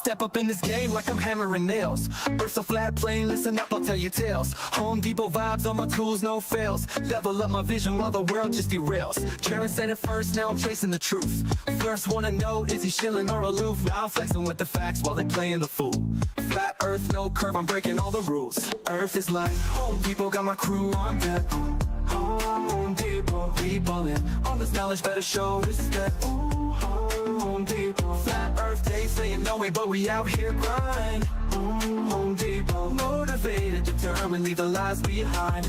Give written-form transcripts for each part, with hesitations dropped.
step up in this game like I'm hammering nails. Burst a flat plane, listen up, I'll tell you tales. Home Depot vibes on my tools, no fails. Level up my vision while the world just derails. Jeran said it first, now I'm chasing the truth. First wanna know, is he chilling or aloof? Now I'm flexing with the facts while they playing the fool. Flat earth, no curve, I'm breaking all the rules. Earth is like Home Depot, got my crew on deck. Home Depot, we ballin'. All this knowledge better show respect. Ooh, Home Depot. Flat earth, they saying no way, but we out here grind. Home Depot, motivated, determined, leave the lies behind.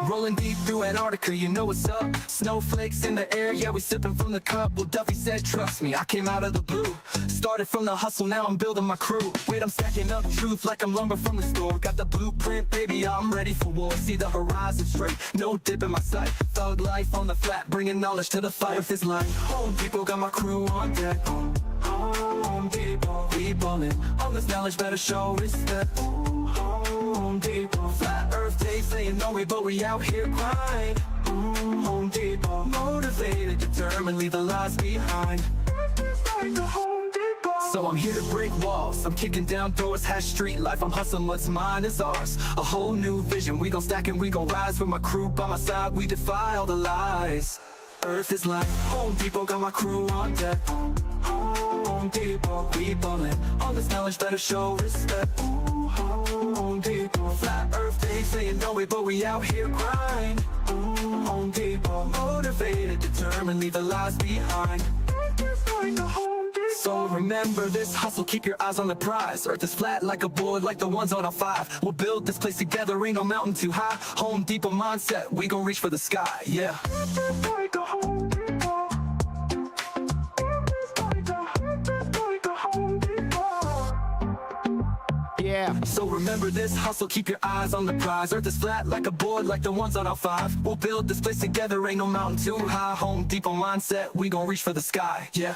Rolling deep through Antarctica, you know what's up. Snowflakes in the air, yeah, we sipping from the cup. Well, Duffy said, trust me, I came out of the blue. Started from the hustle, now I'm building my crew. Wait, I'm stacking up truth like I'm lumber from the store. Got the blueprint, baby, I'm ready for war. See the horizon straight, no dip in my sight. Thug life on the flat, bringing knowledge to the fight. With this line, Home Depot, got my crew on deck. Home Depot, we ballin'. All this knowledge better show respect. Home Depot, flat earth, they saying no way, but we out here grind. Home Depot, motivated, determined, leave the lies behind. So I'm here to break walls, I'm kicking down doors, hash street life, I'm hustling, what's mine is ours. A whole new vision, we gon' stack and we gon' rise. With my crew by my side, we defy all the lies. Earth is like Home Depot, got my crew on deck. Home Depot, we ballin'. All this knowledge better show respect. Home Depot, flat earth, they saying no way, but we out here grind. Home Depot, motivated, determined, leave the lies behind. So remember this hustle, keep your eyes on the prize. Earth is flat like a board, like the ones on our 5. We'll build this place together, ain't no mountain too high. Home Depot mindset, we gon' reach for the sky, yeah. Yeah. So remember this hustle, keep your eyes on the prize. Earth is flat like a board, like the ones on our 5. We'll build this place together, ain't no mountain too high. Home Depot mindset, we gon' reach for the sky, yeah.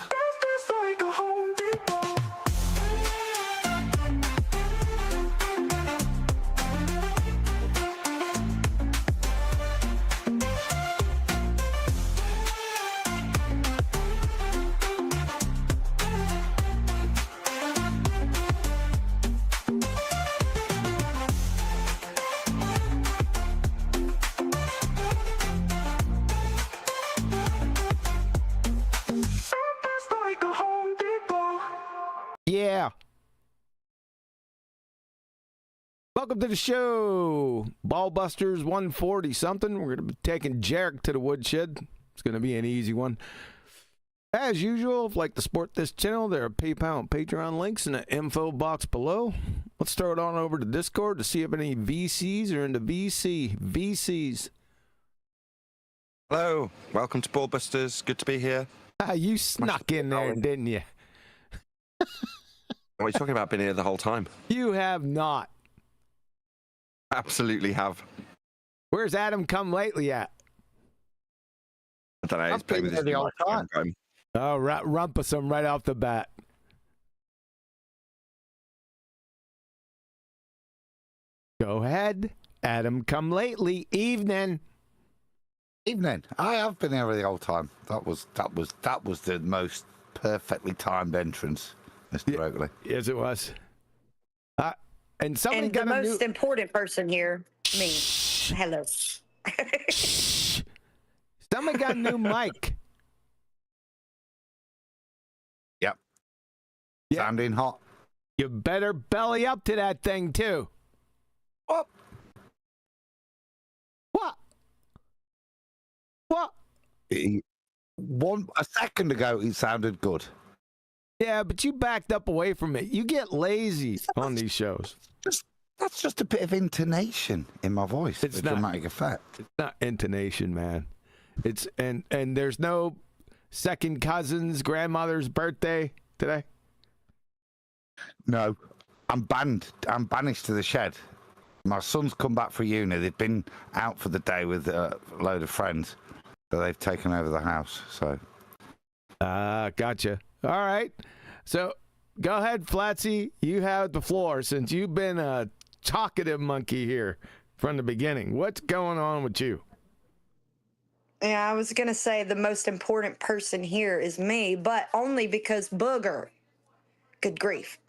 Yeah. Welcome to the show. BALLBUSTERS 140 something. We're going to be taking Jeran to the woodshed. It's going to be an easy one. As usual, if you'd like to support this channel, there are PayPal and Patreon links in the info box below. Let's throw it on over to Discord to see if any VCs are into VCs. Hello. Welcome to BALLBUSTERS. Good to be here. You snuck in there, didn't you? What are you talking about? Been here the whole time. You have not. Absolutely have. Where's Adam come lately at? I don't know. He's playing with his the whole time. Oh, rumpus him right off the bat. Go ahead. Adam come lately. Evening. Evening. I have been here the whole time. That was the most perfectly timed entrance, Mr. Oakley. Yes, it was. And somebody And got the a most important person here, me. Hello. Somebody got a new mic. Yep. Yeah. Sounding hot. You better belly up to that thing too. What? What? A second ago, it sounded good. Yeah, but you backed up away from it. You get lazy on these shows. That's just a bit of intonation in my voice. It's for not dramatic effect. It's not intonation, man. It's and there's no second cousin's grandmother's birthday today. No, I'm banned. I'm banished to the shed. My son's come back for uni. They've been out for the day with a load of friends, so they've taken over the house. So, gotcha. All right. So go ahead, Flatsy. You have the floor since you've been a talkative monkey here from the beginning. What's going on with you? Yeah, I was going to say the most important person here is me, but only because Booger Good grief.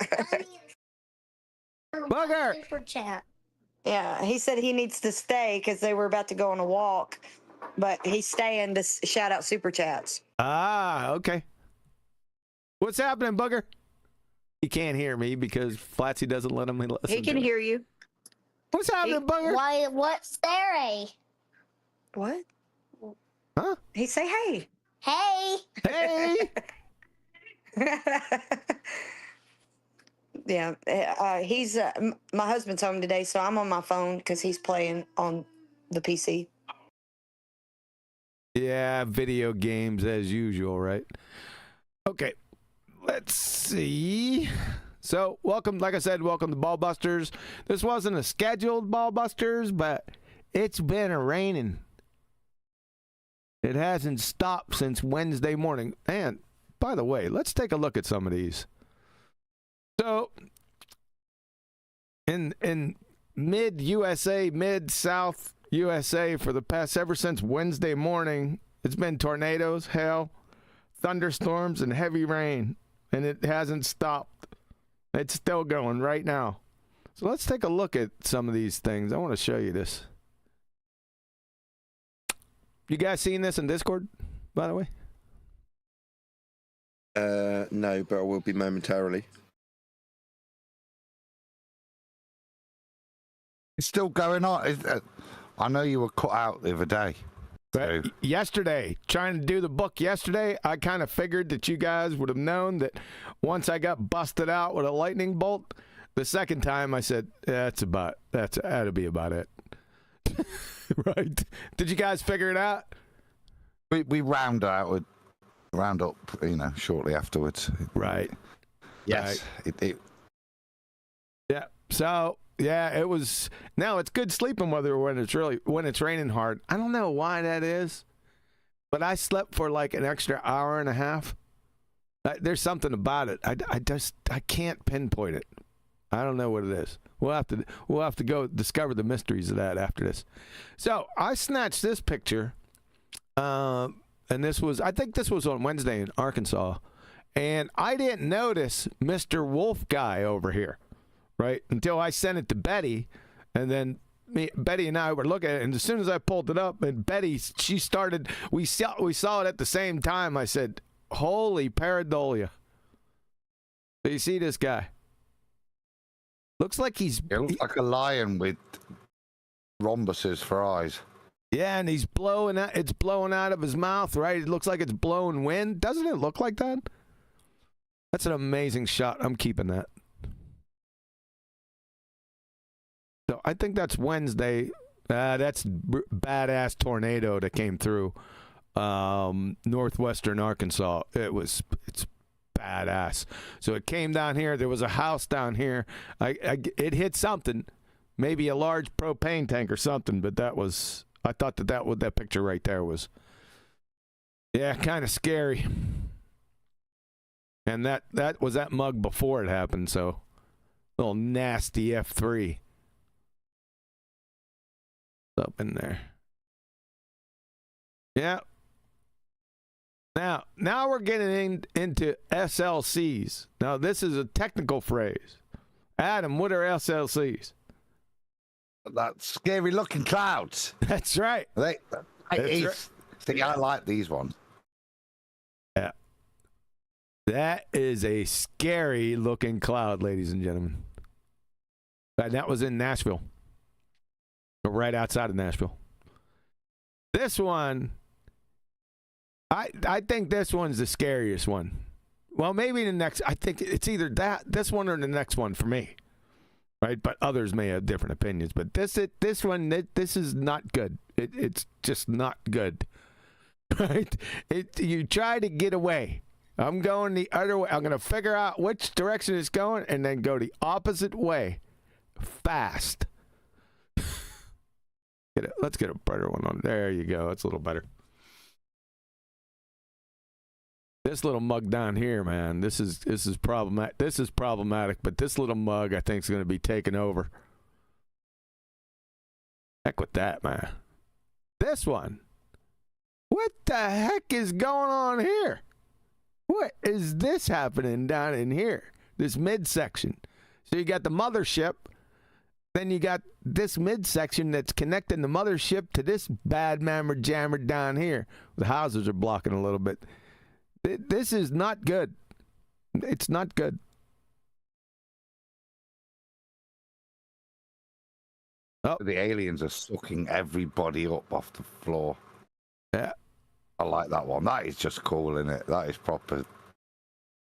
Bugger! Super chat. Yeah, he said he needs to stay because they were about to go on a walk, but he's staying to shout out super chats. Ah, okay. What's happening, Bugger? He can't hear me because Flatsy doesn't let him listen. He can hear you. What's happening, Bugger? Why? What's there? What? Huh? He say hey. Hey. Hey! Yeah, he's my husband's home today, so I'm on my phone because he's playing on the PC. Yeah, video games as usual, right? Okay, let's see. So, welcome, like I said, welcome to BALLBUSTERS. This wasn't a scheduled BALLBUSTERS, but it's been raining. It hasn't stopped since Wednesday morning. And, by the way, let's take a look at some of these. So, in mid-USA, mid-South USA for the past, ever since Wednesday morning, it's been tornadoes, hail, thunderstorms, and heavy rain. And it hasn't stopped. It's still going right now. So let's take a look at some of these things. I want to show you this. You guys seen this in Discord, by the way? No, but I will be momentarily. It's still going on. I know you were cut out the other day. So. Yesterday, trying to do the book yesterday, I kind of figured that you guys would have known that once I got busted out with a lightning bolt, the second time I said, that'll be about it. Right? Did you guys figure it out? We round up, shortly afterwards. Right. Yes. Right. Yeah. So, yeah, it was. Now it's good sleeping weather when it's raining hard. I don't know why that is, but I slept for like an extra hour and a half. There's something about it. I can't pinpoint it. I don't know what it is. We'll have to go discover the mysteries of that after this. So I snatched this picture, and I think this was on Wednesday in Arkansas, and I didn't notice Mr. Wolf guy over here, right, until I sent it to Betty, and then Betty and I were looking at it, and as soon as I pulled it up, and Betty, she started, we saw it at the same time. I said, "Holy pareidolia!" So you see this guy? Looks like It looks like a lion with rhombuses for eyes. Yeah, and he's blowing out. It's blowing out of his mouth, right? It looks like it's blowing wind. Doesn't it look like that? That's an amazing shot. I'm keeping that. So I think that's Wednesday. That's badass tornado that came through northwestern Arkansas. It's badass. So it came down here. There was a house down here. It hit something, maybe a large propane tank or something. But I thought that picture right there was, yeah, kind of scary. And that was that mug before it happened. So little nasty F3 up in there. Yeah. Now we're getting into SLCs. Now, this is a technical phrase. Adam, what are SLCs? That's scary looking clouds. That's right. I like these ones. Yeah. That is a scary looking cloud, ladies and gentlemen. And that was in Nashville. Right outside of Nashville. This one, I think this one's the scariest one. Well, maybe the next. I think it's either this one or the next one for me, right? But others may have different opinions. But this is not good. It's just not good, right? You try to get away. I'm going the other way. I'm going to figure out which direction it's going and then go the opposite way, fast. Let's get a better one on. There you go. It's a little better. This little mug down here, man, this is problematic. This is problematic, but this little mug, I think, is going to be taken over. Heck with that, man. This one. What the heck is going on here? What is this happening down in here? this midsection. So you got the mothership, then you got this midsection that's connecting the mothership to this bad mammer jammer down here. The houses are blocking a little bit. This is not good. It's not good. Oh, The aliens are sucking everybody up off the floor. yeah. I like that one. That is just cool, isn't it? That is proper.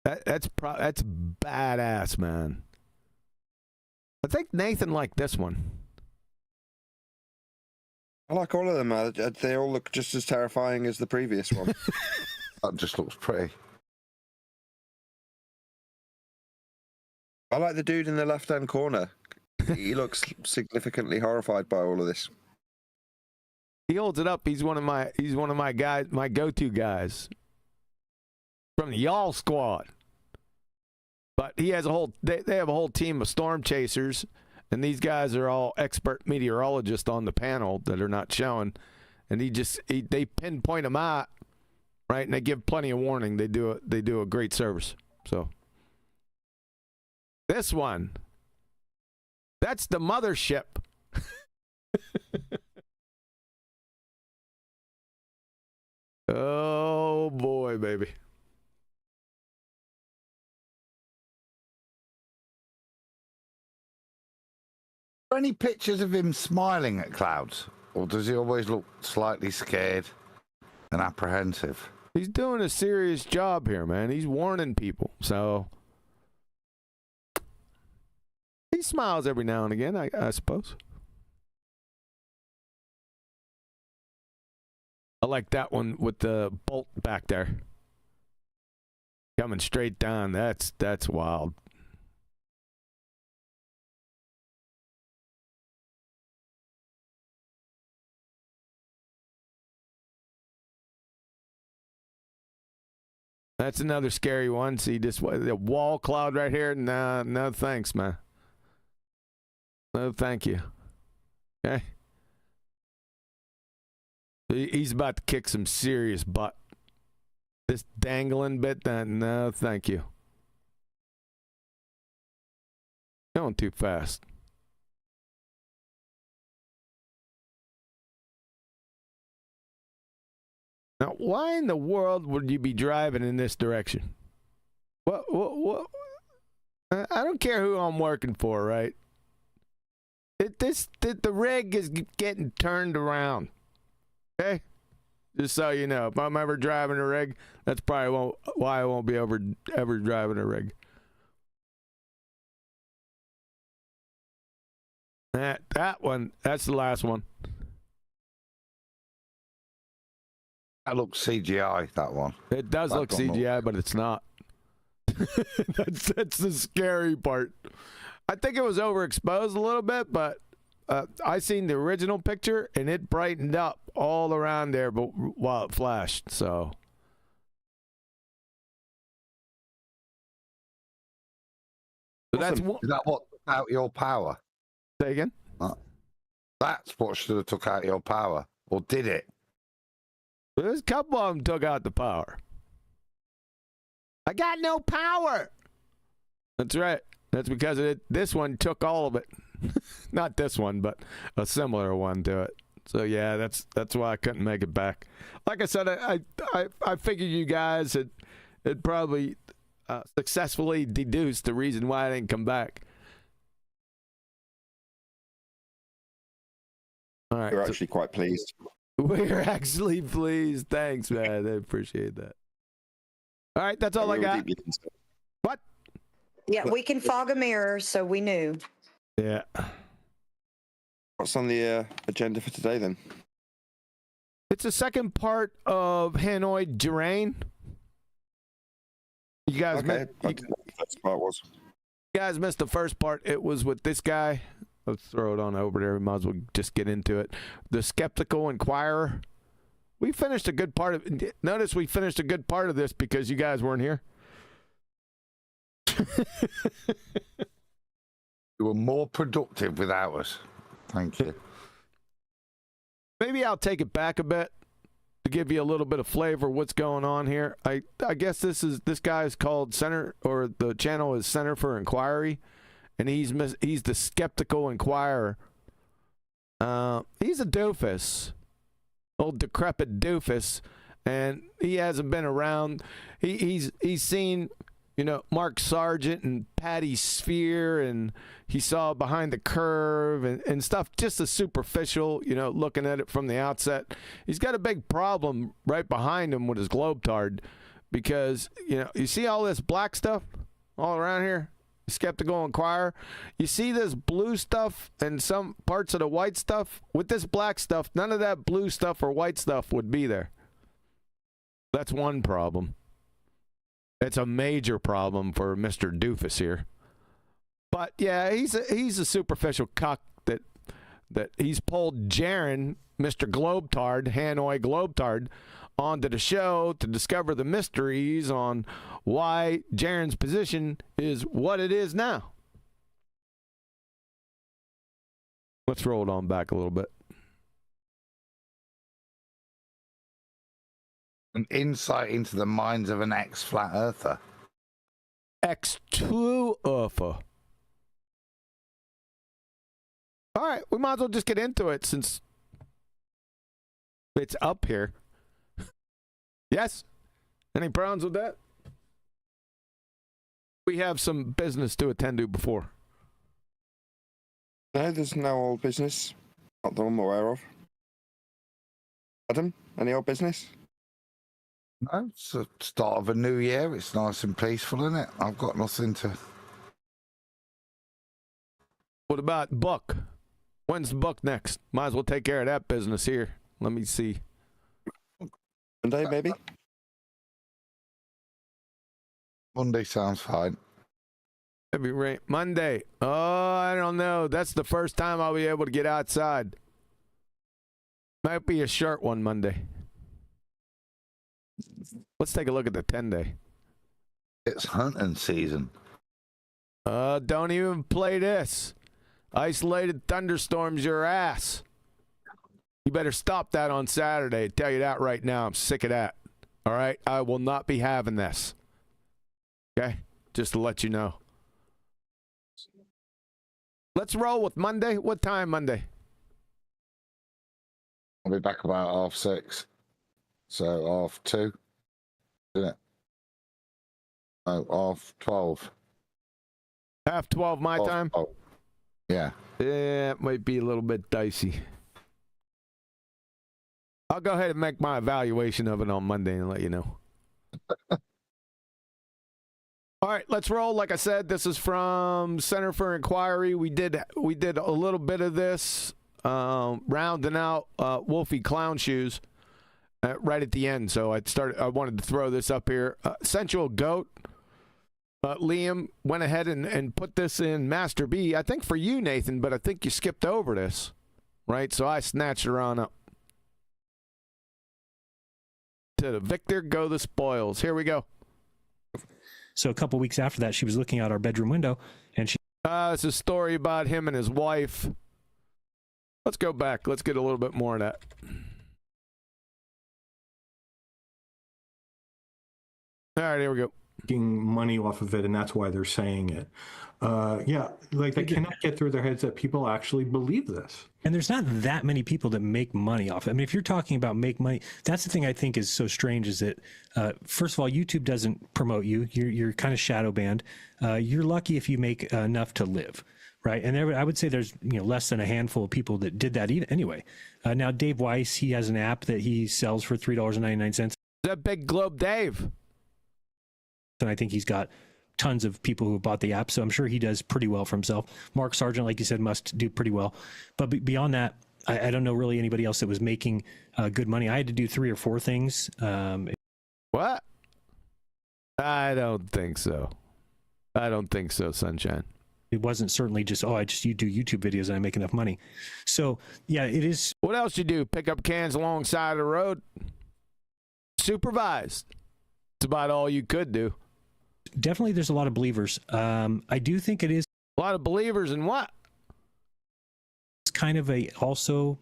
That's badass, man. I think Nathan liked this one. I like all of them. They all look just as terrifying as the previous one. That just looks pretty. I like the dude in the left-hand corner. He looks significantly horrified by all of this. He holds it up. He's one of my guys, my go-to guys from the Y'all Squad. But he has they have a whole team of storm chasers, and these guys are all expert meteorologists on the panel that are not showing. And they pinpoint them out, right? And they give plenty of warning. They do a great service. So this one, that's the mothership. Oh boy, baby. Are there any pictures of him smiling at clouds? Or does he always look slightly scared and apprehensive? He's doing a serious job here, man. He's warning people. So he smiles every now and again, I suppose. I like that one with the bolt back there. Coming straight down. That's wild. That's another scary one. See this the wall cloud right here? Nah, no thanks, man. No thank you. Okay? He's about to kick some serious butt. This dangling bit, no thank you. Going too fast. Now, why in the world would you be driving in this direction? What? I don't care who I'm working for, right? The rig is getting turned around. Okay? Just so you know, if I'm ever driving a rig, that's probably why I won't be ever driving a rig. That one, that's the last one. That looks CGI, that one. It does look CGI, but it's not. That's the scary part. I think it was overexposed a little bit, but I seen the original picture and it brightened up all around there, but while it flashed, so. So that's Is that what took out your power? Say again? That's what should have took out your power, or did it? There's a couple of them took out the power. I got no power. That's right. That's because this one took all of it. Not this one, but a similar one to it. So yeah, that's why I couldn't make it back. Like I said, I figured you guys had probably successfully deduced the reason why I didn't come back. All right. You're actually quite pleased. We're actually pleased. Thanks, man. I appreciate that. All right, that's all I got. What? Yeah, we can fog a mirror, so we knew. Yeah. What's on the agenda for today, then? It's the second part of Hanoi, Jeran. You guys, Okay, that's part was. you guys missed the first part. It was with this guy. Let's throw it on over there. We might as well just get into it. The Skeptical Inquirer. We finished a good part of it. Notice we finished a good part of this because you guys weren't here. You were more productive without us. Thank you. Maybe I'll take it back a bit to give you a little bit of flavor what's going on here. I guess this guy is called the channel is Center for Inquiry, and he's the Skeptical Inquirer. He's a doofus, old decrepit doofus, and he hasn't been around. He's seen, Mark Sargent and Patty Sphere, and he saw Behind the Curve and stuff, just a superficial, looking at it from the outset. He's got a big problem right behind him with his GlobeTARD, because, you see all this black stuff all around here? Skeptical Inquirer. You see this blue stuff and some parts of the white stuff? With this black stuff, none of that blue stuff or white stuff would be there. That's one problem. It's a major problem for Mr. Doofus here. But yeah, he's a superficial cuck that he's pulled Jeran, Mr. GlobeTARD, Hanoi GlobeTARD, onto the show to discover the mysteries on why Jeran's position is what it is now. Let's roll it on back a little bit. An insight into the minds of an ex-flat earther. X2 Earther. All right, we might as well just get into it since it's up here. Yes? Any problems with that? We have some business to attend to before. No, there's no old business. Not that I'm aware of. Adam, any old business? No, it's the start of a new year. It's nice and peaceful, isn't it? I've got nothing to... What about book? When's the book next? Might as well take care of that business here. Let me see. Monday, maybe? Monday sounds fine. Maybe right. Monday. Oh, I don't know. That's the first time I'll be able to get outside. Might be a short one Monday. Let's take a look at the 10-day. It's hunting season. Don't even play this. Isolated thunderstorms your ass. You better stop that on Saturday. Tell you that right now. I'm sick of that. All right? I will not be having this. Okay? Just to let you know. Let's roll with Monday. What time Monday? I'll be back about 6:30. So 2:30, isn't it? Oh, 12. 12:30 my time? Oh. Yeah. Yeah, it might be a little bit dicey. I'll go ahead and make my evaluation of it on Monday and let you know. All right, let's roll. Like I said, this is from Center for Inquiry. We did a little bit of this, rounding out Wolfie Clown Shoes right at the end. So I wanted to throw this up here. Sensual Goat. Liam went ahead and put this in Master B. I think for you, Nathan, but I think you skipped over this, right? So I snatched her on up. To the victor go the spoils. Here we go. So a couple weeks after that, she was looking out our bedroom window, and she... It's a story about him and his wife. Let's go back. Let's get a little bit more of that. All right, here we go. Making money off of it, and that's why they're saying it. Yeah, like they cannot get through their heads that people actually believe this. And there's not that many people that make money off it. I mean, if you're talking about make money, that's the thing I think is so strange is that, first of all, YouTube doesn't promote you. You're kind of shadow banned. You're lucky if you make enough to live, right? And I would say there's less than a handful of people that did that even anyway. Now, Dave Weiss, he has an app that he sells for $3.99. That Big Globe Dave. And I think he's got tons of people who bought the app, so I'm sure he does pretty well for himself. Mark Sargent, like you said, must do pretty well. But beyond that, I don't know really anybody else that was making good money. I had to do 3 or 4 things. What? I don't think so. I don't think so, Sunshine. It wasn't certainly just, you do YouTube videos and I make enough money. So, yeah, it is. What else you do? Pick up cans alongside the road? Supervised. It's about all you could do. Definitely there's a lot of believers. I do think it is a lot of believers in what? It's kind of also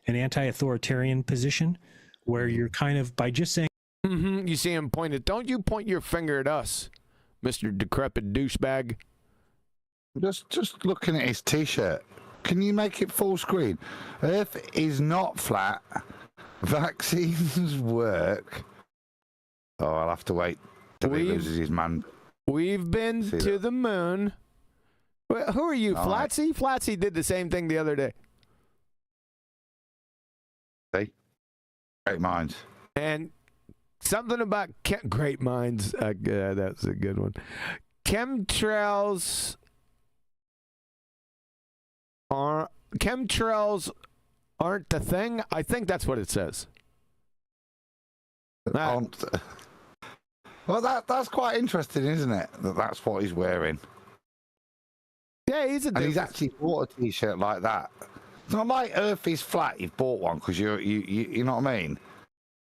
an anti-authoritarian position where you're kind of, by just saying, You see him pointed. Don't you point your finger at us, Mr. Decrepit douchebag. Just looking at his T-shirt. Can you make it full screen? Earth is not flat. Vaccines work. Oh, I'll have to wait till he loses his man. We've been to the moon. Well, who are you, Flatsy? Flatsy did the same thing the other day. See? Great minds. And something about great minds. That's a good one. Chemtrails aren't the thing. I think that's what it says. Well, that's quite interesting, isn't it? That's what he's wearing. Yeah, he's he's actually bought a T-shirt like that. It's not like Earth is flat. You've bought one because you know what I mean.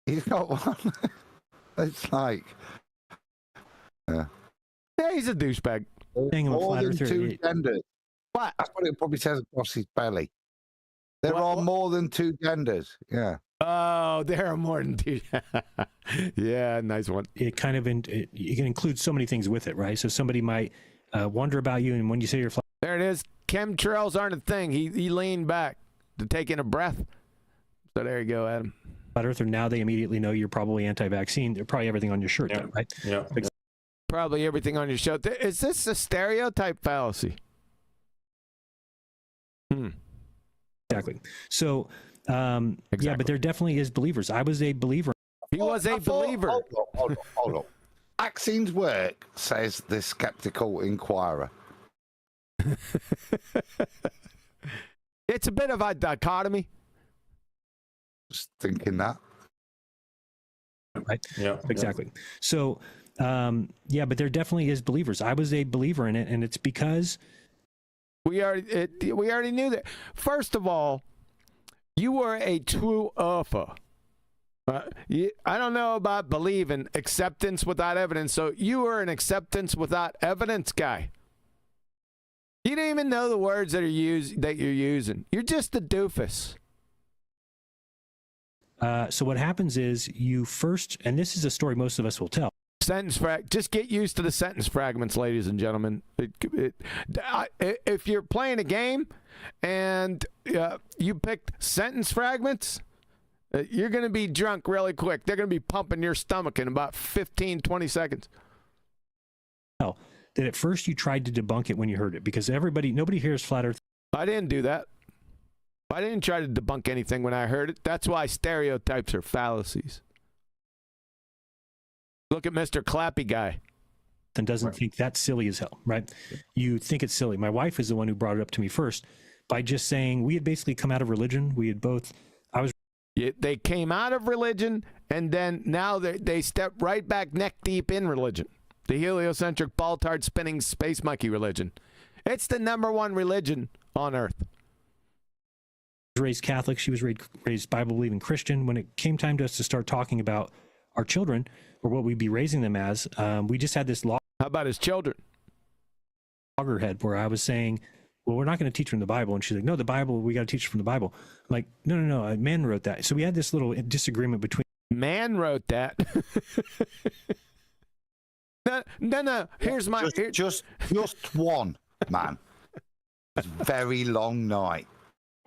He's got one. It's like, yeah, he's a douchebag. More than two genders. What? That's what it probably says across his belly. There are more than two genders. Yeah. Oh, there are more than two. Yeah, nice one. It kind of you can include so many things with it, right? So somebody might wonder about you, and when you say you're flat, there it is. Chemtrails aren't a thing. He leaned back to take in a breath. So there you go, Adam. flat earther, now they immediately know you're probably anti-vaccine. They're probably everything on your shirt, though, right? Yeah. Probably everything on your shirt. Is this a stereotype fallacy? Exactly. So, yeah, but there definitely is believers. I was a believer. He was a believer. Hold on. Vaccines work, says the skeptical inquirer. It's a bit of a dichotomy. Just thinking that. Right? Yeah. Exactly. So, yeah, but there definitely is believers. I was a believer in it, and it's because we already knew that. First of all, you were a true earther. I don't know about believing acceptance without evidence. So you were an acceptance without evidence guy. You didn't even know the words that you're using. You're just a doofus. So what happens is you first, and this is a story most of us will tell. Just get used to the sentence fragments, ladies and gentlemen. If you're playing a game and you picked sentence fragments, you're going to be drunk really quick. They're going to be pumping your stomach in about 15, 20 seconds. That at first you tried to debunk it when you heard it, because nobody hears flat earth. I didn't do that. I didn't try to debunk anything when I heard it. That's why stereotypes are fallacies. Look at Mr. Clappy guy. And doesn't think that's silly as hell, right? You think it's silly. My wife is the one who brought it up to me first by just saying we had basically come out of religion. We had both. They came out of religion, and then now they step right back neck deep in religion. The heliocentric, BALLBUSTERS spinning space monkey religion. It's the #1 religion on Earth. Raised Catholic. She was raised Bible-believing Christian. When it came time to us to start talking about our children or what we'd be raising them as, we just had this How about his children? loggerhead where I was saying, well, we're not going to teach from the Bible. And she's like, no, the Bible, we got to teach from the Bible. I'm like, no, a man wrote that. So we had this little disagreement between. Man wrote that. No. Here's my... Just one, man. It's a very long night.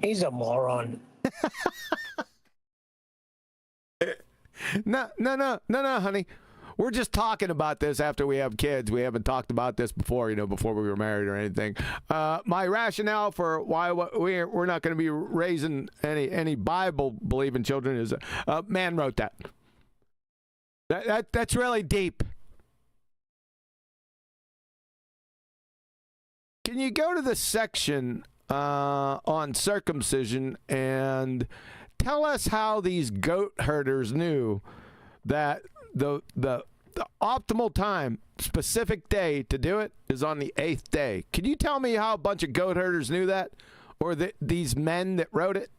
He's a moron. No, honey. We're just talking about this after we have kids. We haven't talked about this before, before we were married or anything. My rationale for why we're not going to be raising any Bible-believing children is man wrote that. That's really deep. Can you go to the section on circumcision and tell us how these goat herders knew that the optimal time, specific day to do it is on the 8th day? Can you tell me how a bunch of goat herders knew that, or these men that wrote it?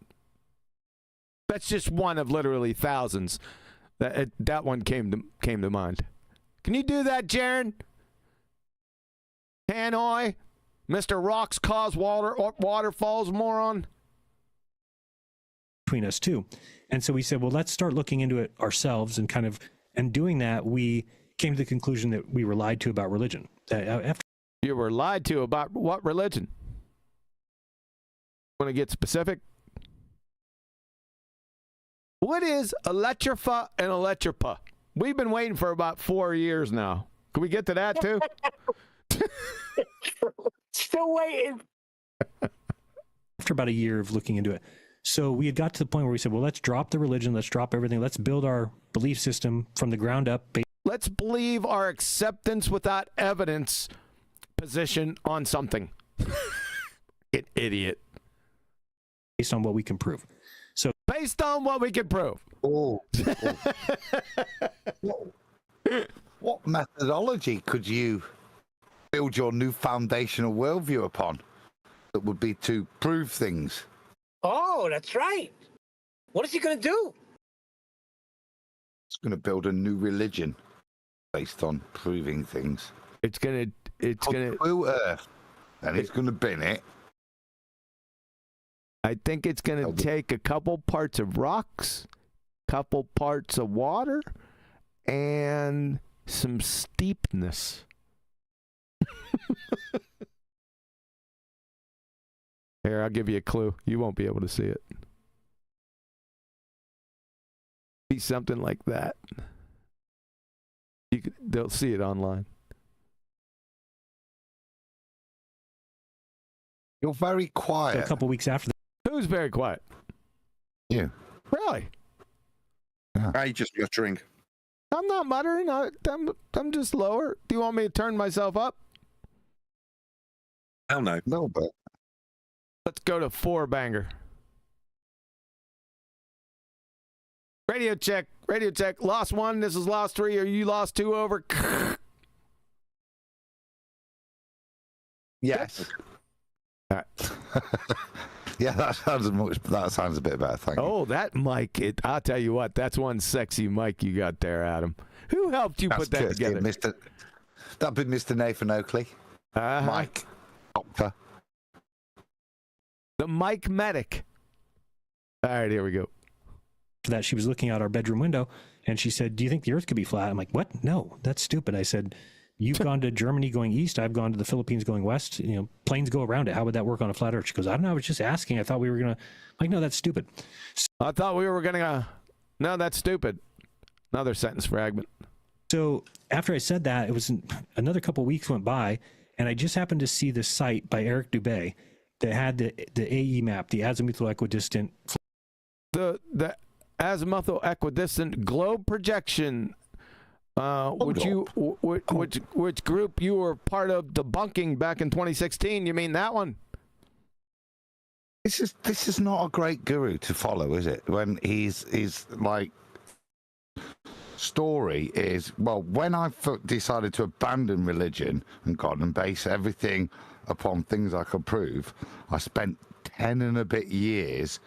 That's just one of literally thousands. That one came to mind. Can you do that, Jeran? Hanoi, Mr. Rocks Cause Waterfalls moron. Between us two. And so we said, well, let's start looking into it ourselves, and doing that, we came to the conclusion that we were lied to about religion. After You were lied to about what religion? Want to get specific? What is electrifa and electripa? We've been waiting for about 4 years now. Can we get to that too? Still waiting. after about a year of looking into it. So we had got to the point where we said, well, let's drop the religion, let's drop everything, let's build our belief system from the ground up. Let's believe our acceptance without evidence position on something. An idiot. Based on what we can prove. So based on what we can prove. Oh. What methodology could you build your new foundational worldview upon that would be to prove things? Oh, that's right. What is he going to do? It's going to build a new religion based on proving things. It's going to True Earth, and it's going to bin it. I think it's going to take a couple parts of rocks, couple parts of water, and some steepness. Here, I'll give you a clue. You won't be able to see it. Be something like that. They'll see it online. You're very quiet. So a couple weeks after that, Who's very quiet? You. Really? I just muttering. I'm not muttering. I'm just lower. Do you want me to turn myself up? Hell no. No, but Let's go to 4-banger. Radio check. Radio check. Lost 1. This is lost 3. Are you lost 2 over? yes. All right. Yeah, that sounds a bit better. Thank you. Oh, that mic. I'll tell you what. That's one sexy mic you got there, Adam. Who helped you put that together? That'd be Mr. Nathan Oakley. Mike. Doctor. The Mike Medic. All right, here we go. after that, she was looking out our bedroom window and she said, "Do you think the earth could be flat?" I'm like, "What? No, that's stupid." I said, "You've gone to Germany going east. I've gone to the Philippines going west. You know, planes go around it. How would that work on a flat earth?" She goes, "I don't know. I was just asking. I thought we were going to." Like, no, that's stupid. I thought we were going to. No, that's stupid. Another sentence fragment. So after I said that, it was another couple of weeks went by, and I just happened to see this site by Eric Dubé that had the AE map, the azimuthal equidistant. The azimuthal equidistant globe projection. Which group you were part of debunking back in 2016? You mean that one? This is not a great guru to follow, is it? When he's like, story is, well, when I decided to abandon religion and God and base everything upon things I could prove, I spent 10 and a bit years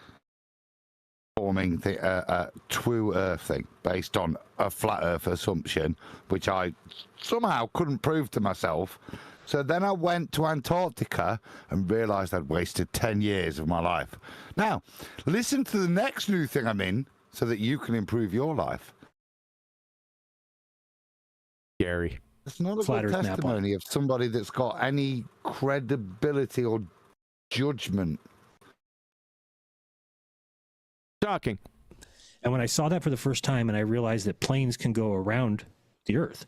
forming the true Earth thing based on a flat Earth assumption, which I somehow couldn't prove to myself. So then I went to Antarctica and realized I'd wasted 10 years of my life. Now, listen to the next new thing I'm in so that you can improve your life. Gary. It's not a good testimony of somebody that's got any credibility or judgment. Shocking. And when I saw that for the first time and I realized that planes can go around the Earth.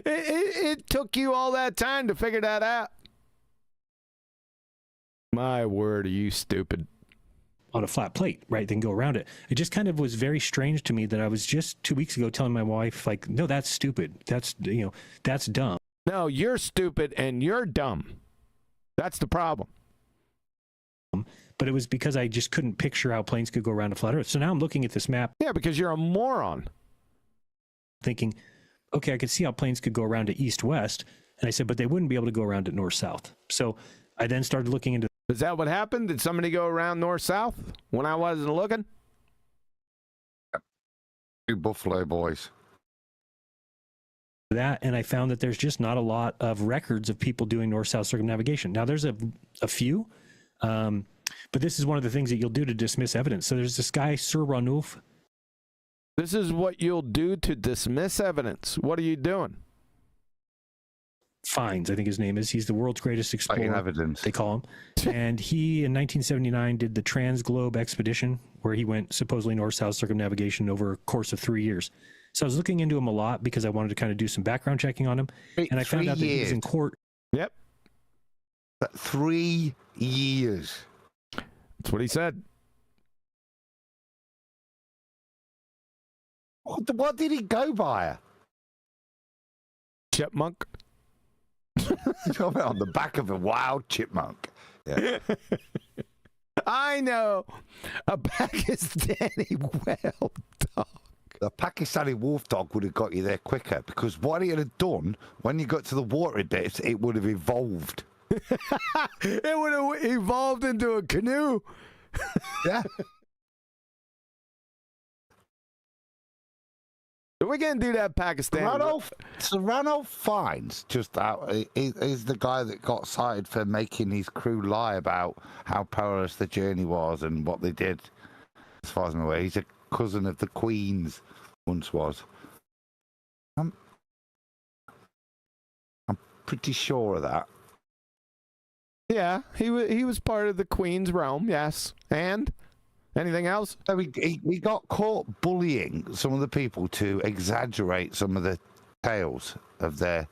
It took you all that time to figure that out. My word, are you stupid? On a flat plate, right? Then go around it. It just kind of was very strange to me that I was just 2 weeks ago telling my wife, like, no, that's stupid. That's, you know, that's dumb. No, you're stupid and you're dumb. That's the problem. But it was because I just couldn't picture how planes could go around a flat Earth. So now I'm looking at this map. Yeah, because you're a moron. Thinking, okay, I could see how planes could go around it east-west. And I said, but they wouldn't be able to go around it north-south. So I then started looking into. Is that what happened? Did somebody go around north-south when I wasn't looking? You Buffalo boys. That, and I found that there's just not a lot of records of people doing north-south circumnavigation. Now, there's a few, But this is one of the things that you'll do to dismiss evidence. So there's this guy, Sir Ranulf. This is what you'll do to dismiss evidence. What are you doing? Fines, I think his name is. He's the world's greatest explorer. Evidence. They call him. And he, in 1979, did the Trans-Globe expedition, where he went supposedly north-south circumnavigation over a course of 3 years. So I was looking into him a lot because I wanted to kind of do some background checking on him. And I found out that he was in court. Yep. 3 years. That's what he said. What did he go by? Chipmunk. On the back of a wild chipmunk. Yeah. I know. A Pakistani whale dog. The Pakistani wolf dog would have got you there quicker, because what he had done when you got to the watery bits, it would have evolved. It would have evolved into a canoe. Yeah. We're going to do that Pakistan. Ranulf Fiennes just out is the guy that got cited for making his crew lie about how perilous the journey was and what they did. As far as I'm aware, he's a cousin of the Queen's, once was. I'm pretty sure of that. Yeah, he was part of the Queen's realm, yes. And anything else? So he got caught bullying some of the people to exaggerate some of the tales of their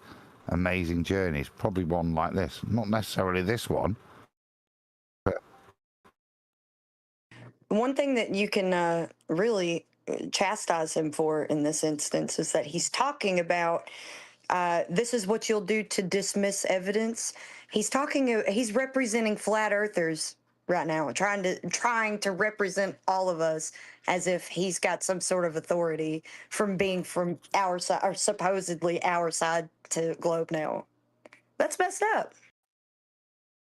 amazing journeys. Probably one like this. Not necessarily this one. But One thing that you can really chastise him for in this instance is that he's talking about this is what you'll do to dismiss evidence. He's representing flat earthers right now, trying to represent all of us as if he's got some sort of authority from being from our side, or supposedly our side to globe now. That's messed up.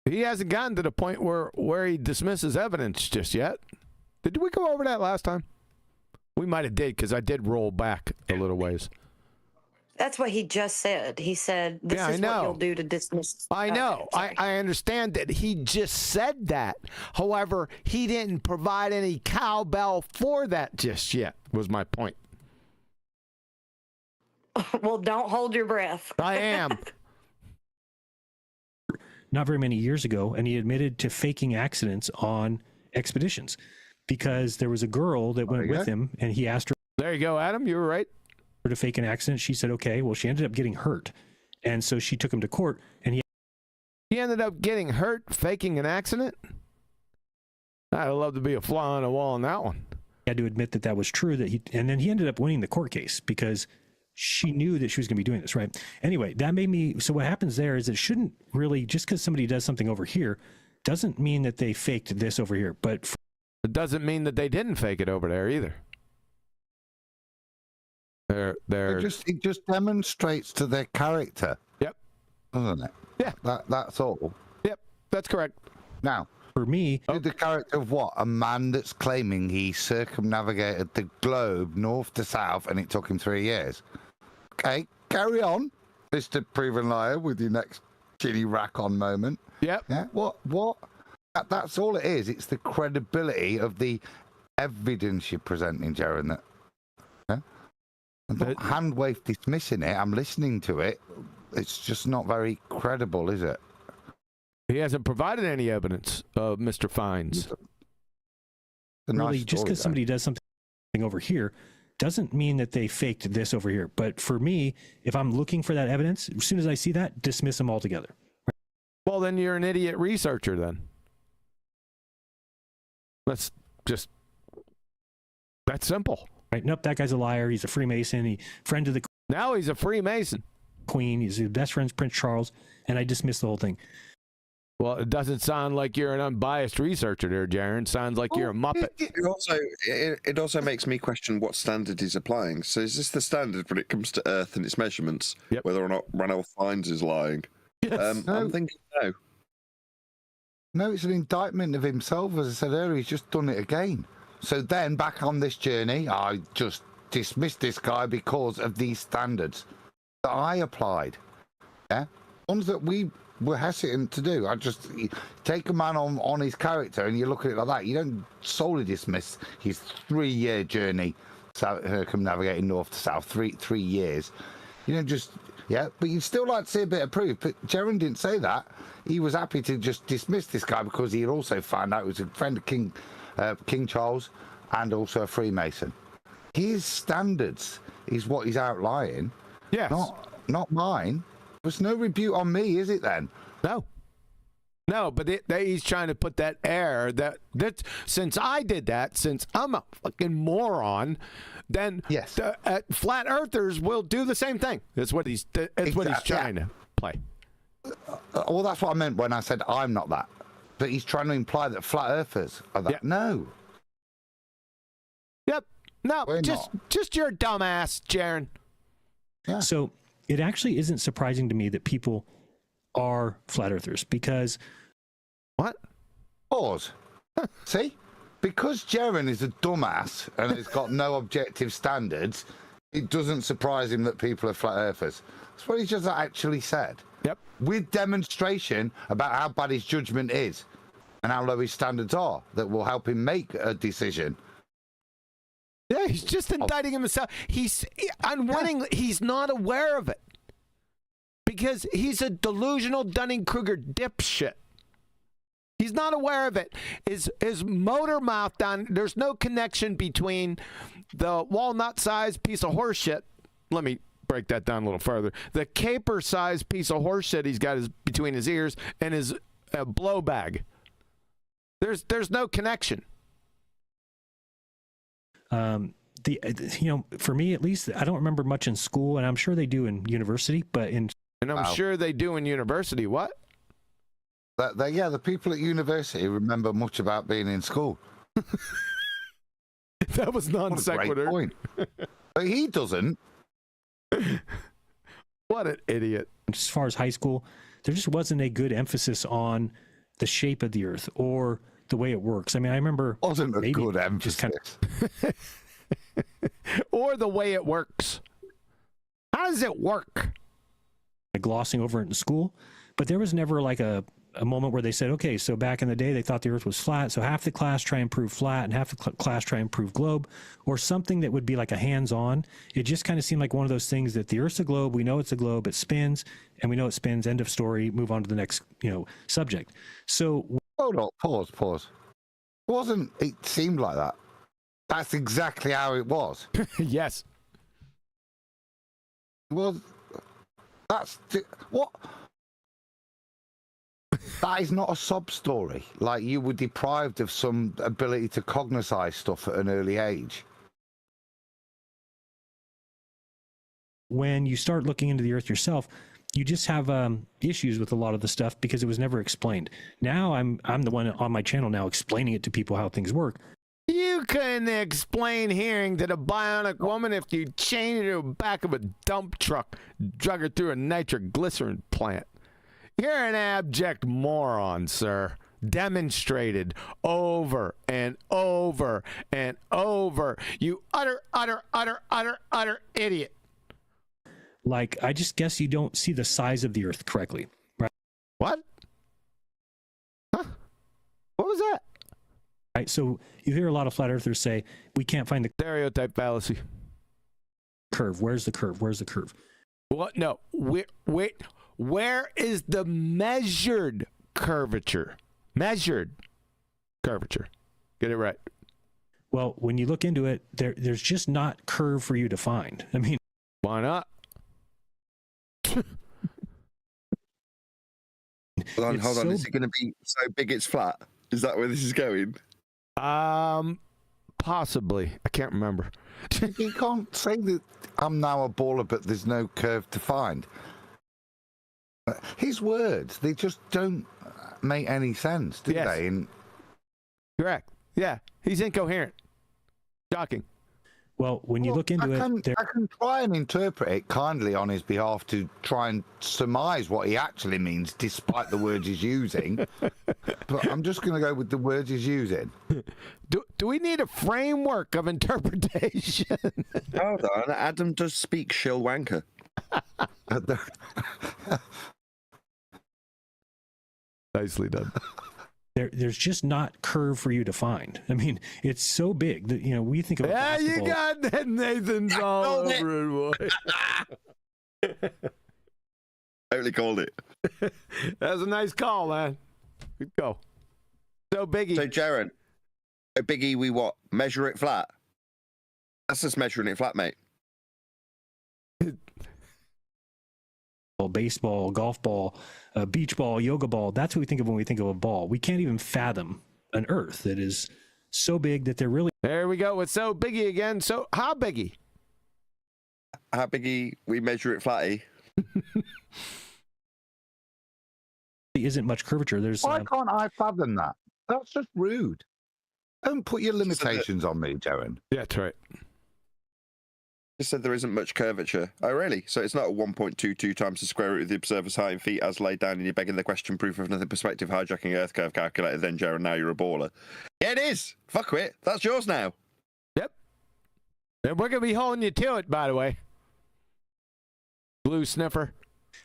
He hasn't gotten to the point where he dismisses evidence just yet. Did we go over that last time? We might have did, because I did roll back a little ways. That's what he just said. He said, this is what you'll do to dismiss. I know. I understand that he just said that. However, he didn't provide any cowbell for that just yet, was my point. Well, don't hold your breath. I am. Not very many years ago, and he admitted to faking accidents on expeditions because there was a girl that went with him, and he asked her. There you go, Adam. You were right. To fake an accident. She said, okay. Well, she ended up getting hurt. And so she took him to court, and he ended up getting hurt faking an accident? I'd love to be a fly on the wall on that one. He had to admit that was true, and then he ended up winning the court case because she knew that she was going to be doing this, right? Anyway, that made me, so what happens there is it shouldn't really, just because somebody does something over here, doesn't mean that they faked this over here, but it doesn't mean that they didn't fake it over there either. It just demonstrates to their character. Yep. Doesn't it? Yeah. That's all. Yep. That's correct. Now, for me, the character of what? A man that's claiming he circumnavigated the globe north to south and it took him 3 years. Okay, carry on, Mr. Proven Liar, with your next chinny rack on moment. Yep. Yeah. What? That's all it is. It's the credibility of the evidence you're presenting, Jeran. That. Yeah. But hand wave dismissing it. I'm listening to it. It's just not very credible, is it? He hasn't provided any evidence of Mr. Fiennes. Really, just because somebody does something over here doesn't mean that they faked this over here. But for me, if I'm looking for that evidence, as soon as I see that, dismiss them altogether. Well, then you're an idiot researcher then. That's simple. Right? Nope, that guy's a liar. He's a Freemason. Friend of the. Now he's a Freemason. Queen. He's his best friend's Prince Charles, and I dismiss the whole thing. Well, it doesn't sound like you're an unbiased researcher there, Jeran. Sounds like you're a muppet. It also makes me question what standard he's applying. So is this the standard when it comes to Earth and its measurements? Yep. Whether or not Ranulf Fiennes is lying? Yes. I'm thinking no. No, it's an indictment of himself. As I said earlier, he's just done it again. So then, back on this journey, I just dismissed this guy because of these standards that I applied. Yeah? ones that we were hesitant to do. I just take a man on his character and you look at it like that. You don't solely dismiss his 3-year journey, circumnavigating north to south, 3 years. You don't just, but you'd still like to see a bit of proof. But Jeran didn't say that. He was happy to just dismiss this guy because he had also found out he was a friend of King Charles and also a Freemason. His standards is what he's outlining. Yes. Not mine. There's no rebuke on me, is it then? No, but he's trying to put that air that since I did that, since I'm a fucking moron, then yes, flat earthers will do the same thing. That's what he's trying to play. Well, that's what I meant when I said I'm not that. But he's trying to imply that flat earthers are that. Yep. No. Yep. No, just your dumbass, Jeran. Yeah. So it actually isn't surprising to me that people are flat earthers because... What? Pause. See? Because Jeran is a dumbass and has got no objective standards, it doesn't surprise him that people are flat earthers. That's what he just actually said. Yep. With demonstration about how bad his judgment is and how low his standards are that will help him make a decision. Yeah, he's just indicting himself. He's not aware of it because he's a delusional Dunning-Kruger dipshit. He's not aware of it. His motor mouth down. There's no connection between the walnut-sized piece of horse shit. Let me break that down a little further. The caper-sized piece of horse shit he's got between his ears and his blow bag. There's no connection. For me at least, I don't remember much in school, and I'm sure they do in university. And I'm sure they do in university. What? The people at university remember much about being in school. That was non sequitur. Great point. But he doesn't. What an idiot. As far as high school, there just wasn't a good emphasis on the shape of the earth or the way it works. I mean, I remember... Wasn't a good emphasis. Or the way it works. How does it work? Glossing over it in school, but there was never like a moment where they said, okay, so back in the day they thought the earth was flat, so half the class try and prove flat and half the class try and prove globe, or something that would be like a hands-on. It just kind of seemed like one of those things that the earth's a globe, we know it's a globe, it spins, and we know it spins, end of story, move on to the next subject. So hold on, pause. It seemed like that. That's exactly how it was. Yes. Well, what? That is not a sob story. Like, you were deprived of some ability to cognize stuff at an early age. When you start looking into the earth yourself, you just have issues with a lot of the stuff because it was never explained. Now I'm the one on my channel now explaining it to people how things work. You couldn't explain hearing to the bionic woman if you chained her to the back of a dump truck, drug her through a nitroglycerin plant. You're an abject moron, sir. Demonstrated over and over and over. You utter idiot. Like, I just guess you don't see the size of the earth correctly, right? What? Huh? What was that? Right, so you hear a lot of flat earthers say, we can't find the stereotype fallacy. Curve. Where's the curve? Where's the curve? What? No. Wait. Where is the measured curvature? Measured curvature. Get it right. Well, when you look into it, there's just not curve for you to find. I mean, why not? Hold on. Is it going to be so big it's flat? Is that where this is going? Possibly. I can't remember. You can't say that I'm now a baller, but there's no curve to find. His words, they just don't make any sense, do they? And correct. Yeah, he's incoherent. Shocking. Well, when you look into I can try and interpret it kindly on his behalf to try and surmise what he actually means, despite the words he's using. But I'm just going to go with the words he's using. Do we need a framework of interpretation? Hold on, Adam does speak shill wanker. Nicely done. There's just not curve for you to find. I mean, it's so big that, you know, we think of Yeah, basketball. you got that. Nathan's all over it, boy. Totally called it. That was a nice call, man. Good go. So, Biggie. So, Jeran, a Biggie, we what? Measure it flat? That's just measuring it flat, mate. Baseball, golf ball, beach ball, yoga ball. That's what we think of when we think of a ball. We can't even fathom an Earth that is so big that they're really. There we go with So Biggie again. So, how Biggie? How Biggie, we measure it flatty? isn't much curvature. There's Why can't I fathom that? That's just rude. Don't put your limitations on me, Jeran. Yeah, that's right. Just said there isn't much curvature. Oh, really? So it's not a 1.22 times the square root of the observer's height in feet as laid down, and you're begging the question, proof of nothing, perspective, hijacking Earth curve calculator, then, Jeran, now you're a baller. Yeah, it is. Fuck it. That's yours now. Yep. And we're going to be holding you to it, by the way. Blue sniffer.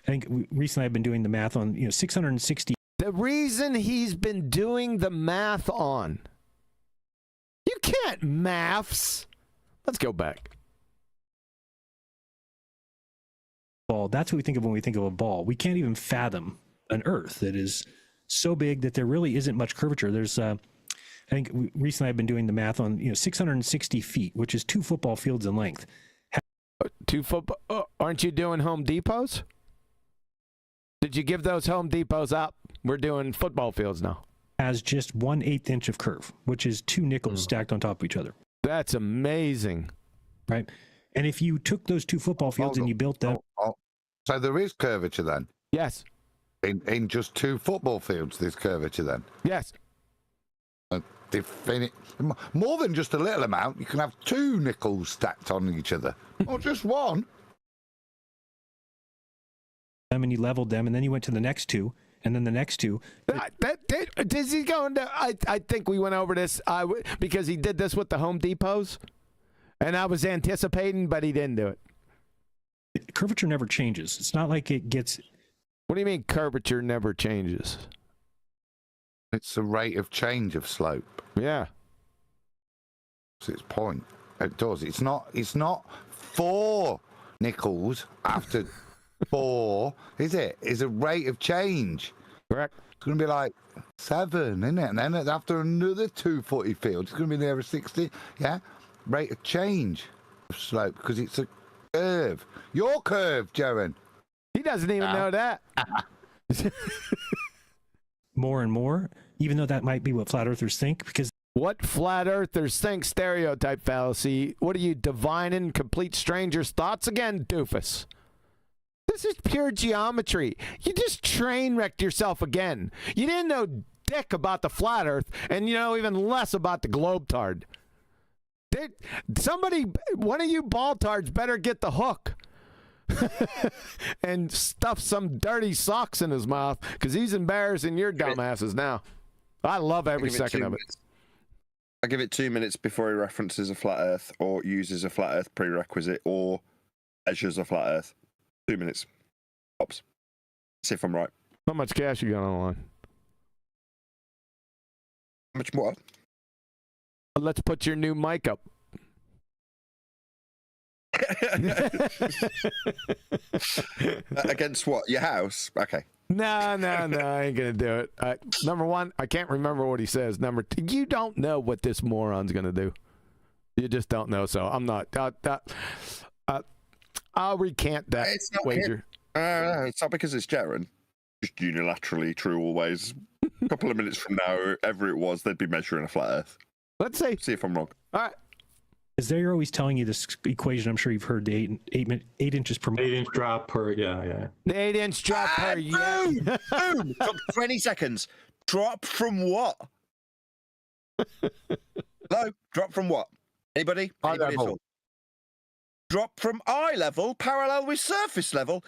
I think recently I've been doing the math on, 660. The reason he's been doing the math on. You can't maths. Let's go back. Ball. That's what we think of when we think of a ball. We can't even fathom an Earth that is so big that there really isn't much curvature. There's, I think recently I've been doing the math on, 660 feet, which is 2 football fields in length. 2 football. Aren't you doing Home Depots? Did you give those Home Depots up? We're doing football fields now. Has just 1/8 inch of curve, which is 2 nickels stacked on top of each other. That's amazing. Right. And if you took those 2 football fields and you built them. So there is curvature then? Yes. In just 2 football fields, there's curvature then? Yes. More than just a little amount. You can have 2 nickels stacked on each other, not just one. And you leveled them, and then you went to the next 2, and then the next 2. Does he go into? I think we went over this because he did this with the Home Depots, and I was anticipating, but he didn't do it. Curvature never changes. It's not like it gets. What do you mean curvature never changes? It's the rate of change of slope. Yeah. That's its point. It does. It's not 4 nickels after 4, is it? It's a rate of change. Correct. It's going to be like 7, isn't it? And then after another 2 footy fields, it's going to be near a 60. Yeah. Rate of change of slope because it's a curve. Your curve, Jeran. He doesn't even know that. More and more, even though that might be what flat earthers think, because what flat earthers think, stereotype fallacy. What are you divining complete strangers' thoughts again, doofus? This is pure geometry. You just train wrecked yourself again. You didn't know dick about the flat earth, and you know even less about the GlobeTARD. Somebody, one of you balltards better get the hook and stuff some dirty socks in his mouth because he's embarrassing your dumbasses now. I love every second of it. I give it 2 minutes before he references a flat earth or uses a flat earth prerequisite or measures a flat earth. 2 minutes. Pops. See if I'm right. How much cash you got on the line? How much more? Let's put your new mic up. Against what? Your house? Okay. No, I ain't gonna do it. Number one, I can't remember what he says. Number two, you don't know what this moron's gonna do. You just don't know. So I'm not. I'll recant that wager. It's not because it's Jeran. Just unilaterally true always. A couple of minutes from now, whoever it was, they'd be measuring a flat Earth. Let's see. See if I'm wrong. All right. Because they're always telling you this equation. I'm sure you've heard the 8 inches per 8-inch drop per, yeah. The 8-inch drop per year. Boom! Took 20 seconds. Drop from what? Hello? Drop from what? Anybody? Anybody at all? Drop from eye level, parallel with surface level.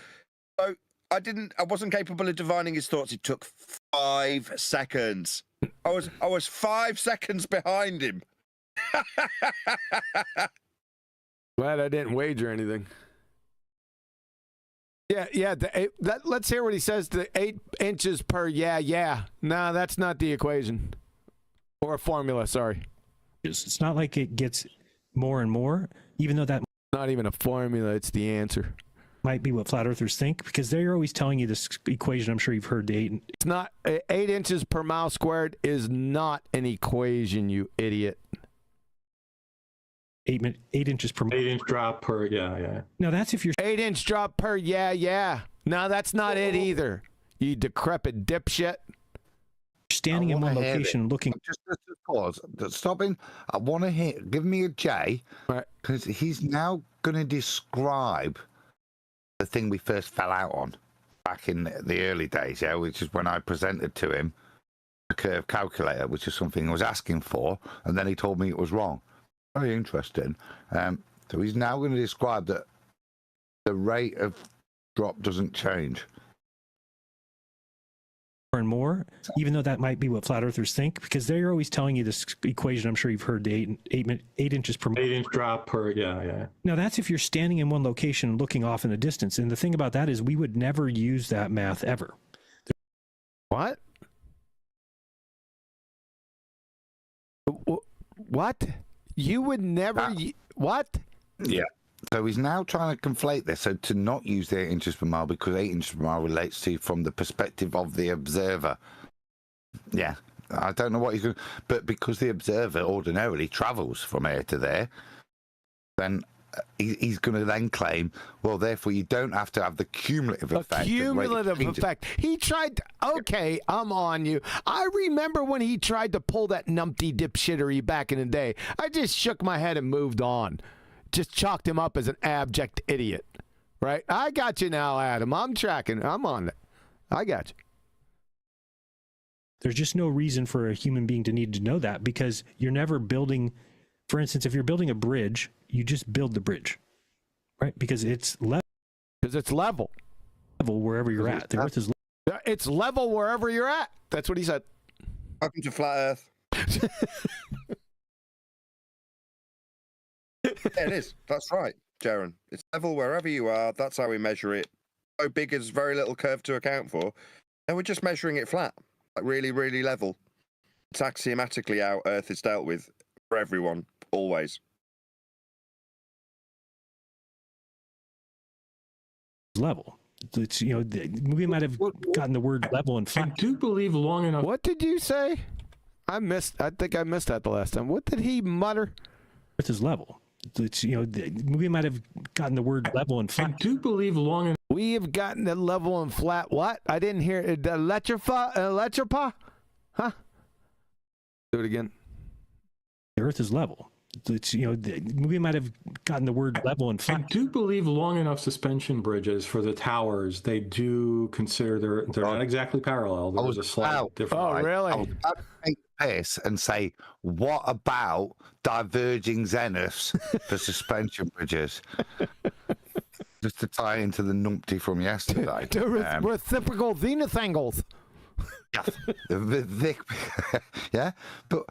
So I wasn't capable of divining his thoughts. It took 5 seconds. I was 5 seconds behind him. Glad I didn't wager anything. Yeah. Let's hear what he says. The 8 inches per. Yeah. No, that's not the equation or a formula. Sorry. It's not like it gets more and more, even though that Not even a formula. It's the answer. might be what flat earthers think, because they're always telling you this equation. I'm sure you've heard the 8. It's not 8 inches per mile squared is not an equation, you idiot. 8 inches per 8-inch drop per, yeah. No, that's if you're 8-inch drop per. Yeah. No, that's not it either. You decrepit dipshit. standing in one location looking. Just pause. Stopping. I want to hear. Give me a J, because he's now going to describe the thing we first fell out on back in the early days, which is when I presented to him a curve calculator, which is something I was asking for, and then he told me it was wrong. Very interesting. So he's now going to describe that the rate of drop doesn't change. More and more, even though that might be what flat earthers think, because they're always telling you this equation. I'm sure you've heard the 8 inches per 8-inch drop per, yeah. Now that's if you're standing in one location and looking off in the distance. And the thing about that is we would never use that math ever. What? What? You would never... What? Yeah. So he's now trying to conflate this, so to not use the 8 inches per mile, because 8 inches per mile relates to from the perspective of the observer. Yeah, I don't know what he's going to... But because the observer ordinarily travels from here to there, then he's going to then claim, well, therefore you don't have to have the cumulative effect. Cumulative effect. He tried... Okay, I'm on you. I remember when he tried to pull that numpty dipshittery back in the day. I just shook my head and moved on. Just chalked him up as an abject idiot, right? I got you now, Adam. I'm tracking. I'm on it. I got you. There's just no reason for a human being to need to know that, because you're never building. For instance, if you're building a bridge, you just build the bridge, right? Because it's level. Because it's level. Level wherever you're at. The Earth is. It's level wherever you're at. That's what he said. Welcome to Flat Earth. Yeah, it is. That's right, Jeran. It's level wherever you are. That's how we measure it. So big is very little curve to account for. And we're just measuring it flat, like really, really level. It's axiomatically how Earth is dealt with for everyone, always. Level. It's, you know, we might have gotten the word level and flat. I do believe long enough. What did you say? I think I missed that the last time. What did he mutter? Earth is level. It's, you know, we might have gotten the word level and flat. I do believe long enough. We have gotten the level and flat. What? I didn't hear it. Electripa? Huh? Do it again. The Earth is level. It's, you know, we might have gotten the word level and flat. I do believe long enough suspension bridges for the towers, they do consider they're not exactly parallel. There's a slight difference. Oh, really? I was about to take this and say, what about diverging zeniths for suspension bridges? Just to tie into the numpty from yesterday. Reciprocal zenith angles. Yeah, but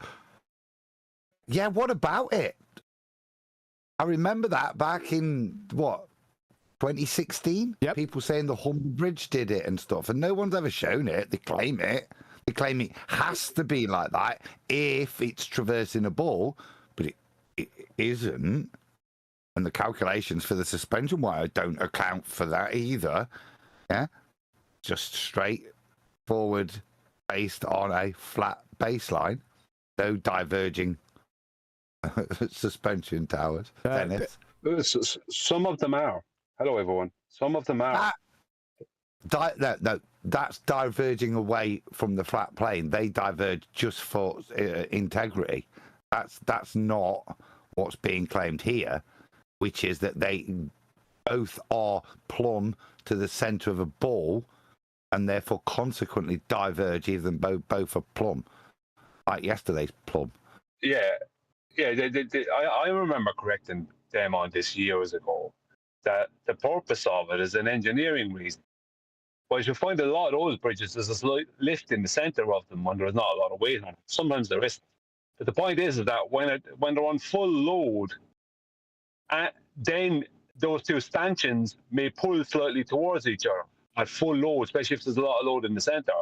yeah, what about it? I remember that back in 2016. Yep. People saying the Humber Bridge did it and stuff, and no one's ever shown it. They claim it. They claim it has to be like that if it's traversing a ball, but it isn't. And the calculations for the suspension wire don't account for that either. Yeah, just straight forward based on a flat baseline, no diverging suspension towers. Some of them are. Hello, everyone. Some of them are. No, that's diverging away from the flat plane. They diverge just for integrity. That's not what's being claimed here, which is that they both are plumb to the center of a ball, and therefore consequently diverge, even both are plumb, like yesterday's plumb. Yeah. I remember correcting them on this years ago that the purpose of it is an engineering reason. But you find a lot of those bridges, there's a slight lift in the center of them when there's not a lot of weight on it. Sometimes there isn't. But the point is that when they're on full load, then those two stanchions may pull slightly towards each other at full load, especially if there's a lot of load in the center.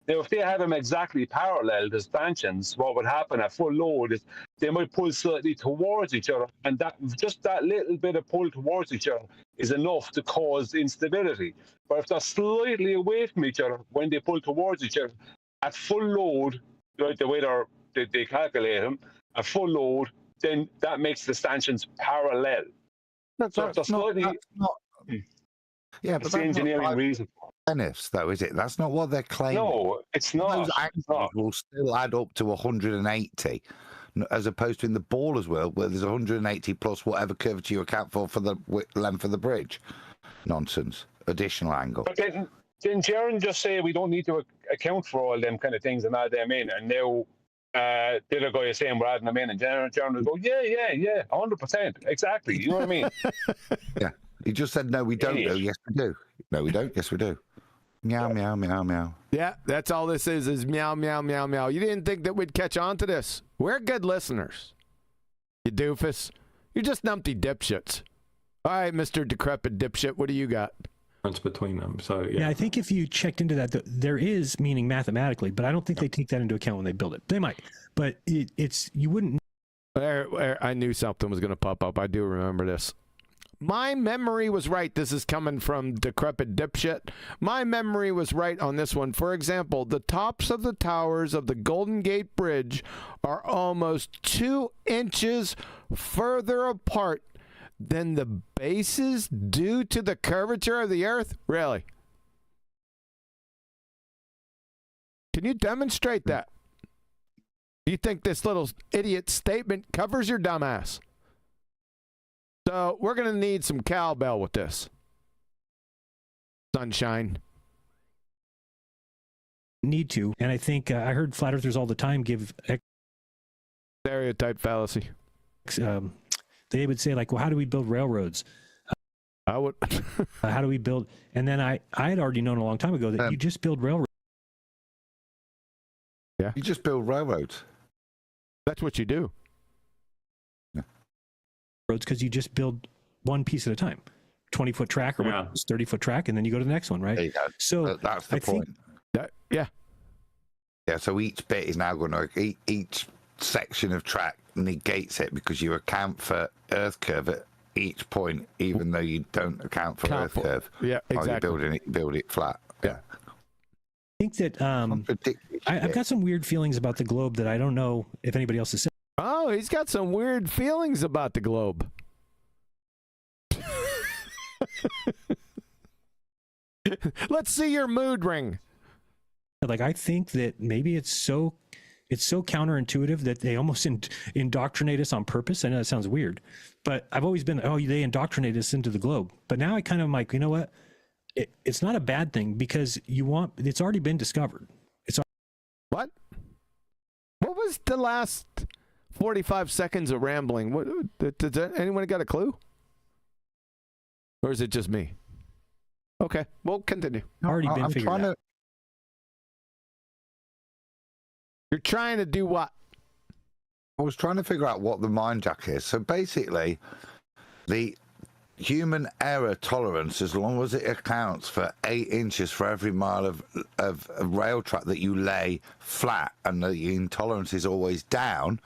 Now, if they have them exactly parallel, the stanchions, what would happen at full load is they might pull slightly towards each other, and that just that little bit of pull towards each other is enough to cause instability. But if they're slightly away from each other when they pull towards each other at full load, right, the way they calculate them at full load, then that makes the stanchions parallel. So that's slightly. Yeah, but it's the engineering reason. Tennis, though, is it? That's not what they're claiming. No, it's not. Those angles will still add up to 180, as opposed to in the baller's world where there's 180 plus whatever curvature you account for the length of the bridge. Nonsense. Additional angle. But didn't Jeran just say we don't need to account for all them kind of things and add them in? And now the other guy is saying we're adding them in, and Jeran will go, yeah, 100%, exactly. You know what I mean? Yeah. He just said, no, we don't do. Yes, we do. No, we don't. Yes, we do. Meow, meow, meow, meow. Yeah, that's all this is meow, meow, meow, meow. You didn't think that we'd catch on to this. We're good listeners. You doofus. You're just numpty dipshits. All right, Mr. Decrepit Dipshit, what do you got? Between them. So, yeah, I think if you checked into that, there is meaning mathematically, but I don't think they take that into account when they build it. They might, but it's you wouldn't. I knew something was going to pop up. I do remember this. My memory was right. This is coming from Decrepit Dipshit. My memory was right on this one. For example, the tops of the towers of the Golden Gate Bridge are almost 2 inches further apart than the bases due to the curvature of the Earth? Really? Can you demonstrate that? You think this little idiot statement covers your dumbass? So we're going to need some cowbell with this. Sunshine. Need to. And I think I heard flat earthers all the time give stereotype fallacy. They would say, like, well, how do we build railroads? I would. How do we build? And then I had already known a long time ago that you just build railroads. Yeah. You just build railroads. That's what you do. Roads, because you just build one piece at a time. 20-foot track or 30-foot track, and then you go to the next one, right? There you go. So that's the point. Yeah. So each bit is now going to each section of track negates it because you account for Earth curve at each point, even though you don't account for Earth curve. Yeah, exactly. You build it flat. Yeah. I think that I've got some weird feelings about the globe that I don't know if anybody else has said. Oh, he's got some weird feelings about the globe. Let's see your mood ring. Like, I think that maybe it's so counterintuitive that they almost indoctrinate us on purpose. I know that sounds weird, but I've always been, they indoctrinate us into the globe. But now I kind of am like, you know what? It's not a bad thing because it's already been discovered. What was the last 45 seconds of rambling? What did anyone got a clue? Or is it just me? Okay, we'll continue. Already been figured out. You're trying to do what? I was trying to figure out what the mind jack is. So basically, the human error tolerance, as long as it accounts for 8 inches for every mile of rail track that you lay flat, and the intolerance is always down,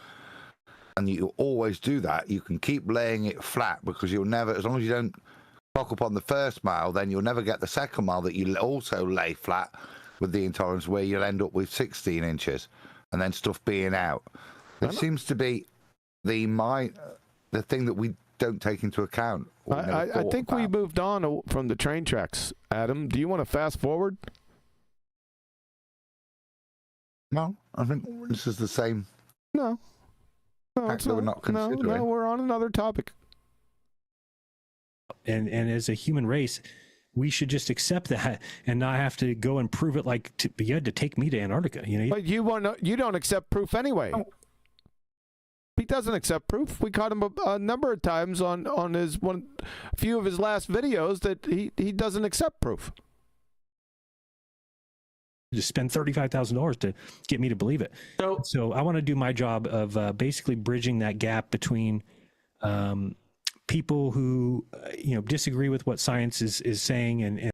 and you always do that, you can keep laying it flat because you'll never, as long as you don't cock up on the first mile, then you'll never get the second mile that you also lay flat with the intolerance, where you'll end up with 16 inches and then stuff being out. It seems to be the thing that we don't take into account. I think we moved on from the train tracks. Adam, do you want to fast forward? No, I think this is the same. No, it's not. We're not considering. No, we're on another topic. And as a human race, we should just accept that and not have to go and prove it. Like you had to take me to Antarctica, But you don't accept proof anyway. No. He doesn't accept proof. We caught him a number of times on a few of his last videos that he doesn't accept proof. Just spend $35,000 to get me to believe it. So I want to do my job of basically bridging that gap between people who disagree with what science is saying and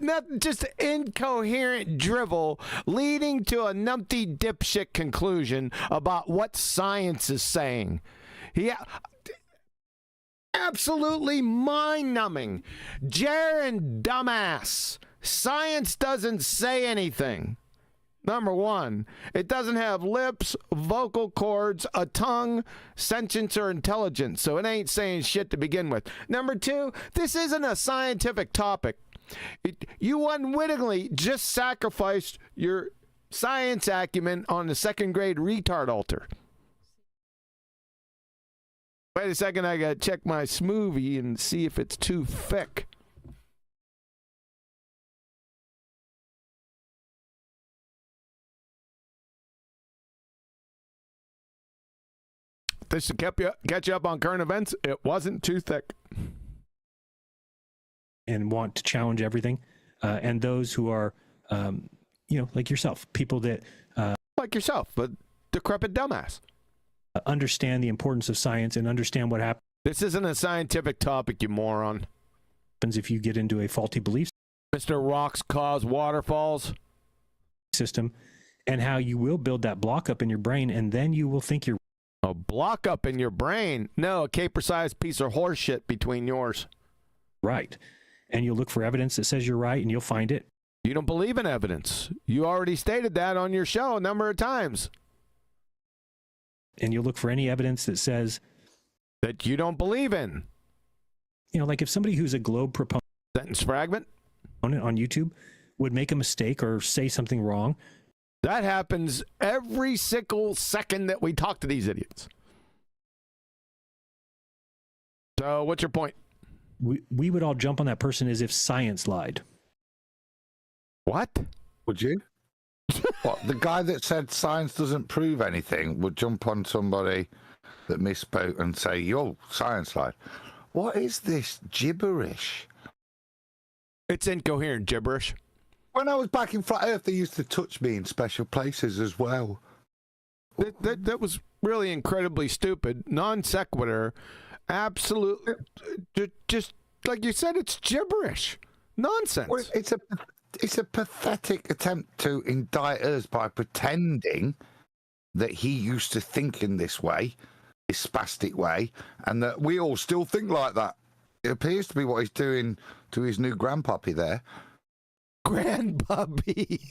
not just incoherent drivel leading to a numpty dipshit conclusion about what science is saying. Yeah, absolutely mind-numbing. Jeran, dumbass. Science doesn't say anything. Number one, it doesn't have lips, vocal cords, a tongue, sentience, or intelligence, so it ain't saying shit to begin with. Number two, this isn't a scientific topic. You unwittingly just sacrificed your science acumen on the second grade retard altar. Wait a second, I gotta check my smoothie and see if it's too thick. This should catch you up on current events. It wasn't too thick. And want to challenge everything. And those who are, like yourself, people that... like yourself, but decrepit dumbass. Understand the importance of science and understand what happens. This isn't a scientific topic, you moron. If you get into a faulty belief Mr. Rocks cause waterfalls system, and how you will build that block up in your brain, and then you will think you're... A block up in your brain? No, a caper-sized piece of horse shit between yours. Right. And you'll look for evidence that says you're right, and you'll find it. You don't believe in evidence. You already stated that on your show a number of times. And you'll look for any evidence that says... that you don't believe in. Like if somebody who's a globe proponent... Sentence fragment? ...on YouTube would make a mistake or say something wrong... That happens every single second that we talk to these idiots. So what's your point? We would all jump on that person as if science lied. What? Would you? What, the guy that said science doesn't prove anything would jump on somebody that misspoke and say, yo, science lied. What is this gibberish? It's incoherent gibberish. When I was back in Flat Earth, they used to touch me in special places as well. That was really incredibly stupid. Non sequitur. Absolute. Just like you said, it's gibberish. Nonsense. Well, it's a pathetic attempt to indict us by pretending that he used to think in this way, this spastic way, and that we all still think like that. It appears to be what he's doing to his new grandpappy there. Grandpuppy.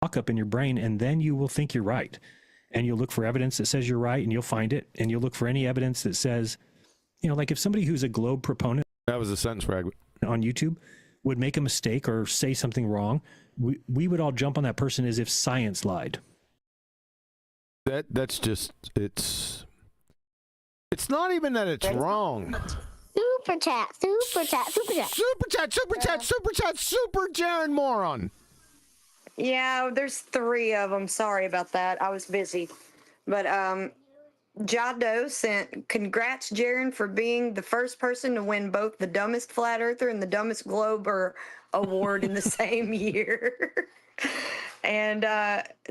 Lock up in your brain, and then you will think you're right. And you'll look for evidence that says you're right, and you'll find it. And you'll look for any evidence that says, like if somebody who's a globe proponent... That was a sentence fragment. ...on YouTube would make a mistake or say something wrong, we would all jump on that person as if science lied. That's just... It's not even that it's wrong. Super chat, super chat, super chat. Super chat, super chat, super chat, super Jeran moron. Yeah, there's 3 of them. Sorry about that. I was busy. But Jado sent, congrats, Jeran, for being the first person to win both the dumbest flat earther and the dumbest glober award in the same year. And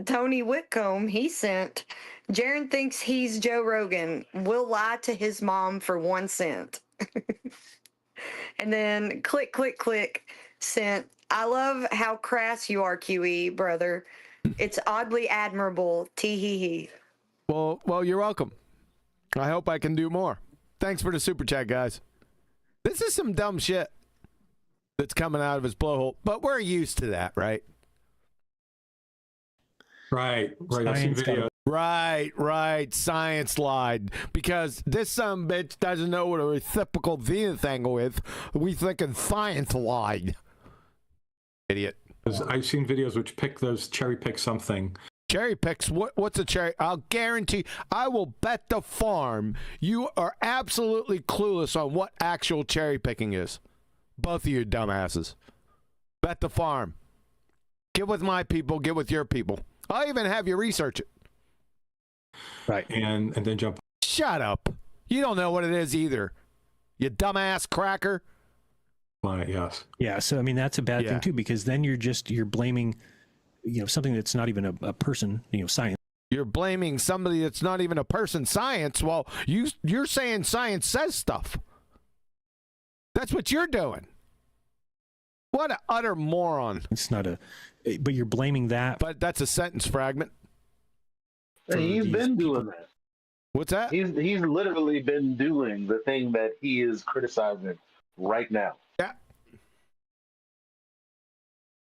Tony Whitcomb, he sent, Jeran thinks he's Joe Rogan. Will lie to his mom for 1 cent. And then click, click, click sent, I love how crass you are, QE, brother. It's oddly admirable. Tee-hee-hee. Well, you're welcome. I hope I can do more. Thanks for the super chat, guys. This is some dumb shit that's coming out of his blowhole, but we're used to that, right? Right. I've seen videos. Right. Science lied. Because this some bitch doesn't know what a reciprocal thing with. We thinking science lied. Idiot. I've seen videos which cherry pick something. Cherry picks? What's a cherry? I'll guarantee, I will bet the farm you are absolutely clueless on what actual cherry picking is. Both of you dumbasses. Bet the farm. Get with my people, get with your people. I'll even have you research it. Right. And then jump. Shut up. You don't know what it is either. You dumbass cracker. Yes. Yeah. So, I mean, that's a bad thing too, because then you're blaming, something that's not even a person, science. You're blaming somebody that's not even a person, science. Well, you're saying science says stuff. That's what you're doing. What an utter moron. It's not a, but you're blaming that. But that's a sentence fragment. He's been doing that. What's that? He's literally been doing the thing that he is criticizing right now. Yeah.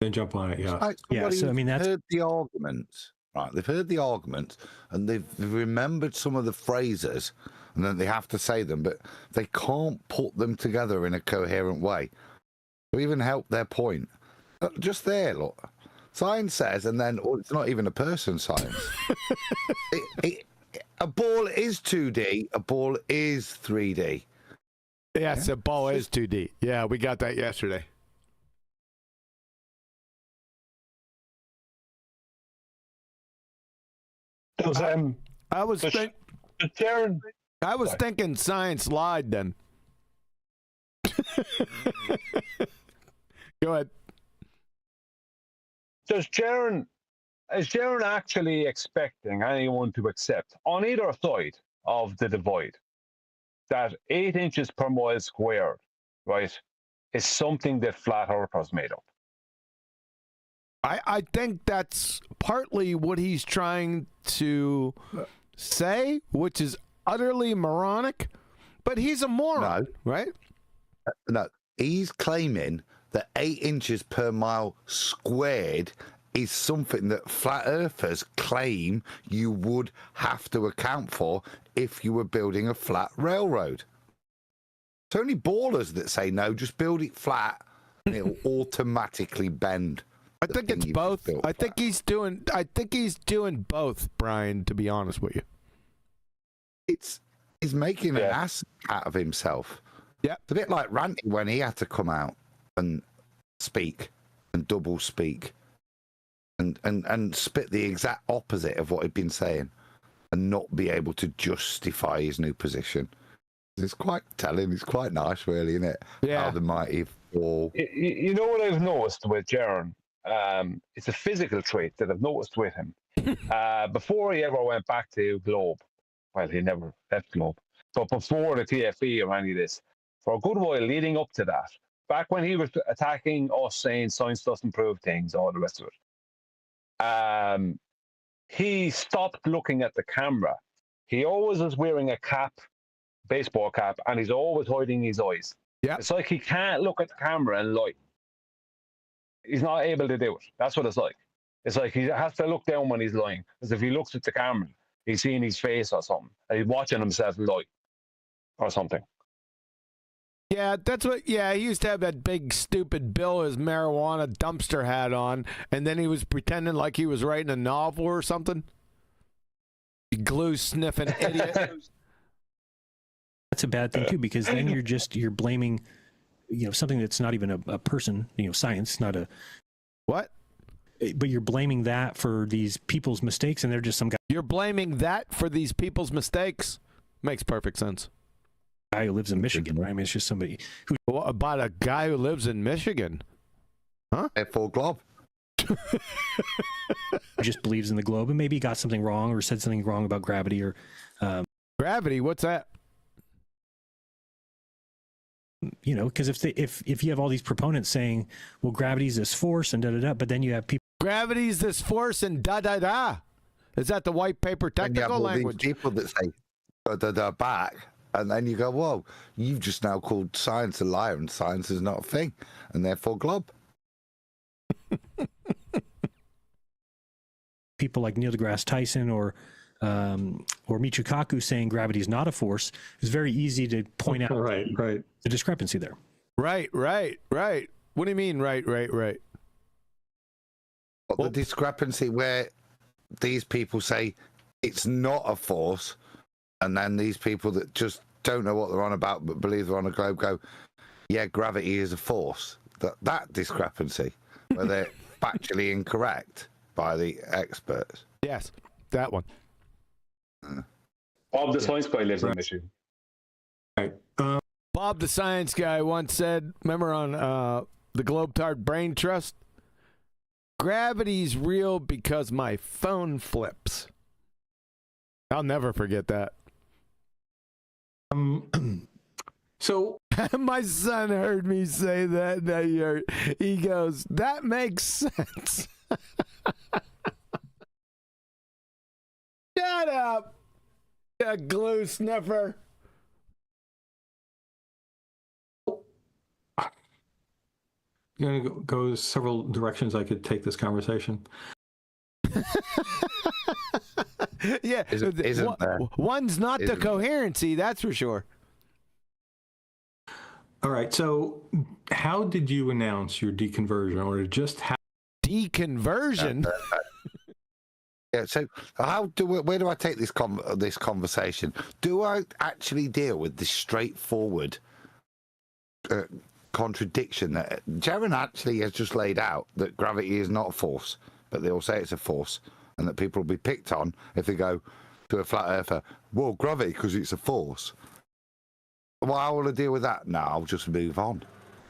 Then jump on it, yeah. Yeah, so I mean, that's heard the arguments, right? They've heard the arguments and they've remembered some of the phrases, and then they have to say them, but they can't put them together in a coherent way to even help their point. Just there, look. Science says, and then it's not even a person. Science. A ball is 2D. A ball is 3D. Yes, a ball is 2D. Yeah, we got that yesterday. I was thinking science lied then. Go ahead. Is Jeran actually expecting anyone to accept, on either side of the divide, that 8 inches per mile squared, right, is something that flat earthers made up? I think that's partly what he's trying to say, which is utterly moronic, but he's a moron, right? No, he's claiming that 8 inches per mile squared is something that flat earthers claim you would have to account for if you were building a flat railroad. It's only ballers that say, no, just build it flat and it'll automatically bend. I think it's both. I think he's doing both, Brian, to be honest with you. He's making an ass out of himself. Yeah. It's a bit like Ranty when he had to come out and speak and double speak and spit the exact opposite of what he'd been saying and not be able to justify his new position. It's quite telling. It's quite nice, really, isn't it? Yeah. How the mighty fall. You know what I've noticed with Jeran? It's a physical trait that I've noticed with him. Before he ever went back to Globe, well, he never left Globe, but before the TFE or any of this, for a good while leading up to that, back when he was attacking us saying science doesn't prove things, all the rest of it, he stopped looking at the camera. He always is wearing a cap, baseball cap, and he's always hiding his eyes. Yeah. It's like he can't look at the camera and lie. He's not able to do it. That's what it's like. It's like he has to look down when he's lying. Because if he looks at the camera, he's seeing his face or something. And he's watching himself lie or something. Yeah, that's what. Yeah, he used to have that big, stupid Bill his marijuana dumpster hat on, and then he was pretending like he was writing a novel or something. Glue sniffing idiot. That's a bad thing too, because then you're blaming, something that's not even a person, science, not a what? But you're blaming that for these people's mistakes, and they're just some guy. You're blaming that for these people's mistakes. Makes perfect sense. Guy who lives in Michigan, right? I mean, it's just somebody who. What about a guy who lives in Michigan? Huh? At full globe. Just believes in the globe, and maybe he got something wrong or said something wrong about gravity or. Gravity? What's that? Because if you have all these proponents saying, well, gravity's this force and da-da-da, but then you have people. Gravity's this force and da-da-da. Is that the white paper technical language? These people that say da-da-da back, and then you go, whoa, you've just now called science a liar and science is not a thing, and therefore glob. People like Neil deGrasse Tyson or Michio Kaku saying gravity is not a force, it's very easy to point out right the discrepancy there. Right. What do you mean, right? Well, the discrepancy where these people say it's not a force, and then these people that just don't know what they're on about but believe they're on a globe go, yeah, gravity is a force. That discrepancy, where they're factually incorrect by the experts. Yes, that one. Bob the science guy lives in Michigan. Right. Bob the science guy once said, remember on the GlobeTARD Brain Trust, gravity's real because my phone flips. I'll never forget that. So my son heard me say that year. He goes, "That makes sense." Shut up, you glue sniffer. You're gonna go several directions I could take this conversation. Yeah, Isn't there? One's not the coherency, that's for sure. All right. So, how did you announce your deconversion, or just how? Deconversion? Yeah. So, where do I take this conversation? Do I actually deal with this straightforward contradiction that Jeran actually has just laid out, that gravity is not a force, but they all say it's a force, and that people will be picked on if they go to a flat earther, well, gravity because it's a force. Well, how will I deal with that? No, I'll just move on.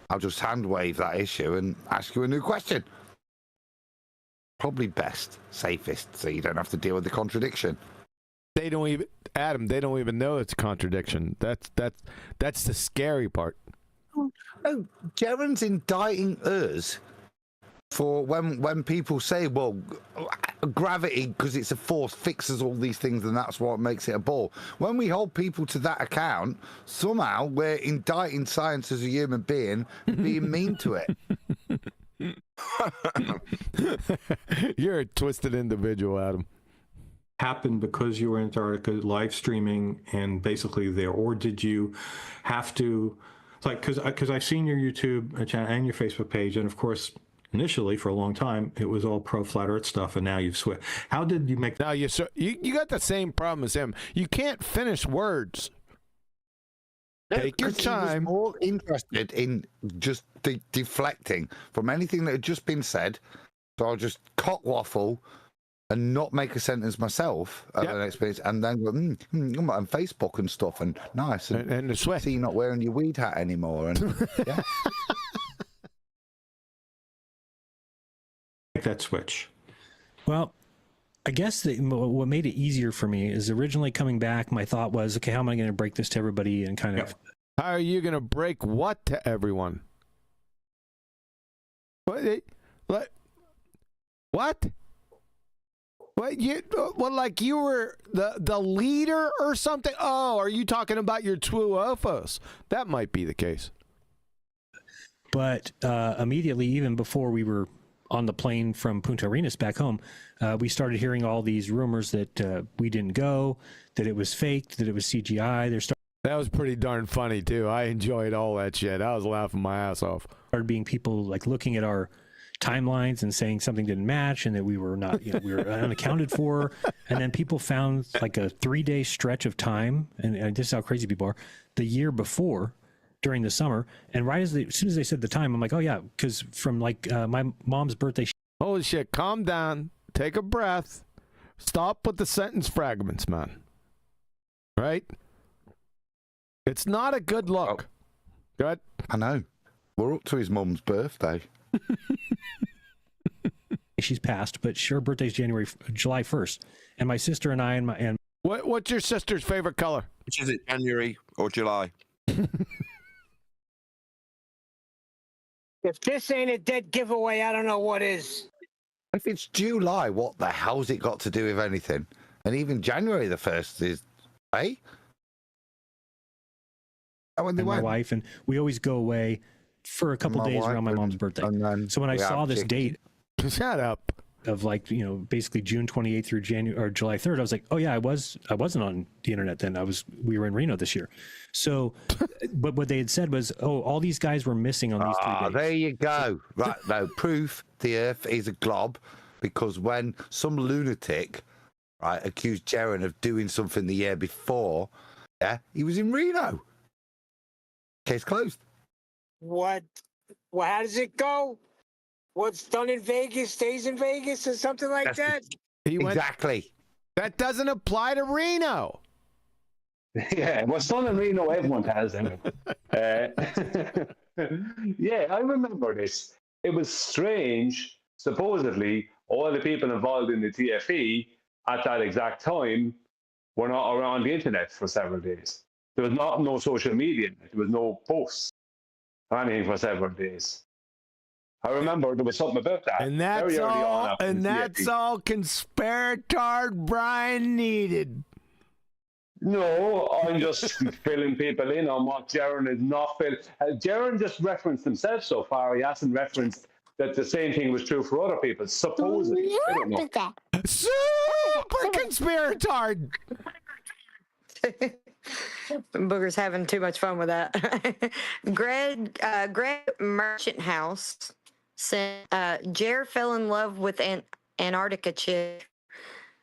I'll just hand wave that issue and ask you a new question. Probably best, safest, so you don't have to deal with the contradiction. They don't even, Adam, they don't even know it's a contradiction. That's the scary part. Oh, Jeran's indicting us for when people say, well, gravity, because it's a force, fixes all these things, and that's what makes it a ball. When we hold people to that account, somehow we're indicting science as a human being and being mean to it. You're a twisted individual, Adam. Happened because you were in Antarctica live streaming and basically there, or did you have to, like, because I've seen your YouTube channel and your Facebook page, and of course initially for a long time it was all pro flat earth stuff, and now you've switched. How did you make? Now you got the same problem as him. You can't finish words. Take your time. He was more interested in just deflecting from anything that had just been said. So I'll just cock waffle and not make a sentence myself an experience, and then go, on Facebook and stuff, and nice, and the sweat. See you not wearing your weed hat anymore, and yeah. Make that switch. Well, I guess what made it easier for me is originally coming back, my thought was, okay, how am I going to break this to everybody and kind of... How are you going to break what to everyone? What? What? What, like you were the leader or something? Oh, are you talking about your Tuofos? That might be the case. But immediately, even before we were on the plane from Punta Arenas back home, we started hearing all these rumors that we didn't go, that it was faked, that it was CGI. That was pretty darn funny, too. I enjoyed all that shit. I was laughing my ass off. Started being people like looking at our timelines and saying something didn't match and that we were not, we were unaccounted for. And then people found like a 3-day stretch of time, and this is how crazy people are, the year before during the summer. And right as soon as they said the time, I'm like, oh yeah, because from like my mom's birthday. Holy shit, calm down, take a breath, stop with the sentence fragments, man. Right? It's not a good look. Good? I know. We're up to his mum's birthday. She's passed, but her birthday's July 1st, and my sister and I and what's your sister's favorite color? Which is it, January or July? If this ain't a dead giveaway, I don't know what is. If it's July, what the hell's it got to do with anything? And even January the 1st is, eh? And my wife, and we always go away for a couple days around my mom's birthday. So when I saw this date, shut up, of like, you know, basically June 28th through January or July 3rd, I was like, oh yeah, I wasn't on the internet then. We were in Reno this year. So, but what they had said was, oh, all these guys were missing on these 3 days. There you go. Right, no, proof the Earth is a glob, because when some lunatic, right, accused Jeran of doing something the year before, yeah, he was in Reno. Case closed. What? Well, how does it go? What's done in Vegas stays in Vegas, or something like that? Exactly. That doesn't apply to Reno. Yeah, what's done in Reno, everyone has them. Yeah, I remember this. It was strange. Supposedly, all the people involved in the TFE at that exact time were not around the internet for several days. There was no social media. There was no posts or anything for several days. I remember there was something about that. And that's very early all. on And that's all conspiratard Brian needed. No, I'm just filling people in on what Jeran is not filling. Jeran just referenced himself so far. He hasn't referenced that the same thing was true for other people, supposedly. I don't know. Super conspiratard. Booger's having too much fun with that. Greg Merchant House said, Jer fell in love with an Antarctica chick.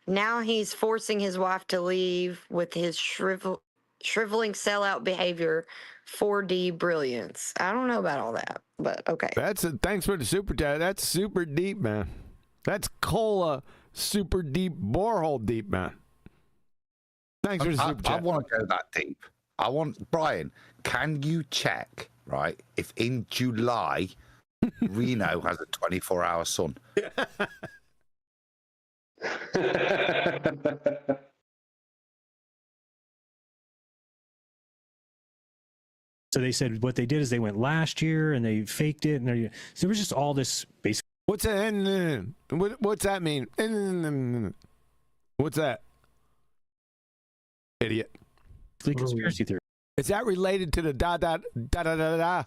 Now he's forcing his wife to leave with his shriveling sellout behavior. 4D brilliance. I don't know about all that, but okay. Thanks for the super chat. That's super deep, man. That's cola super deep, borehole deep, man. Thanks for the super chat. I want to go that deep. Brian, can you check, right, if in July Reno has a 24-hour sun? So they said what they did is they went last year and they faked it, and so there was just all this basic. What's that? What's that mean? What's that? Idiot. Conspiracy theory. Is that related to the da da da da da da?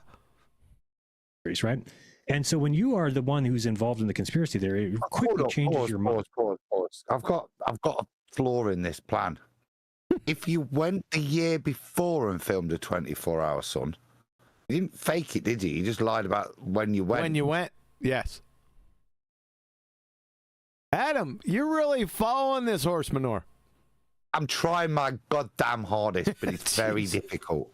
Right. And so when you are the one who's involved in the conspiracy theory, it quickly changes your mind. Pause. I've got a flaw in this plan. If you went the year before and filmed a 24-hour sun, you didn't fake it, did you? You just lied about when you went. When you went, yes. Adam, you're really following this horse manure. I'm trying my goddamn hardest, but it's very difficult.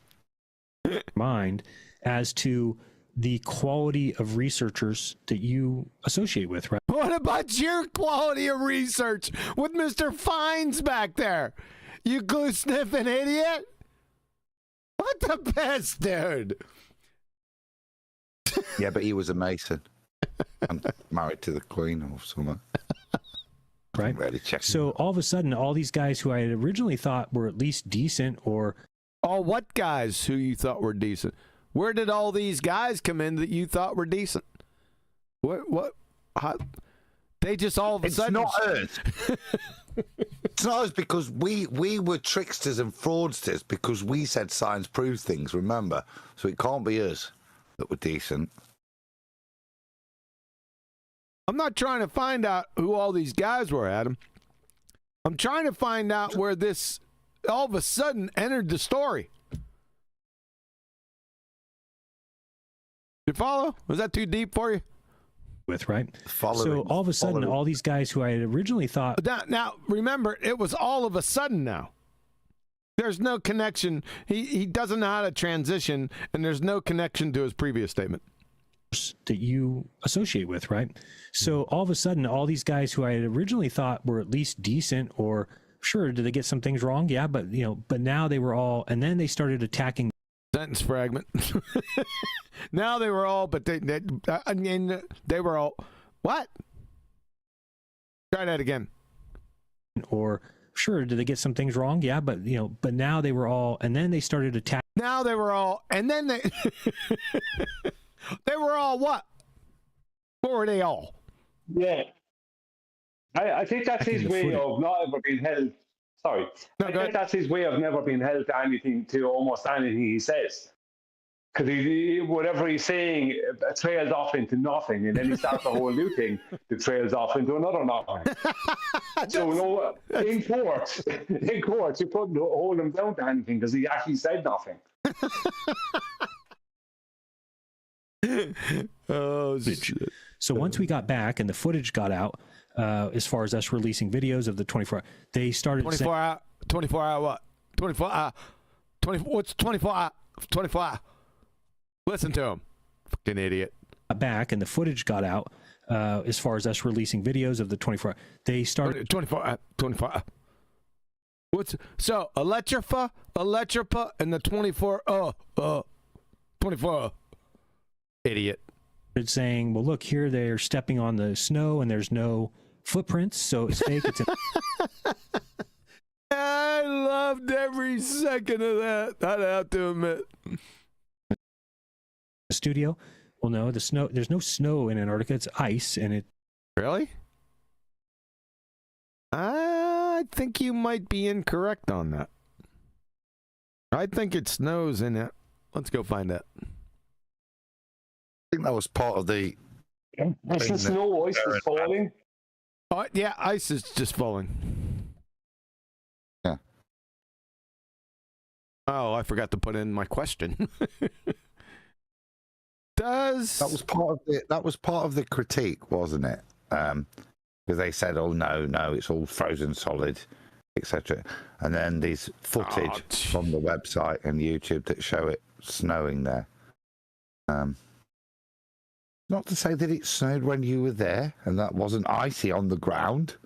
Mind as to the quality of researchers that you associate with, right? What about your quality of research with Mr. Fines back there? You goose sniffing idiot? What the best, dude? Yeah, but he was a Mason. I'm married to the Queen or something. Right. Really checking. So all of a sudden, all these guys who I had originally thought were at least decent, or what guys who you thought were decent? Where did all these guys come in that you thought were decent? What? How? They just all of a sudden. It's not us. It's not us because we were tricksters and fraudsters because we said science proves things. Remember, so it can't be us that were decent. I'm not trying to find out who all these guys were, Adam. I'm trying to find out where this all of a sudden entered the story. You follow? Was that too deep for you? With right? So all of a sudden, all these guys who I had originally thought. Now, remember, it was all of a sudden now. There's no connection. He doesn't know how to transition, and there's no connection to his previous statement. That you associate with, right? So all of a sudden, all these guys who I had originally thought were at least decent, or sure, did they get some things wrong? Yeah, but but now they were all, and then they started attacking. Sentence fragment. Now they were all, but they were all. What? Try that again. Or sure, did they get some things wrong? Yeah, but but now they were all, and then they started attacking. Now they were all, and then they. They were all what? What were they all? Yeah. I think that's his way of not ever being held. Sorry. I think that's his way of never being held to anything, to almost anything he says. Because whatever he's saying trails off into nothing, and then he starts a whole new thing that trails off into another nothing. So in court, you couldn't hold him down to anything because he actually said nothing. Oh, shit. So once we got back and the footage got out, as far as us releasing videos of the 24-hour, they started 24 hour what? 24 hour. What's 24 hour? 24 hour. Listen to him. Fucking idiot. Back and the footage got out, as far as us releasing videos of the 24-hour. They started 24 hour. What's so electrifa, and the 24 idiot. Saying, well, look here, they're stepping on the snow and there's no footprints, so it's fake. It's I loved every second of that. I'd have to admit. The studio. Well, no, the snow. There's no snow in Antarctica. It's ice, and it. Really? I think you might be incorrect on that. I think it snows in it. Let's go find out. I think that was part of the. Is the snow ice is falling? Oh, yeah, ice is just falling. Yeah. Oh, I forgot to put in my question. That was part of the critique, wasn't it? Because they said, "Oh no, it's all frozen solid, etc." And then these footage from the website and YouTube that show it snowing there. Not to say that it snowed when you were there and that wasn't icy on the ground.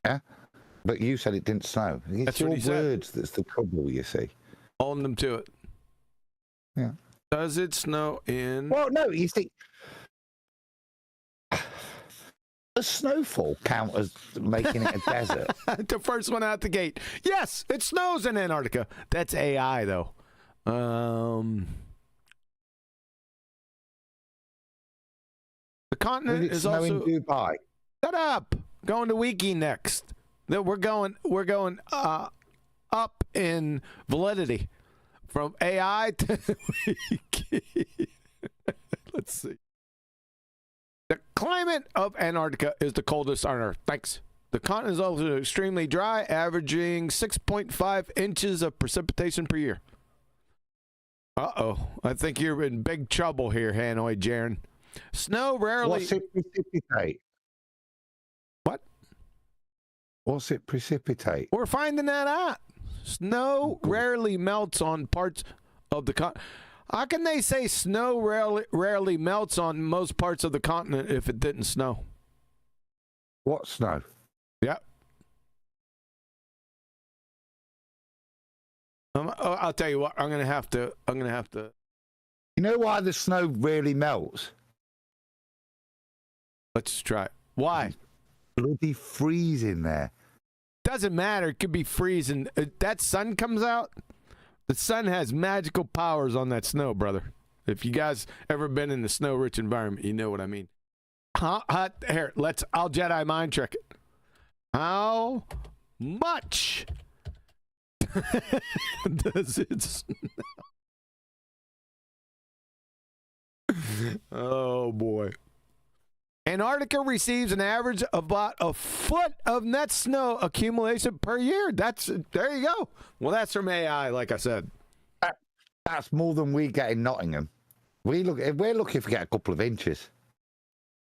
Yeah, but you said it didn't snow. It's That's your what he said. words that's the trouble, you see. Holding them to it. Yeah. Does it snow in? Well, no, you see, does snowfall count as making it a desert? The first one out the gate. Yes, it snows in Antarctica. That's AI, though. The continent Did it is snow also. in Dubai? Shut up. Going to Wiki next. We're going up in validity from AI to Wiki. Let's see. The climate of Antarctica is the coldest on Earth. Thanks. The continent is also extremely dry, averaging 6.5 inches of precipitation per year. Uh-oh. I think you're in big trouble here, Hanoi, Jeran. Snow rarely... What's it precipitate? What? What's it precipitate? We're finding that out. Snow rarely melts on parts of the continent. How can they say snow rarely melts on most parts of the continent if it didn't snow? What snow? Yep. I'll tell you what. I'm gonna have to. You know why the snow rarely melts? Let's try it. Why? Bloody freezing there. Doesn't matter. It could be freezing. That sun comes out. The sun has magical powers on that snow, brother. If you guys ever been in a snow-rich environment, you know what I mean. Here, I'll Jedi mind trick it. How much does it snow? Oh, boy. Antarctica receives an average of about a foot of net snow accumulation per year. There you go. Well, that's from AI, like I said. That's more than we get in Nottingham. We're lucky if we get a couple of inches.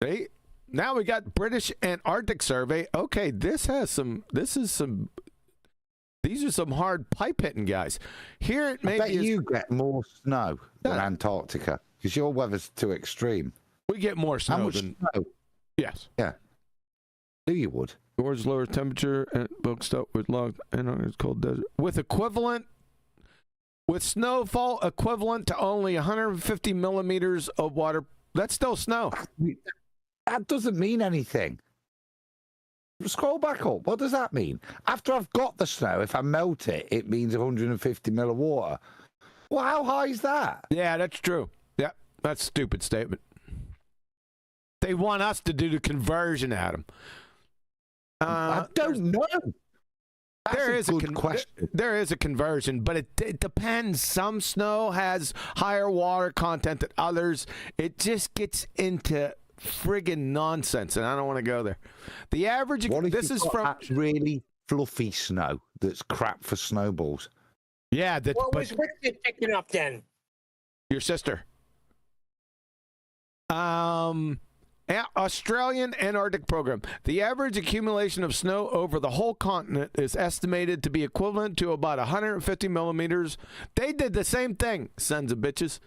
See? Now we got British Antarctic Survey. Okay, these are some hard pipe hitting guys. Here it may I bet be you get more snow than Antarctica because your weather's too extreme. We get more snow How much than snow? yes. Yeah. Do you would? Towards lower temperature and booked up with log and it's cold desert with snowfall equivalent to only 150 millimeters of water. That's still snow. That doesn't mean anything. Scroll back up. What does that mean? After I've got the snow, if I melt it, it means 150 mil of water. Well, how high is that? Yeah, that's true. Yeah, that's a stupid statement. They want us to do the conversion, Adam. I don't know. That's a good question. There is a conversion, but it depends. Some snow has higher water content than others. It just gets into friggin' nonsense, and I don't want to go there. The average. What if this is from that really fluffy snow that's crap for snowballs. Yeah, what was Richard picking up then? Your sister. Australian Antarctic Program. The average accumulation of snow over the whole continent is estimated to be equivalent to about 150 millimeters. They did the same thing, sons of bitches.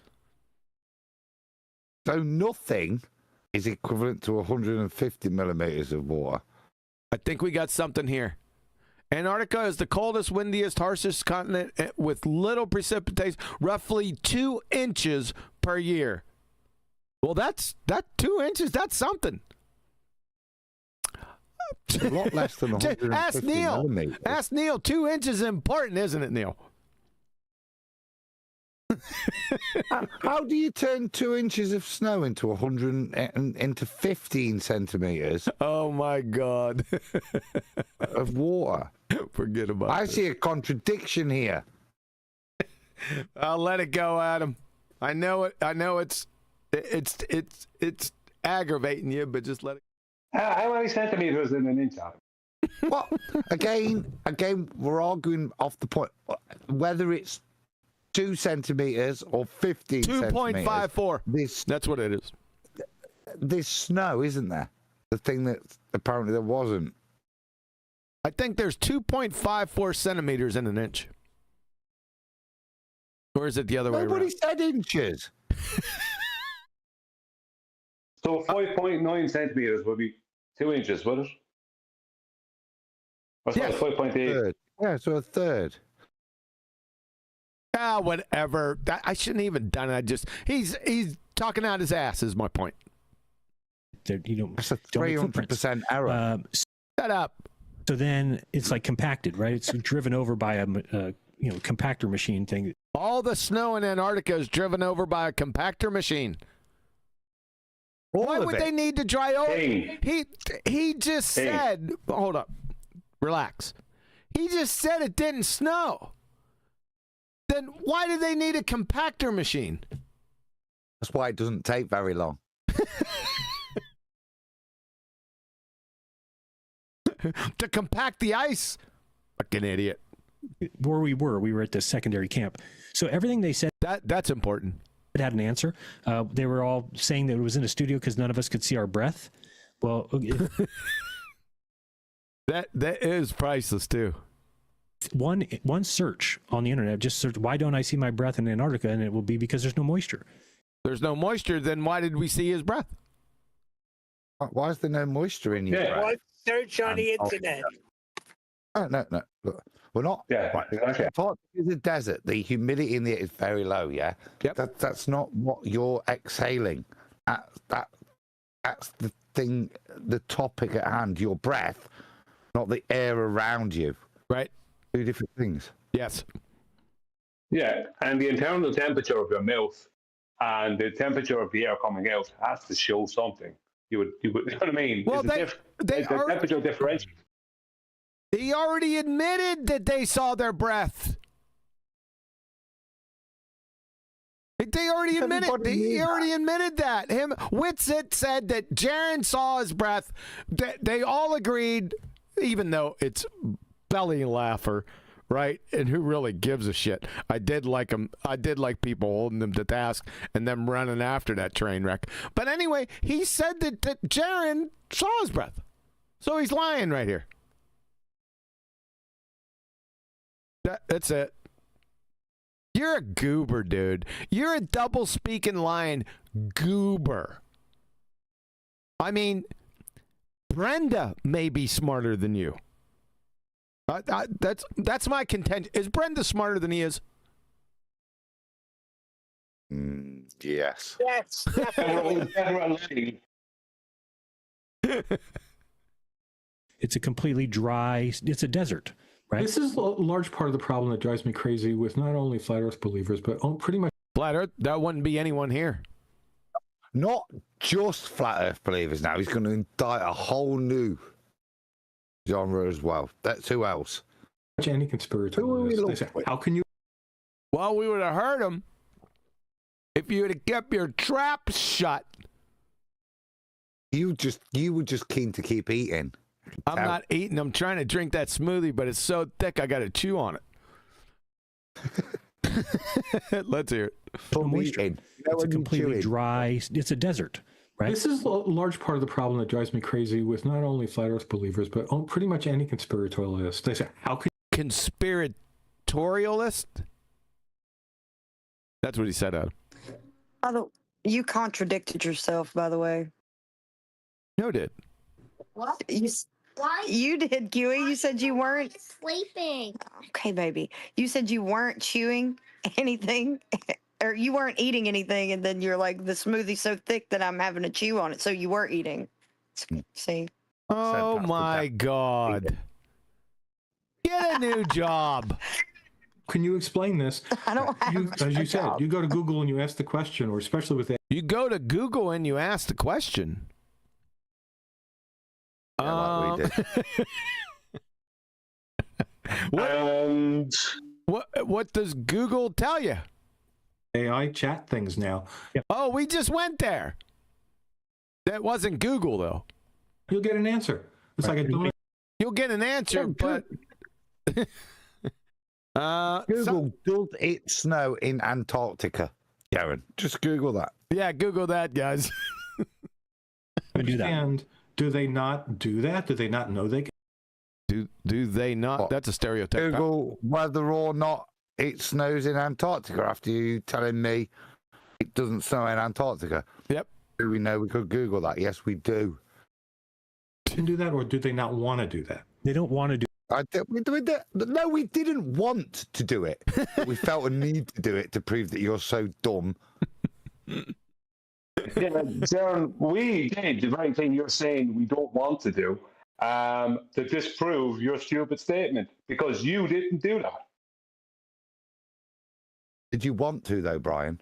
So nothing is equivalent to 150 millimeters of water. I think we got something here. Antarctica is the coldest, windiest, harshest continent with little precipitation, roughly 2 inches per year. Well, that 2 inches, that's something. A lot less than 150 Ask Neil. millimeters. Ask Neil. 2 inches is important, isn't it, Neil? How do you turn 2 inches of snow into 15 centimeters Oh my God. of water? Forget about it. I see a contradiction here. I'll let it go, Adam. I know it. I know it's aggravating you, but just let it. How many centimeters in an inch, Adam? Well, again, we're arguing off the point whether it's 2 centimeters or 15 centimeters. 2.54. That's what it is. There's snow, isn't there? The thing that apparently there wasn't. I think there's 2.54 centimeters in an inch. Or is it the other way Nobody around? said inches. So 5.9 centimeters would be 2 inches, would it? Or Yeah. 5.8. Yeah, so a third. Ah, whatever. I shouldn't even done it. He's talking out his ass is my point. That's a don't make footprints. 300% error. Shut up. So then it's like compacted, right? It's driven over by a compactor machine thing. All the snow in Antarctica is driven over by a compactor machine. Why would they need to dry over? He just said, hold up, relax. He just said it didn't snow. Then why do they need a compactor machine? That's why it doesn't take very long. To compact the ice. Fucking idiot. Where we were at the secondary camp. So everything they said that's important. It had an answer. They were all saying that it was in a studio because none of us could see our breath. Well, that is priceless too. One search on the internet, just search, why don't I see my breath in Antarctica? And it will be because there's no moisture. There's no moisture, then why did we see his breath? Why is there no moisture in your breath? What search on the internet? No. Look, we're not. Yeah, right. exactly. Part of the desert, the humidity in the air is very low. Yeah. Yep. That's not what you're exhaling. That's the thing. The topic at hand. Your breath, not the air around you. Right. 2 different things. Yes. Yeah, and the internal temperature of your mouth and the temperature of the air coming out has to show something. You would you know what I mean? Well, the temperature differential. He already admitted that they saw their breath. They already admitted. He already admitted that. Whitsitt said that Jeran saw his breath. They all agreed, even though it's belly laugher, right? And who really gives a shit? I did like him. I did like people holding them to task and them running after that train wreck. But anyway, he said that Jeran saw his breath, so he's lying right here. That's it. You're a goober, dude. You're a double-speaking lying goober. I mean, Brenda may be smarter than you. That's my contention. Is Brenda smarter than he is? Yes. Yes, definitely. It's a completely dry. It's a desert. Right. This is a large part of the problem that drives me crazy with not only flat Earth believers, but pretty much flat Earth. That wouldn't be anyone here. Not just flat Earth believers. Now he's going to indict a whole new genre as well. That's who else? any conspiratorialists. How can you? Well, we would have heard him if you would have kept your trap shut. You were just keen to keep eating. I'm not eating. I'm trying to drink that smoothie, but it's so thick I got to chew on it. Let's hear it. It's a completely dry. It's a desert, right? This is a large part of the problem that drives me crazy with not only flat Earth believers, but pretty much any conspiratorialist. They say, "How can conspiratorialist?" That's what he said. You contradicted yourself, by the way. No, did. What? You did, Kiwi. You said you weren't sleeping. Okay, baby. You said you weren't chewing anything, or you weren't eating anything, and then you're like, the smoothie's so thick that I'm having to chew on it. So you were eating. See? Oh my God. Get a new job. Can you explain this? I don't have As a you said, job. you go to Google and you ask the question, or especially with You go to Google and you ask the question. Yeah, like we did. And What does Google tell you? AI chat things now. Oh, we just went there. That wasn't Google, though. You'll get an answer. It's like a dumb. You'll get an answer, but Google, does it snow in Antarctica? Jeran, just Google that. yeah, Google that, guys. Do that. And do they not do that? Do they not know they can? Do they not? What? That's a stereotype. Google whether or not it snows in Antarctica after you telling me it doesn't snow in Antarctica. Yep. Do we know we could Google that? Yes, we do. Can do that, or do they not want to do that? They don't want to do. No, we didn't want to do it. But we felt a need to do it to prove that you're so dumb. Yeah, Jeran, we did the very thing you're saying we don't want to do, to disprove your stupid statement, because you didn't do that. Did you want to, though, Brian?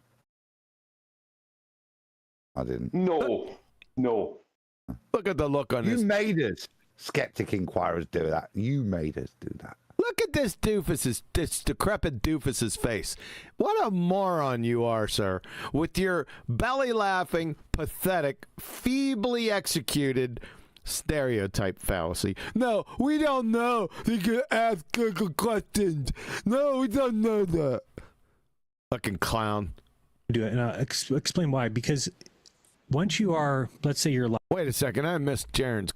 I didn't. No. Look at the look on You his. made us, skeptic inquirers, do that. You made us do that. Look at this decrepit doofus's face. What a moron you are, sir. With your belly-laughing, pathetic, feebly executed stereotype fallacy. No, we don't know. You can ask Google questions. No, we don't know that. Fucking clown. Do it, and explain why. Because once you are, let's say you're. Wait a second, I missed Jeran's.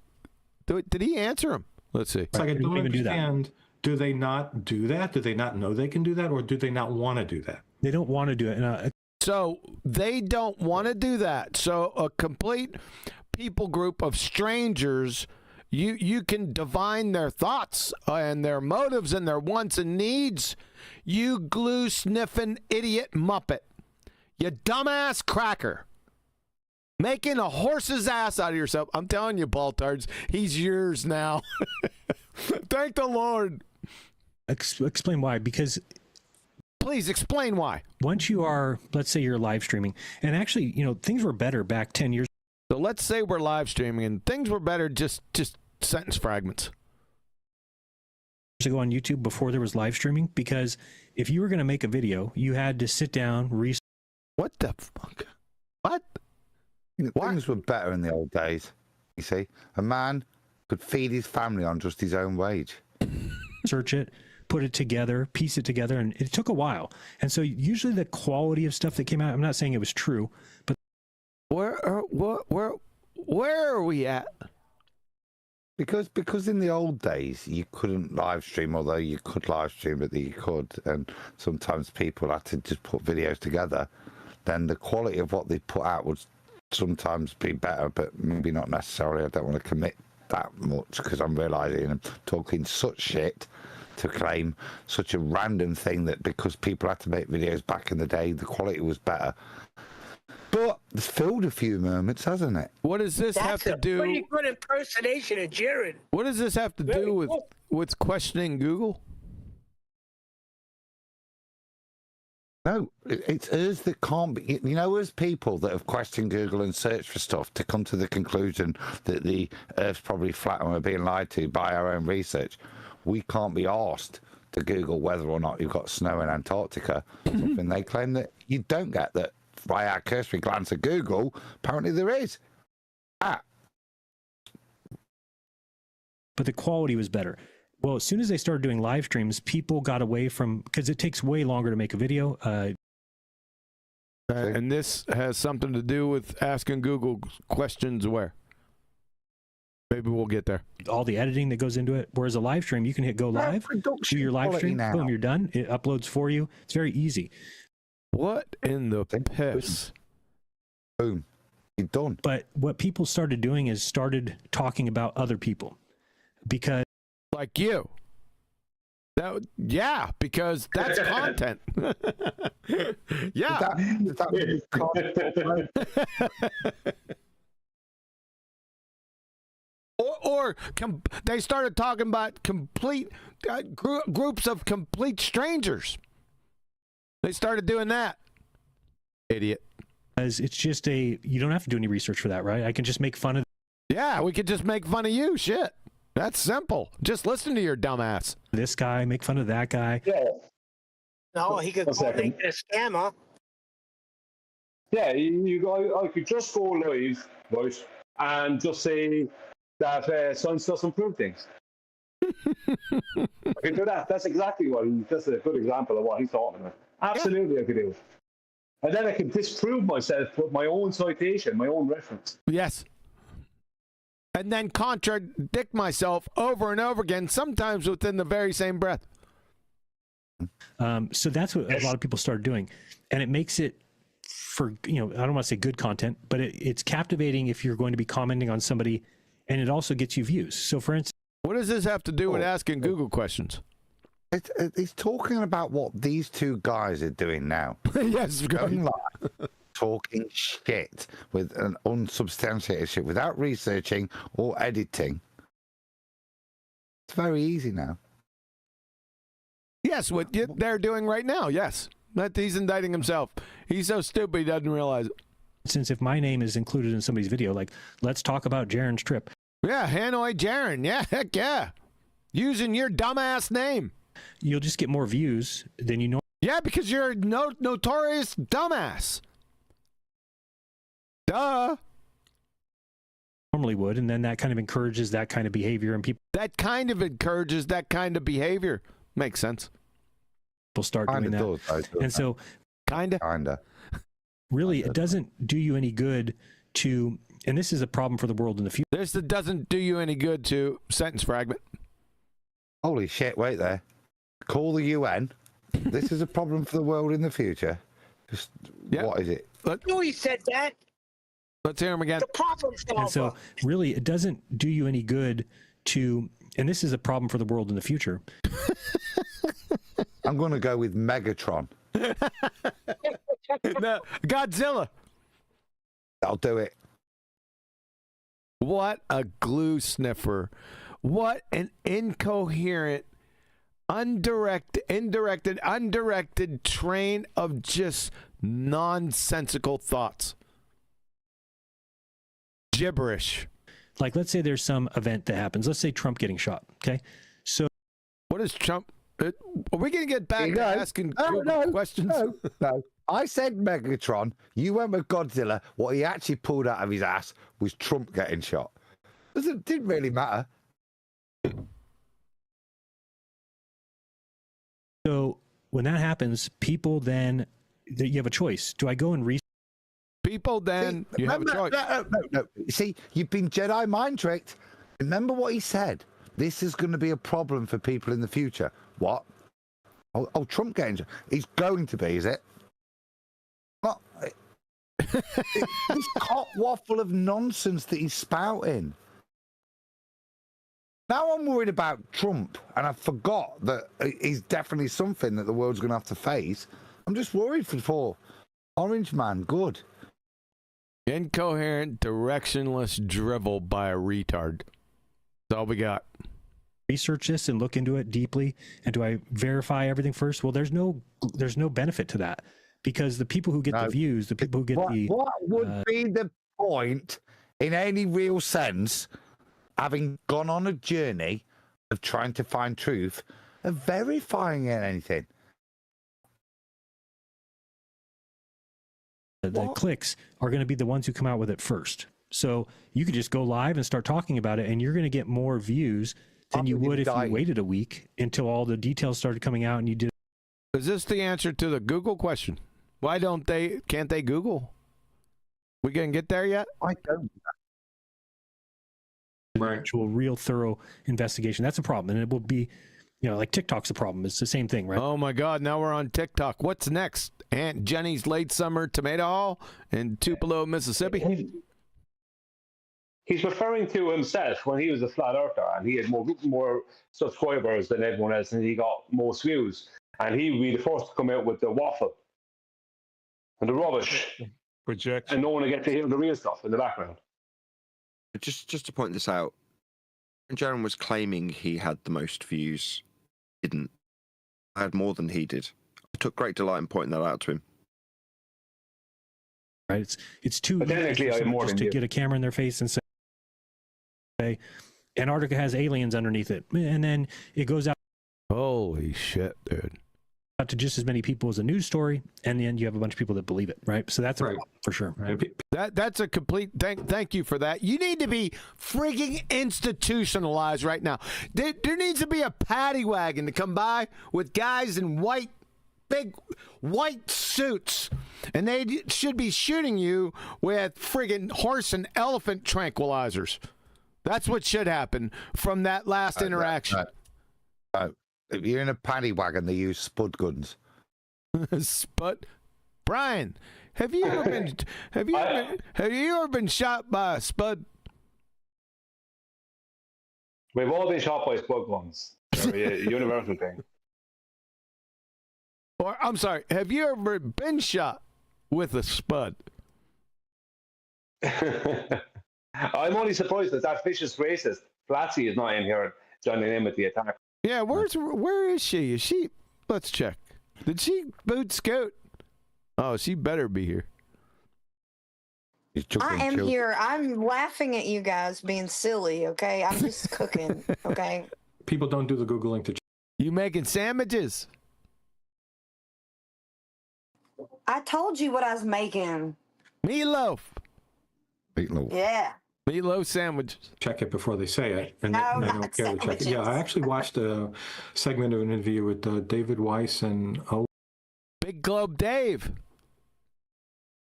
Did he answer him? Let's see. It's like I don't even do that. understand. Do they not do that? Do they not know they can do that, or do they not want to do that? They don't want to do it. And, So they don't want to do that. So a complete people group of strangers, you can divine their thoughts and their motives and their wants and needs. You glue sniffing idiot muppet. You dumbass cracker. Making a horse's ass out of yourself. I'm telling you, BALLBUSTERS, he's yours now. Thank the Lord. explain why. Because Please explain why. once you are, let's say you're live streaming, and actually, things were better back 10 years So let's say we're live streaming and things were better, just sentence fragments. ago on YouTube before there was live streaming. Because if you were going to make a video, you had to sit down, What the fuck? What? Things were better in the old days. You see, a man could feed his family on just his own wage. research it, put it together, piece it together, and it took a while. And so usually the quality of stuff that came out, I'm not saying it was true, but Where are we at? Because in the old days you couldn't live stream, although you could live stream, but you could, and sometimes people had to just put videos together. Then the quality of what they put out would sometimes be better, but maybe not necessarily. I don't want to commit that much because I'm realizing I'm talking such shit to claim such a random thing that because people had to make videos back in the day, the quality was better. But it's filled a few moments, hasn't it? What does this have to do? Pretty good impersonation of Jeran. What does this have to Very do cool. with questioning Google? No, it's us that can't be. You know, as people that have questioned Google and searched for stuff to come to the conclusion that the Earth's probably flat and we're being lied to by our own research, we can't be asked to Google whether or not you've got snow in Antarctica. Something they claim that you don't get, that by our cursory glance at Google, apparently there is. but the quality was better. Well, as soon as they started doing live streams, people got away from, because it takes way longer to make a video. And this has something to do with asking Google questions where? Maybe we'll get there. All the editing that goes into it. Whereas a live stream, you can hit go live, do your live stream, boom, you're done. It uploads for you. It's very easy. What in the piss? Boom, you're done. But what people started doing is started talking about other people. Because Like you. Yeah, because that's content. Yeah. they started talking about complete groups of complete strangers. They started doing that. Idiot. As it's just you don't have to do any research for that, right? I can just make fun of. Yeah, we could just make fun of you. Shit. That's simple. Just listen to your dumbass. This guy, make fun of that guy. Yeah. No, he could call me a scammer. Yeah, I could just go live, right, and just say that science doesn't prove things. I can do that. That's exactly that's a good example of what he's talking about. Absolutely, yeah. I could do it. And then I can disprove myself with my own citation, my own reference. Yes. And then contradict myself over and over again, sometimes within the very same breath. So that's what a lot of people started doing. And it makes it for, I don't want to say good content, but it's captivating if you're going to be commenting on somebody, and it also gets you views. So for instance, what does this have to do with asking Google questions? It's talking about what these two guys are doing now. Yes, going live, talking shit with an unsubstantiated shit without researching or editing. It's very easy now. Yes, what they're doing right now. Yes, that he's indicting himself. He's so stupid he doesn't realize it. Since if my name is included in somebody's video, like let's talk about Jeran's trip. Yeah, Hanoi Jeran. Yeah, heck yeah. Using your dumbass name. You'll just get more views than you know. Yeah, because you're a notorious dumbass. Duh. Normally would, and then that kind of encourages that kind of behavior, and people. That kind of encourages that kind of behavior. Makes sense. People start doing that, and so kinda. Really, it doesn't do you any good to, and this is a problem for the world in the future. This doesn't do you any good to sentence fragment. Holy shit! Wait there. Call the UN. This is a problem for the world in the future. Just what is it? No, he said that. Let's hear him again. The problem solver. And so, really, it doesn't do you any good to, and this is a problem for the world in the future. I'm going to go with Megatron. No, Godzilla. I'll do it. What a glue sniffer. What an incoherent, undirected train of just nonsensical thoughts. Gibberish. Like, let's say there's some event that happens. Let's say Trump getting shot. Okay. So, what is Trump? Are we going to get back to asking questions? No. I said Megatron. You went with Godzilla. What he actually pulled out of his ass was Trump getting shot. It didn't really matter. So when that happens, people then, you have a choice. Do I go and research? People then, you have a choice. No. See, you've been Jedi mind tricked. Remember what he said. This is going to be a problem for people in the future. What? Oh, Trump getting shot. He's going to be, is it? What? This hot waffle of nonsense that he's spouting. Now I'm worried about Trump, and I forgot that he's definitely something that the world's going to have to face. I'm just worried for Orange Man. Good. Incoherent, directionless drivel by a retard. That's all we got. Research this and look into it deeply, and do I verify everything first? Well, there's no benefit to that, because the people who get the views, the people who get what would be the point in any real sense, having gone on a journey of trying to find truth, of verifying anything? The clicks are going to be the ones who come out with it first. So you could just go live and start talking about it, and you're going to get more views than you would if you waited a week until all the details started coming out and you did. Is this the answer to the Google question? Why can't they Google? We gonna get there yet? I don't. Actual real thorough investigation. That's a problem. And it will be, like TikTok's a problem. It's the same thing, right? Oh my God. Now we're on TikTok. What's next? Aunt Jenny's late summer tomato haul in Tupelo, Mississippi. He's referring to himself when he was a flat earther, and he had more subscribers than everyone else, and he got most views. And he would be the first to come out with the waffle and the rubbish, projection, and no one will get to hear the real stuff in the background. Just to point this out, Jeran was claiming he had the most views. Didn't. I had more than he did. I took great delight in pointing that out to him. Right? It's too But easy technically, for I have someone more just than to you. get a camera in their face and say, Antarctica has aliens underneath it. And then it goes out Holy shit, dude. to just as many people as a news story, and then you have a bunch of people that believe it, right? So that's a problem for sure. Right. That's a complete thank you for that. You need to be frigging institutionalized right now. There needs to be a paddy wagon to come by with guys in big white suits, and they should be shooting you with friggin' horse and elephant tranquilizers. That's what should happen from that last interaction. If you're in a paddy wagon, they use spud guns. Spud. Brian, have you ever been shot by a spud? We've all been shot by spud guns. They're a universal thing. Or I'm sorry, have you ever been shot with a spud? I'm only surprised that vicious racist Flatsy is not in here joining in with the attack. Yeah, where is she? Is she? Let's check. Did she boot scout? Oh, she better be here. I am here. I'm laughing at you guys being silly, okay? I'm just cooking, okay? People don't do the Googling to. You making sandwiches? I told you what I was making. Meatloaf. Meatloaf. Yeah. Meatloaf sandwiches. Check it before they say it, and No, they not don't care to check it. Yeah, I actually watched a segment of an interview with David Weiss and Big Globe Dave.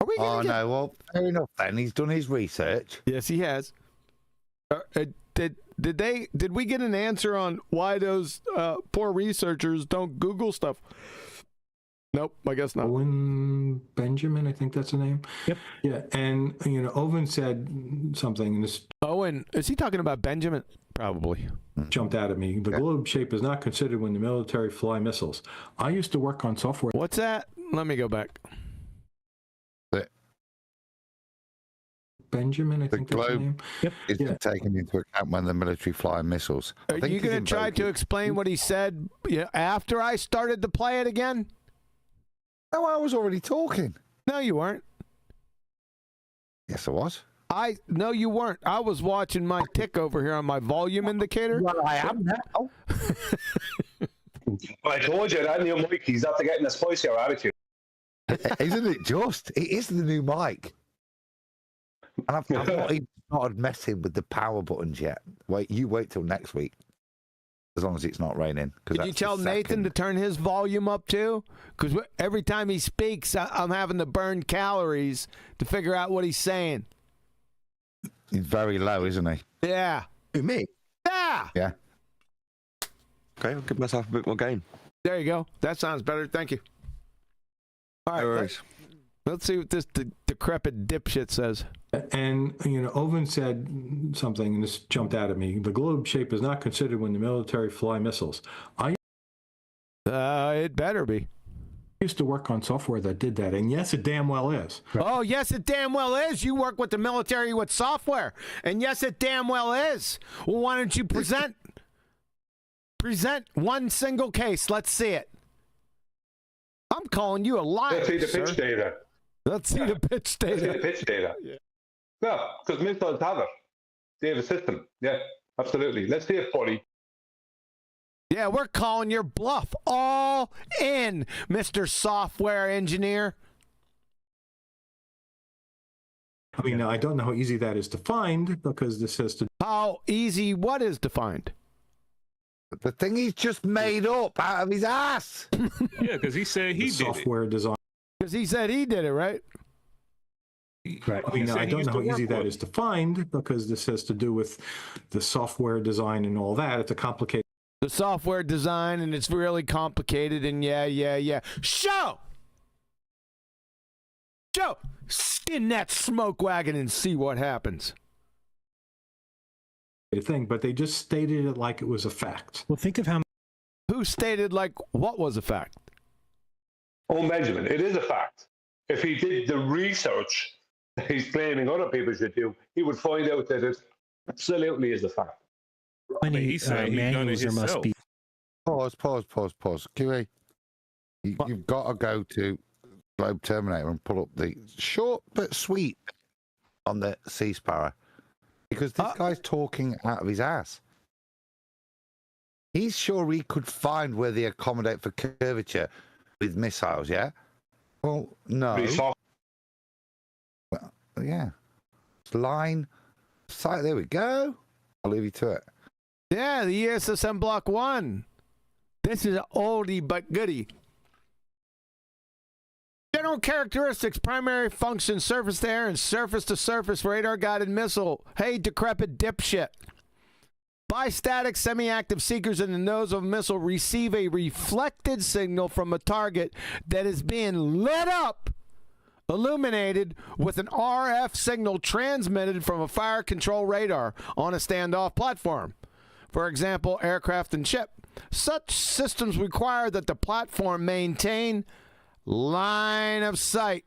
Are we Oh, no. Well, fair enough then. He's done his research. Yes, he has. Did we get an answer on why those poor researchers don't Google stuff? Nope, I guess not. Owen Benjamin, I think that's the name. Yep. Yeah, and Owen said something, and this Owen, is he talking about Benjamin? Probably. jumped out at me. The globe shape is not considered when the military fly missiles. I used to work on software. What's that? Let me go back. Benjamin, I think that's the globe. name. Yep. It's taken into account when the military fly missiles. Are you going to try to explain what he said after I started to play it again? No, I was already talking. No, you weren't. Yes, I was. No, you weren't. I was watching my tick over here on my volume indicator. Well, I am now. I told you that new mic, he's after getting a spicier attitude. Isn't it just? It is the new mic. And I've not even started messing with the power buttons yet. Wait till next week. As long as it's not raining. Could you tell Nathan to turn his volume up too? Because every time he speaks, I'm having to burn calories to figure out what he's saying. He's very low, isn't he? Yeah. Who, me? Yeah. Yeah. Okay, I'll give myself a bit more gain. There you go. That sounds better. Thank you. All right. No worries. Let's see what this decrepit dipshit says. And, Owen said something, and this jumped out at me. The globe shape is not considered when the military fly missiles. It better be. used to work on software that did that, and yes, it damn well is. Oh, yes, it damn well is. You work with the military with software, and yes, it damn well is. Well, why don't you present one single case? Let's see it. I'm calling you a liar, Let's see the sir. pitch data. Let's see the pitch Let's see data. the pitch data. Yeah. No, because missiles have it. They have a system. Yeah, absolutely. Let's see it, buddy. Yeah, we're calling your bluff all in, Mr. Software Engineer. I mean, I don't know how easy that is to find because this has to. How easy what is defined? The thing he's just made up out of his ass. Yeah, because he said he did software design. Because he said he did it, right? Right. I mean, I don't know how easy that is to find because this has to do with the software design and all that. It's a complicated. The software design, and it's really complicated, and yeah. Show! In that smoke wagon and see what happens. Thing, but they just stated it like it was a fact. Well, think of how. Who stated like what was a fact? Oh, Benjamin, it is a fact. If he did the research that he's claiming other people should do, he would find out that it absolutely is a fact. How many he said he done it manuals there must himself. be? Pause. QE. You've got to go to Globe Terminator and pull up the short but sweet on the Sea Sparrow, because this guy's talking out of his ass. He's sure he could find where they accommodate for curvature with missiles, yeah? Well, no. Well, yeah. Line sight. There we go. I'll leave you to it. Yeah, the ESSM Block 1. This is an oldie but goodie. General characteristics, primary function, surface to air and surface to surface radar guided missile. Hey, decrepit dipshit. Bistatic semi-active seekers in the nose of a missile receive a reflected signal from a target that is being lit up, illuminated with an RF signal transmitted from a fire control radar on a standoff platform. For example, aircraft and ship. Such systems require that the platform maintain line of sight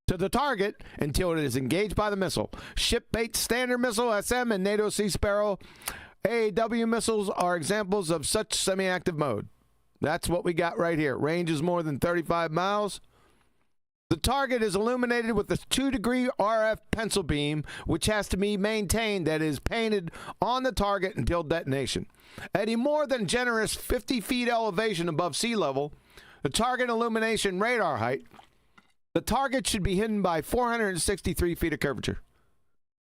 to the target until it is engaged by the missile. Ship-based Standard Missile, SM, and NATO Sea Sparrow AAW missiles are examples of such semi-active mode. That's what we got right here. Range is more than 35 miles. The target is illuminated with a 2-degree RF pencil beam, which has to be maintained, that is painted on the target until detonation. At a more than generous 50 feet elevation above sea level, the target illumination radar height, the target should be hidden by 463 feet of curvature.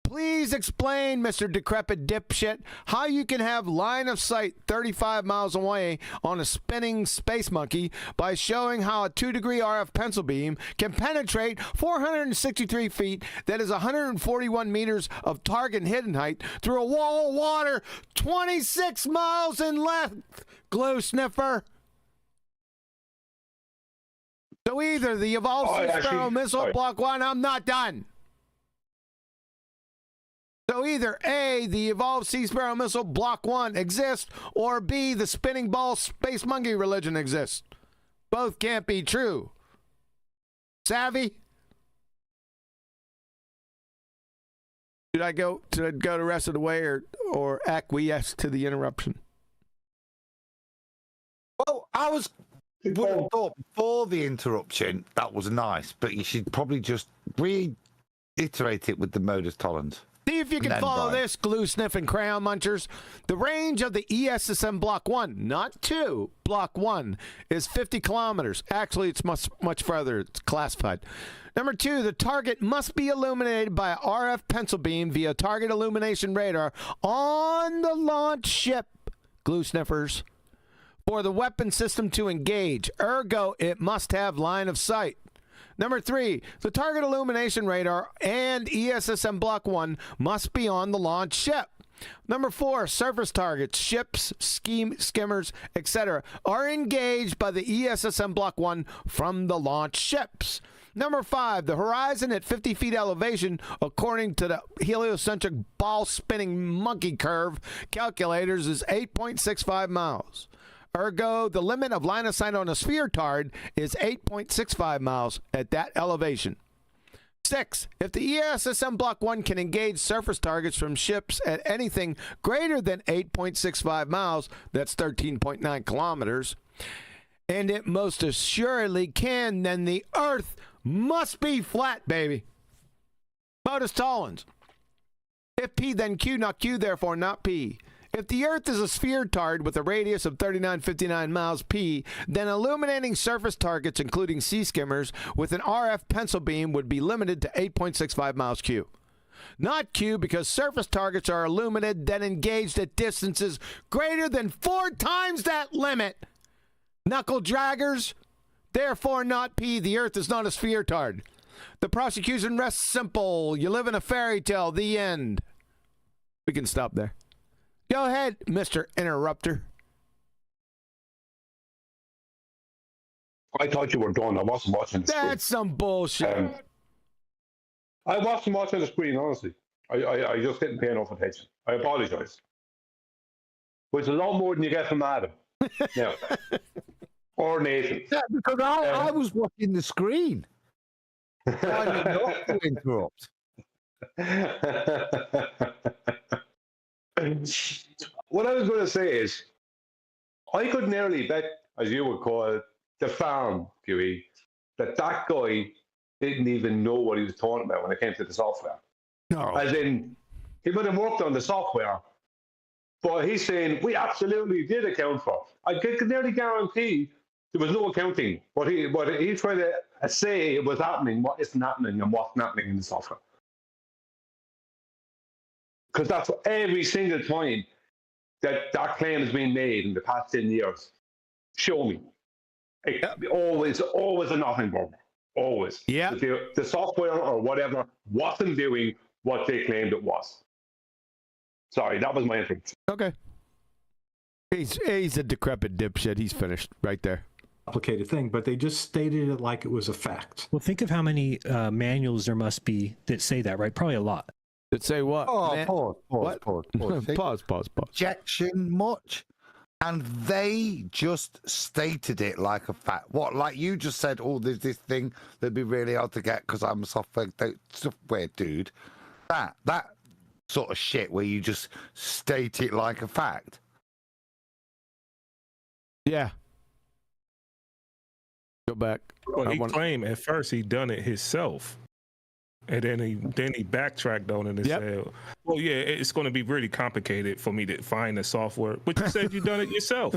Please explain, Mr. Decrepit Dipshit, how you can have line of sight 35 miles away on a spinning space monkey by showing how a 2-degree RF pencil beam can penetrate 463 feet, that is 141 meters of target hidden height, through a wall of water 26 miles in length, glue sniffer. So either the Evolved Sea Sparrow missile Block 1, I'm not done. So either A, the Evolved Sea Sparrow missile Block 1 exists, or B, the spinning ball space monkey religion exists. Both can't be true. Savvy? Should I go the rest of the way or acquiesce to the interruption? Well, I would have thought before the interruption that was nice, but you should probably just reiterate it with the modus tollens. See if you can follow this, glue sniffing crayon munchers. The range of the ESSM Block 1, not 2, Block 1, is 50 kilometers. Actually, it's much further. It's classified. Number 2, the target must be illuminated by an RF pencil beam via target illumination radar on the launch ship, glue sniffers, for the weapon system to engage. Ergo, it must have line of sight. Number 3, the target illumination radar and ESSM Block 1 must be on the launch ship. Number 4, surface targets, ships, skimmers, etc. are engaged by the ESSM Block 1 from the launch ships. Number 5, the horizon at 50 feet elevation, according to the heliocentric ball-spinning monkey curve calculators, is 8.65 miles. Ergo, the limit of line of sight on a sphere tard is 8.65 miles at that elevation. 6, if the ESSM Block 1 can engage surface targets from ships at anything greater than 8.65 miles, that's 13.9 kilometers, and it most assuredly can, then the Earth must be flat, baby. Modus tollens. If P, then Q, not Q, therefore not P. If the Earth is a sphere tard with a radius of 3959 miles P, then illuminating surface targets, including sea skimmers, with an RF pencil beam would be limited to 8.65 miles Q. Not Q, because surface targets are illuminated, then engaged at distances greater than 4 times that limit. Knuckle draggers. Therefore not P. The Earth is not a sphere tard. The prosecution rests simple. You live in a fairy tale. The end. We can stop there. Go ahead, Mr. Interrupter. I thought you were done. I wasn't watching the screen. That's some bullshit. I wasn't watching the screen, honestly. I just didn't pay enough attention. I apologize. But it's a lot more than you get from Adam. Yeah. Or Nathan. Yeah, because I was watching the screen. I did not to interrupt. What I was going to say is, I could nearly bet, as you would call it, the farm, Huey, that guy didn't even know what he was talking about when it came to the software. No. As in, he might have worked on the software, but he's saying we absolutely did account for. I can nearly guarantee there was no accounting. But he's trying to say it was happening, what isn't happening, and what's happening in the software. Because that's every single time that claim has been made in the past 10 years. Show me. Always a nothing burger. Always. Yeah. The software or whatever wasn't doing what they claimed it was. Sorry, that was my entrance. Okay. He's a decrepit dipshit. He's finished right there. Complicated thing, but they just stated it like it was a fact. Well, think of how many manuals there must be that say that, right? Probably a lot. That say what? Oh, pause. Pause. Objection much? And they just stated it like a fact. What, like you just said, oh, there's this thing that'd be really hard to get because I'm a software dude. That sort of shit where you just state it like a fact. Yeah. Go back. Well, he claimed at first he done it himself. And then he backtracked on it and said, well, yeah, it's going to be really complicated for me to find the software. But you said you done it yourself.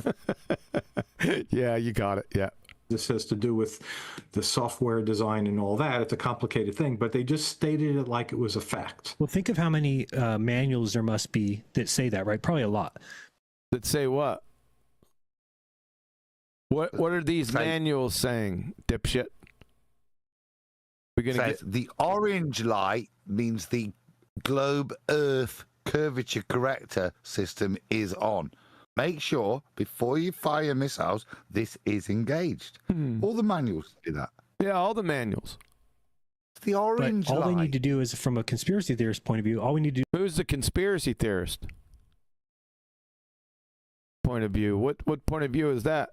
Yeah, you got it. Yeah. This has to do with the software design and all that. It's a complicated thing, but they just stated it like it was a fact. Well, think of how many manuals there must be that say that, right? Probably a lot. That say what? What are these manuals saying, dipshit? We're gonna Says the orange light means the globe Earth curvature corrector system is on. Make sure before you fire missiles, this is engaged. All the manuals do that. Yeah, all the manuals. The orange light. All they need to do is, from a conspiracy theorist point of view, all we need to do. Who's the conspiracy theorist? Point of view. What point of view is that?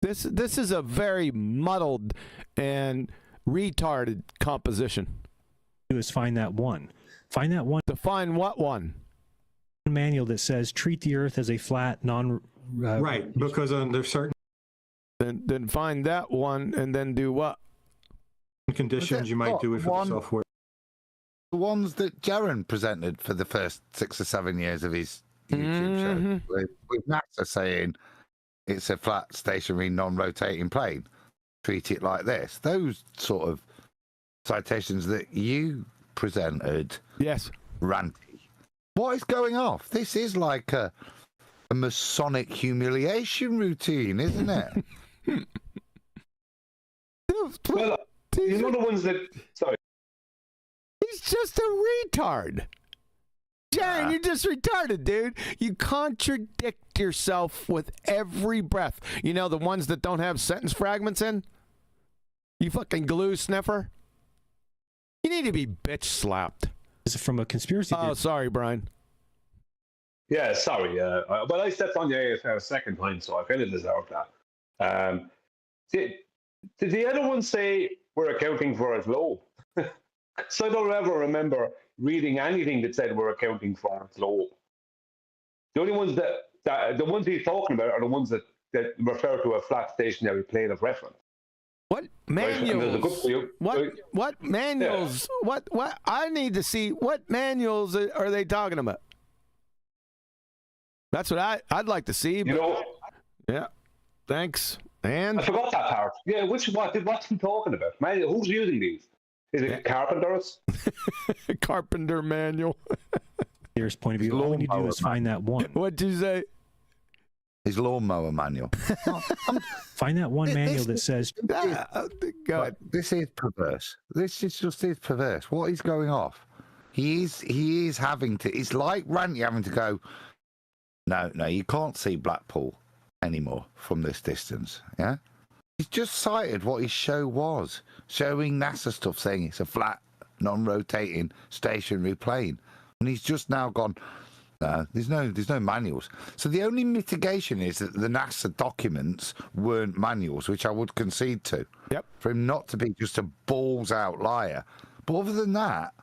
This is a very muddled and retarded composition. Is find that one. Find that one. To find what one? Manual that says treat the Earth as a flat, right, because there's certain. Then find that one and then do what? Conditions you might do it for the software. The ones that Jeran presented for the first 6 or 7 years of his YouTube show, with NASA saying it's a flat, stationary, non-rotating plane. Treat it like this. Those sort of citations that you presented. Yes. Ranty. What is going off? This is like a Masonic humiliation routine, isn't it? Well, you know the ones that... Sorry. He's just a retard. Jeran, you're just retarded, dude. You contradict yourself with every breath. You know, the ones that don't have sentence fragments in? You fucking glue sniffer. You need to be bitch slapped. Is it from a conspiracy theory? Oh, sorry, Brian. Yeah, sorry. Well, I stepped on you a second time, so I kind of deserve that. Did the other one say we're accounting for it low? So I don't ever remember reading anything that said we're accounting for it low. The only ones that the ones he's talking about are the ones that refer to a flat stationary plane of reference. What manuals? Right, what manuals? Yeah. What? I need to see what manuals are they talking about? That's what I'd like to see. But, yeah. Thanks. And I forgot that part. Yeah, what's he talking about? Who's using these? Is it carpenters? Carpenter manual. Here's point of view. All we need to do is find that one. What'd you say? His lawnmower manual. Find that one manual that says. This is perverse. This is just perverse. What is going off? He is having to. It's like Ranty having to go. No, you can't see Blackpool anymore from this distance. Yeah. He's just cited what his show was, showing NASA stuff, saying it's a flat, non-rotating, stationary plane, and he's just now gone. No, there's no manuals. So the only mitigation is that the NASA documents weren't manuals, which I would concede to. Yep. For him not to be just a balls-out liar. But other than that,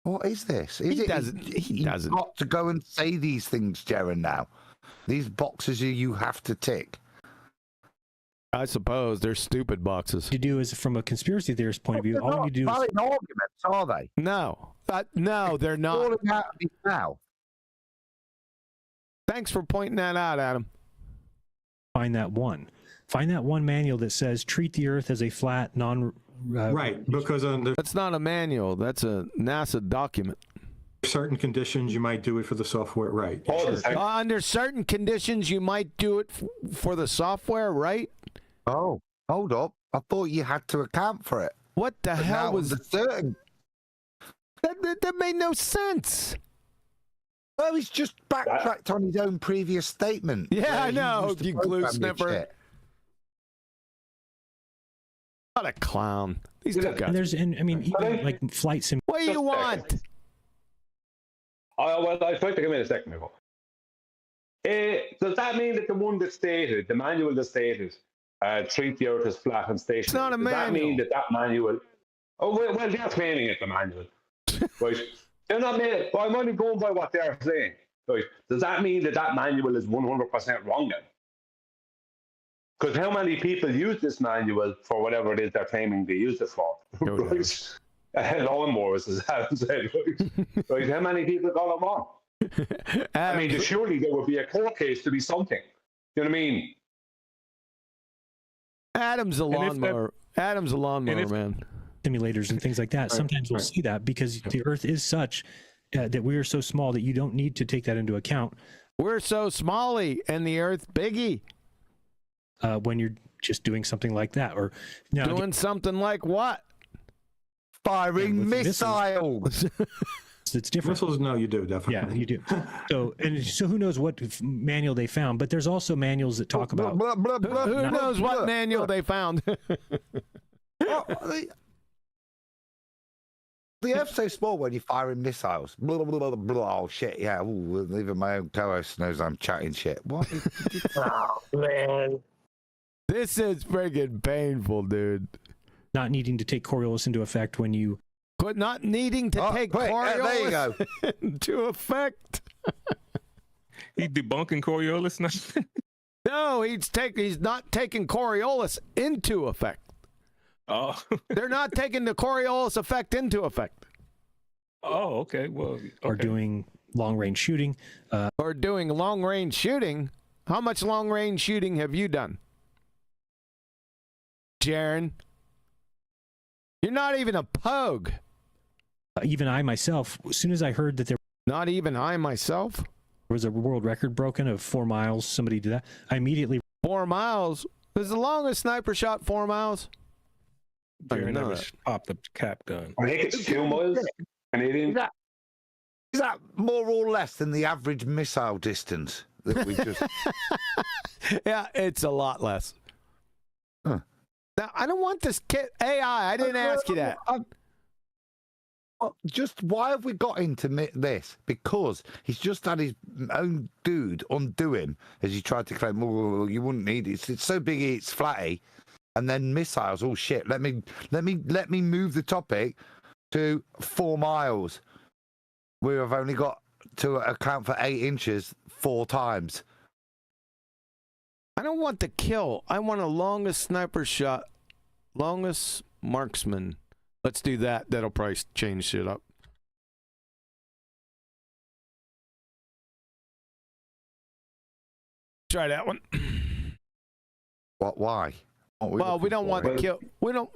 What is this? Is He it? doesn't. He doesn't. You've got to go and say these things, Jeran. Now, these boxes you have to tick. I suppose they're stupid boxes. To do is from a conspiracy theorist point of view. All you need to do is valid arguments, are they? No, no, they're not. Falling out of these now. Thanks for pointing that out, Adam. find that one manual that says treat the Earth as a flat, right, because under That's not a manual. That's a NASA document. certain conditions, you might do it for the software, right? Under certain conditions, you might do it for the software, right? Oh, hold up. I thought you had to account for it. What the But hell now was the certain? that? Made no sense. Well, he's just backtracked on his own previous statement. Yeah, I where he know, used to you glue program this sniffer. shit. What a clown. These two and guys. there's and I mean even like flight sim. What do you want? Well, I tried to come in a second ago. Does that mean that the one that stated, the manual that stated, treat the Earth as flat and stationary? It's not a does that manual. mean that manual? Oh well, they're claiming it's a manual, right? They're not made. Well, I'm only going by what they're saying, right? Does that mean that manual is 100% wrong then? Because how many people use this manual for whatever it is they're claiming they use it for? Right? Lawnmowers, as Adam said. Right? Right? How many people got it wrong? I mean, surely there would be a court case to be something. You know what I mean? Adam's a lawnmower. Adam's a lawnmower, man. Simulators and things like that. Sometimes we'll see that because the Earth is such that we are so small that you don't need to take that into account. We're so smally and the Earth biggie. When you're just doing something like that, or doing something like what? Firing missiles. It's different. Missiles, no, you do definitely. Yeah, you do. So who knows what manual they found? But there's also manuals that talk about who knows what manual they found. The Earth's so small when you're firing missiles. Blah, blah, blah, blah. Oh, shit, yeah. Ooh, even my own co-host knows I'm chatting shit. What? Oh, man. This is friggin' painful, dude. Not needing to take Coriolis into effect when you... Not needing to take Coriolis there you go. into effect. He debunking Coriolis now? No, he's not taking Coriolis into effect. Oh. They're not taking the Coriolis effect into effect. Oh, okay. Well, okay. Or doing long-range shooting. Or doing long-range shooting. How much long-range shooting have you done, Jeran? You're not even a pogue. Even I myself, as soon as I heard that there... Not even I myself? There was a world record broken of 4 miles. Somebody did that. I immediately... 4 miles? Is the longest sniper shot 4 miles? Jeran never popped the cap gun. I think it's 2 miles. Canadian. Is that more or less than the average missile distance that we just... Yeah, it's a lot less. Huh. Now, I don't want this kid AI. I didn't ask you that. Just why have we got into this? Because he's just had his own dude undo him as he tried to claim, well, you wouldn't need it. It's so big, it's flatty. And then missiles. Oh shit! Let me move the topic to 4 miles. We have only got to account for 8 inches 4 times. I don't want the kill. I want a longest sniper shot, longest marksman. Let's do that. That'll probably change shit up. Try that one. What? Why? Well, we don't want to kill. We don't,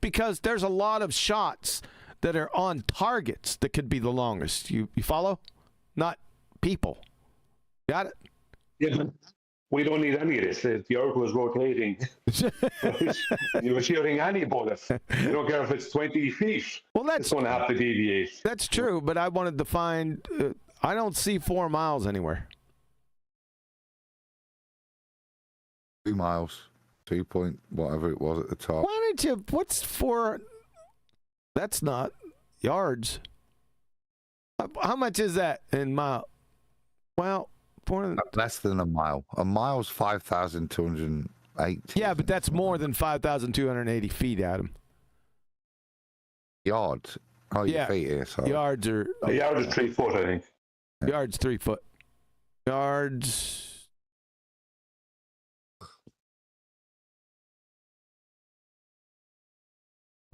because there's a lot of shots that are on targets that could be the longest. You follow? Not people. Got it? Yeah. We don't need any of this. The Earth was rotating. You were shooting any bullet. You don't care if it's 20 feet. Well, that's going to have to deviate. That's true, but I wanted to find. I don't see 4 miles anywhere. 2 miles. 2 point whatever it was at the top. Why did you? What's 4? That's not yards. How much is that in mile? Well, less than a mile. A mile's 5,280. Yeah, but that's more than 5,280 feet, Adam. Yards. Oh, your Yeah. feet here. Sorry. Yards are. The yard is 3 foot, I think. Yards 3 foot. Yards.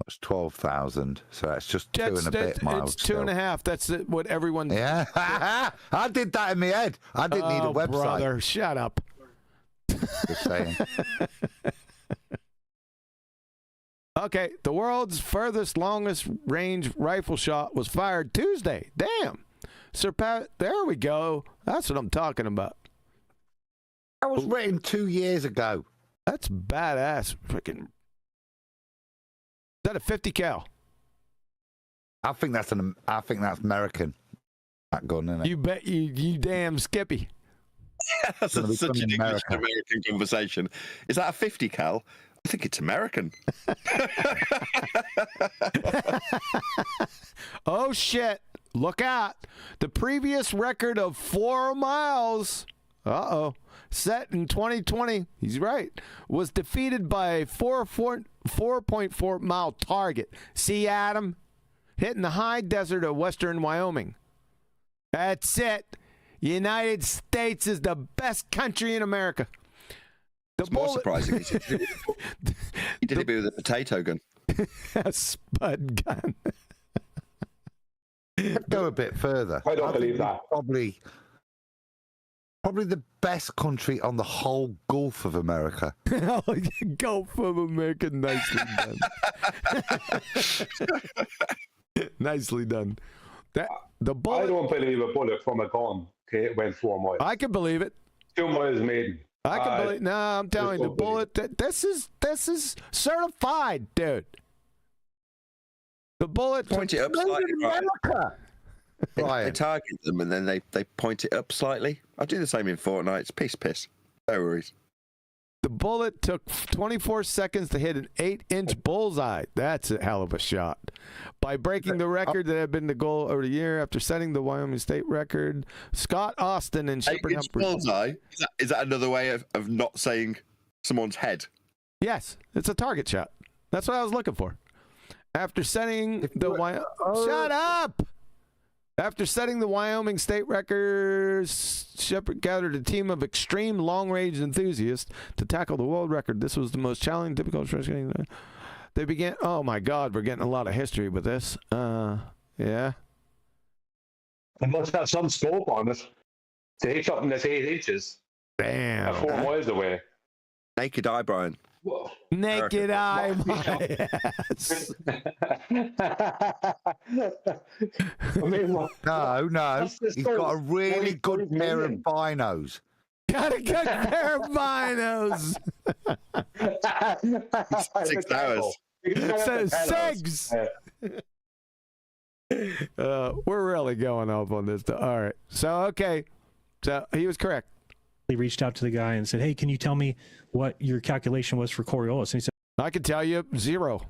That's 12,000. So that's just two and a bit miles. It's 2.5. That's what everyone. Yeah. I did that in my head. I didn't need a website. Brother, shut up. Just saying. Okay, the world's furthest, longest range rifle shot was fired Tuesday. Damn. There we go. That's what I'm talking about. That was written 2 years ago. That's badass. Freaking. Is that a 50 cal? I think that's American. That gun, isn't it? You bet you damn Skippy. That's such an English-American conversation. Is that a 50 cal? I think it's American. Oh, shit. Look out. The previous record of 4 miles, set in 2020, he's right, was defeated by a 4.4 mile target. See, Adam? Hitting the high desert of western Wyoming. That's it. United States is the best country in America. It's more surprising. He did it with a potato gun. A spud gun. Go a bit further. I don't believe that. Probably the best country on the whole Gulf of America. Gulf of America, nicely done. Nicely done. The bullet. I don't believe a bullet from a gun went 4 miles. I can believe it. 2 miles maybe. I can believe. No, I'm telling you, the bullet. This is certified, dude. The bullet. Point it up slightly. Right. They target them and then they point it up slightly. I do the same in Fortnite. It's piss. No worries. The bullet took 24 seconds to hit an 8-inch bullseye. That's a hell of a shot. By breaking the record that had been the goal over the year after setting the Wyoming state record, Scott Austin and Shepard 8-inch bullseye? Is that another way of not saying someone's head? Yes, it's a target shot. That's what I was looking for. After setting the Wyoming... Shut up! After setting the Wyoming state record, Shepard gathered a team of extreme long-range enthusiasts to tackle the world record. This was the most challenging, difficult. They began. Oh my God, we're getting a lot of history with this. Yeah. It must have some scope on it. To hit something that's 8 inches. Damn. 4 miles away. Naked eye, Brian. Whoa. Naked eye, my ass. I mean, No. He's got a really good pair of binos. Got a good pair of binos. 6 hours. So, SIGs. We're really going off on this. All right. So, okay. So, he was correct. He reached out to the guy and said, hey, can you tell me what your calculation was for Coriolis? And he said, I can tell you 0.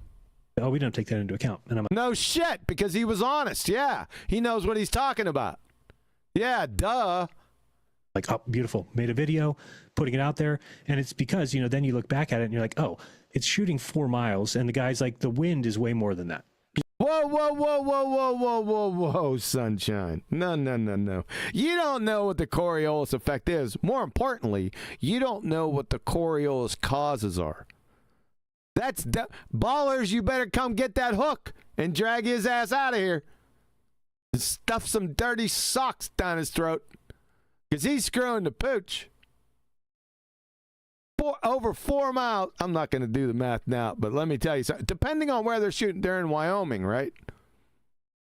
Oh, we don't take that into account. And I'm like, no shit, because he was honest. Yeah. He knows what he's talking about. Yeah, duh. Like, oh, beautiful. Made a video, putting it out there. And it's because, then you look back at it and you're like, oh, it's shooting 4 miles. And the guy's like, the wind is way more than that. Whoa, sunshine. No. You don't know what the Coriolis effect is. More importantly, you don't know what the Coriolis causes are. Ballers, you better come get that hook and drag his ass out of here. Stuff some dirty socks down his throat. Because he's screwing the pooch. Over 4 miles. I'm not going to do the math now, but let me tell you something. Depending on where they're shooting, they're in Wyoming, right?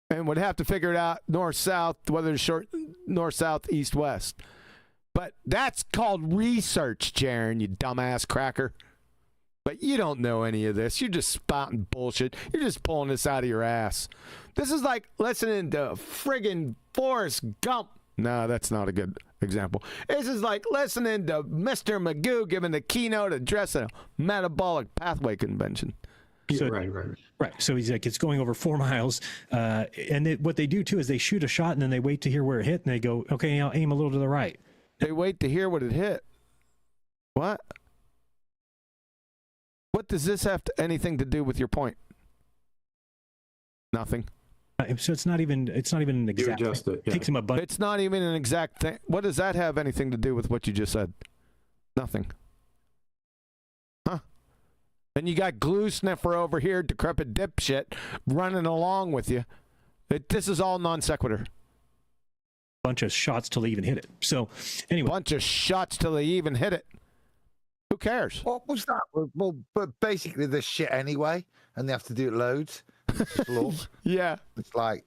And would have to figure it out north-south, whether it's short north-south, east-west. But that's called research, Jeran, you dumbass cracker. But you don't know any of this. You're just spouting bullshit. You're just pulling this out of your ass. This is like listening to friggin' Forrest Gump. No, that's not a good example. This is like listening to Mr. Magoo giving the keynote address at a metabolic pathway convention. So, right. So he's like, it's going over 4 miles. And what they do, too, is they shoot a shot and then they wait to hear where it hit. And they go, okay, I'll aim a little to the right. They wait to hear what it hit. What? What does this have anything to do with your point? Nothing. So it's not even an exact. adjust it, yeah. Takes him a bunch. It's not even an exact thing. What does that have anything to do with what you just said? Nothing. Huh? And you got glue sniffer over here, decrepit dipshit, running along with you. This is all non sequitur. Bunch of shots till they even hit it. So anyway, Bunch of shots till they even hit it. Who cares? What was that? Well, but basically they're shit anyway, and they have to do it loads. Yeah. It's like,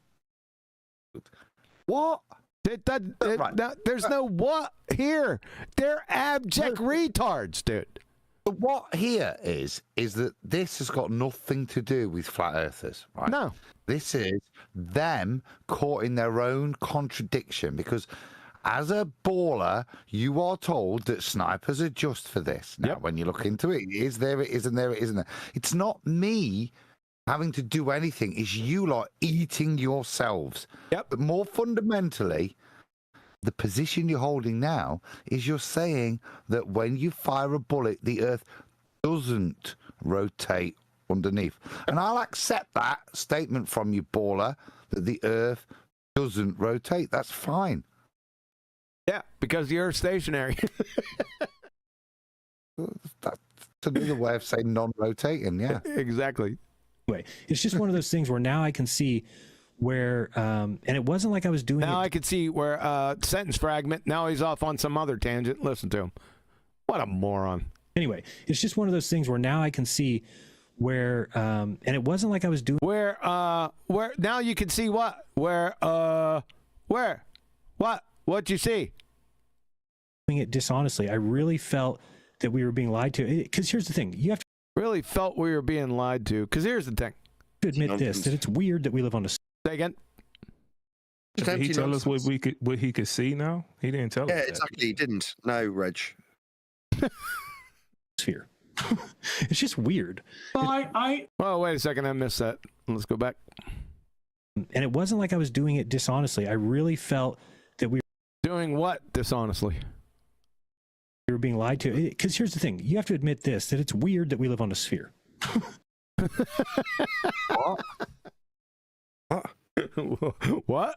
what? There's no what here. They're abject retards, dude. But what here is that this has got nothing to do with flat earthers, right? No. This is them caught in their own contradiction, because as a baller, you are told that snipers adjust for this. Now, when you look into it, it is there, it isn't there, it isn't there. It's not me having to do anything. It's you lot eating yourselves. Yep. But more fundamentally, the position you're holding now is you're saying that when you fire a bullet, the Earth doesn't rotate underneath. And I'll accept that statement from you, baller, that the Earth doesn't rotate. That's fine. Yeah, because the Earth's stationary. That's another way of saying non-rotating, yeah. Exactly. anyway, it's just one of those things where now I can see where, and it wasn't like I was doing Now it. I can see where sentence fragment. Now he's off on some other tangent. Listen to him. What a moron. Anyway, it's just one of those things where now I can see where, and it wasn't like I was doing where now you can see what? What'd you see? Doing it dishonestly. I really felt that we were being lied to. Because here's the thing, you have to really felt we were being lied to. Because here's the thing. To admit this, that it's weird that we live on a. Say again. Did he tell us what he could see now? He didn't tell us. Yeah, that. exactly. He didn't. No, Reg. Sphere. It's just weird. Well, wait a second. I missed that. Let's go back. And it wasn't like I was doing it dishonestly. I really felt that we were doing what dishonestly? We were being lied to. Because here's the thing, you have to admit this, that it's weird that we live on a sphere. What?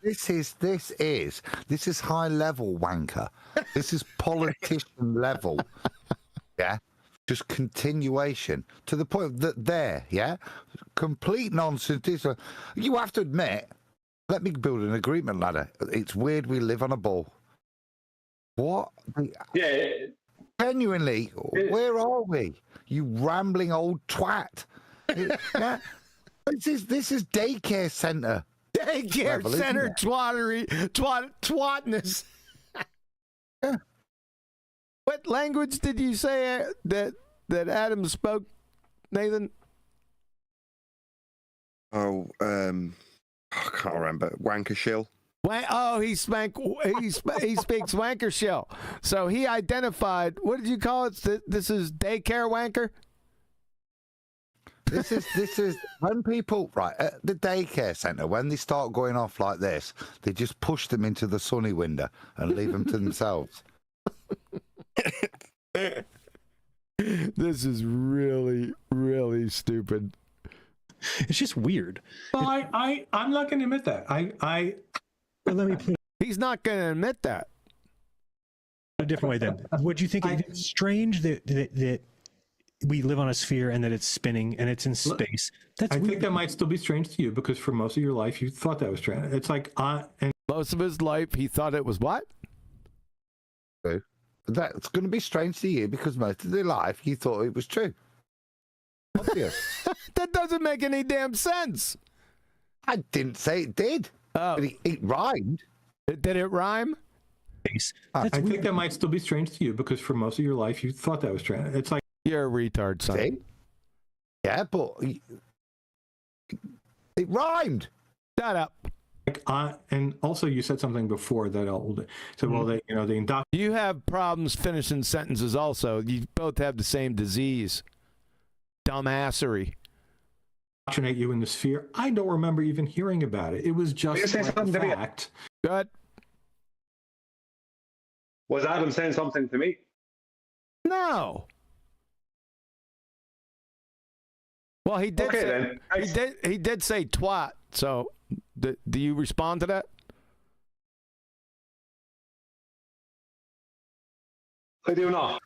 This is high level wanker. This is politician level. Yeah, just continuation to the point that complete nonsense. You have to admit. Let me build an agreement ladder. It's weird we live on a ball. What? Yeah. Genuinely, where are we? You rambling old twat. Yeah. This is daycare center. Daycare center twatness. Yeah. What language did you say that Adam spoke, Nathan? Oh, I can't remember. Wankershill. He speaks Wankershill. So he identified. What did you call it? This is daycare wanker. This is when people at the daycare center, when they start going off like this, they just push them into the sunny window and leave them to themselves. This is really, really stupid. It's just weird. Well, I'm not going to admit that. Let me put He's not going to admit that. a different way then. Would you think it's strange that we live on a sphere and that it's spinning and it's in space? I think that might still be strange to you because for most of your life you thought that was strange. It's like and most of his life he thought it was what? That's going to be strange to you because most of their life you thought it was true. Obvious. That doesn't make any damn sense. I didn't say it did. Oh. But it rhymed. Did it rhyme? I think that might still be strange to you because for most of your life you thought that was strange. It's like you're a retard, son. See? Yeah, but it rhymed. Shut up. And also you said something before that so well they the you have problems finishing sentences also. You both have the same disease. Dumbassery. Indoctrinate you in the sphere. I don't remember even hearing about it. It was just like a fact. Good. Was Adam saying something to me? No. Well, he did. Okay, say, then. he did say twat. So, do you respond to that? I do not.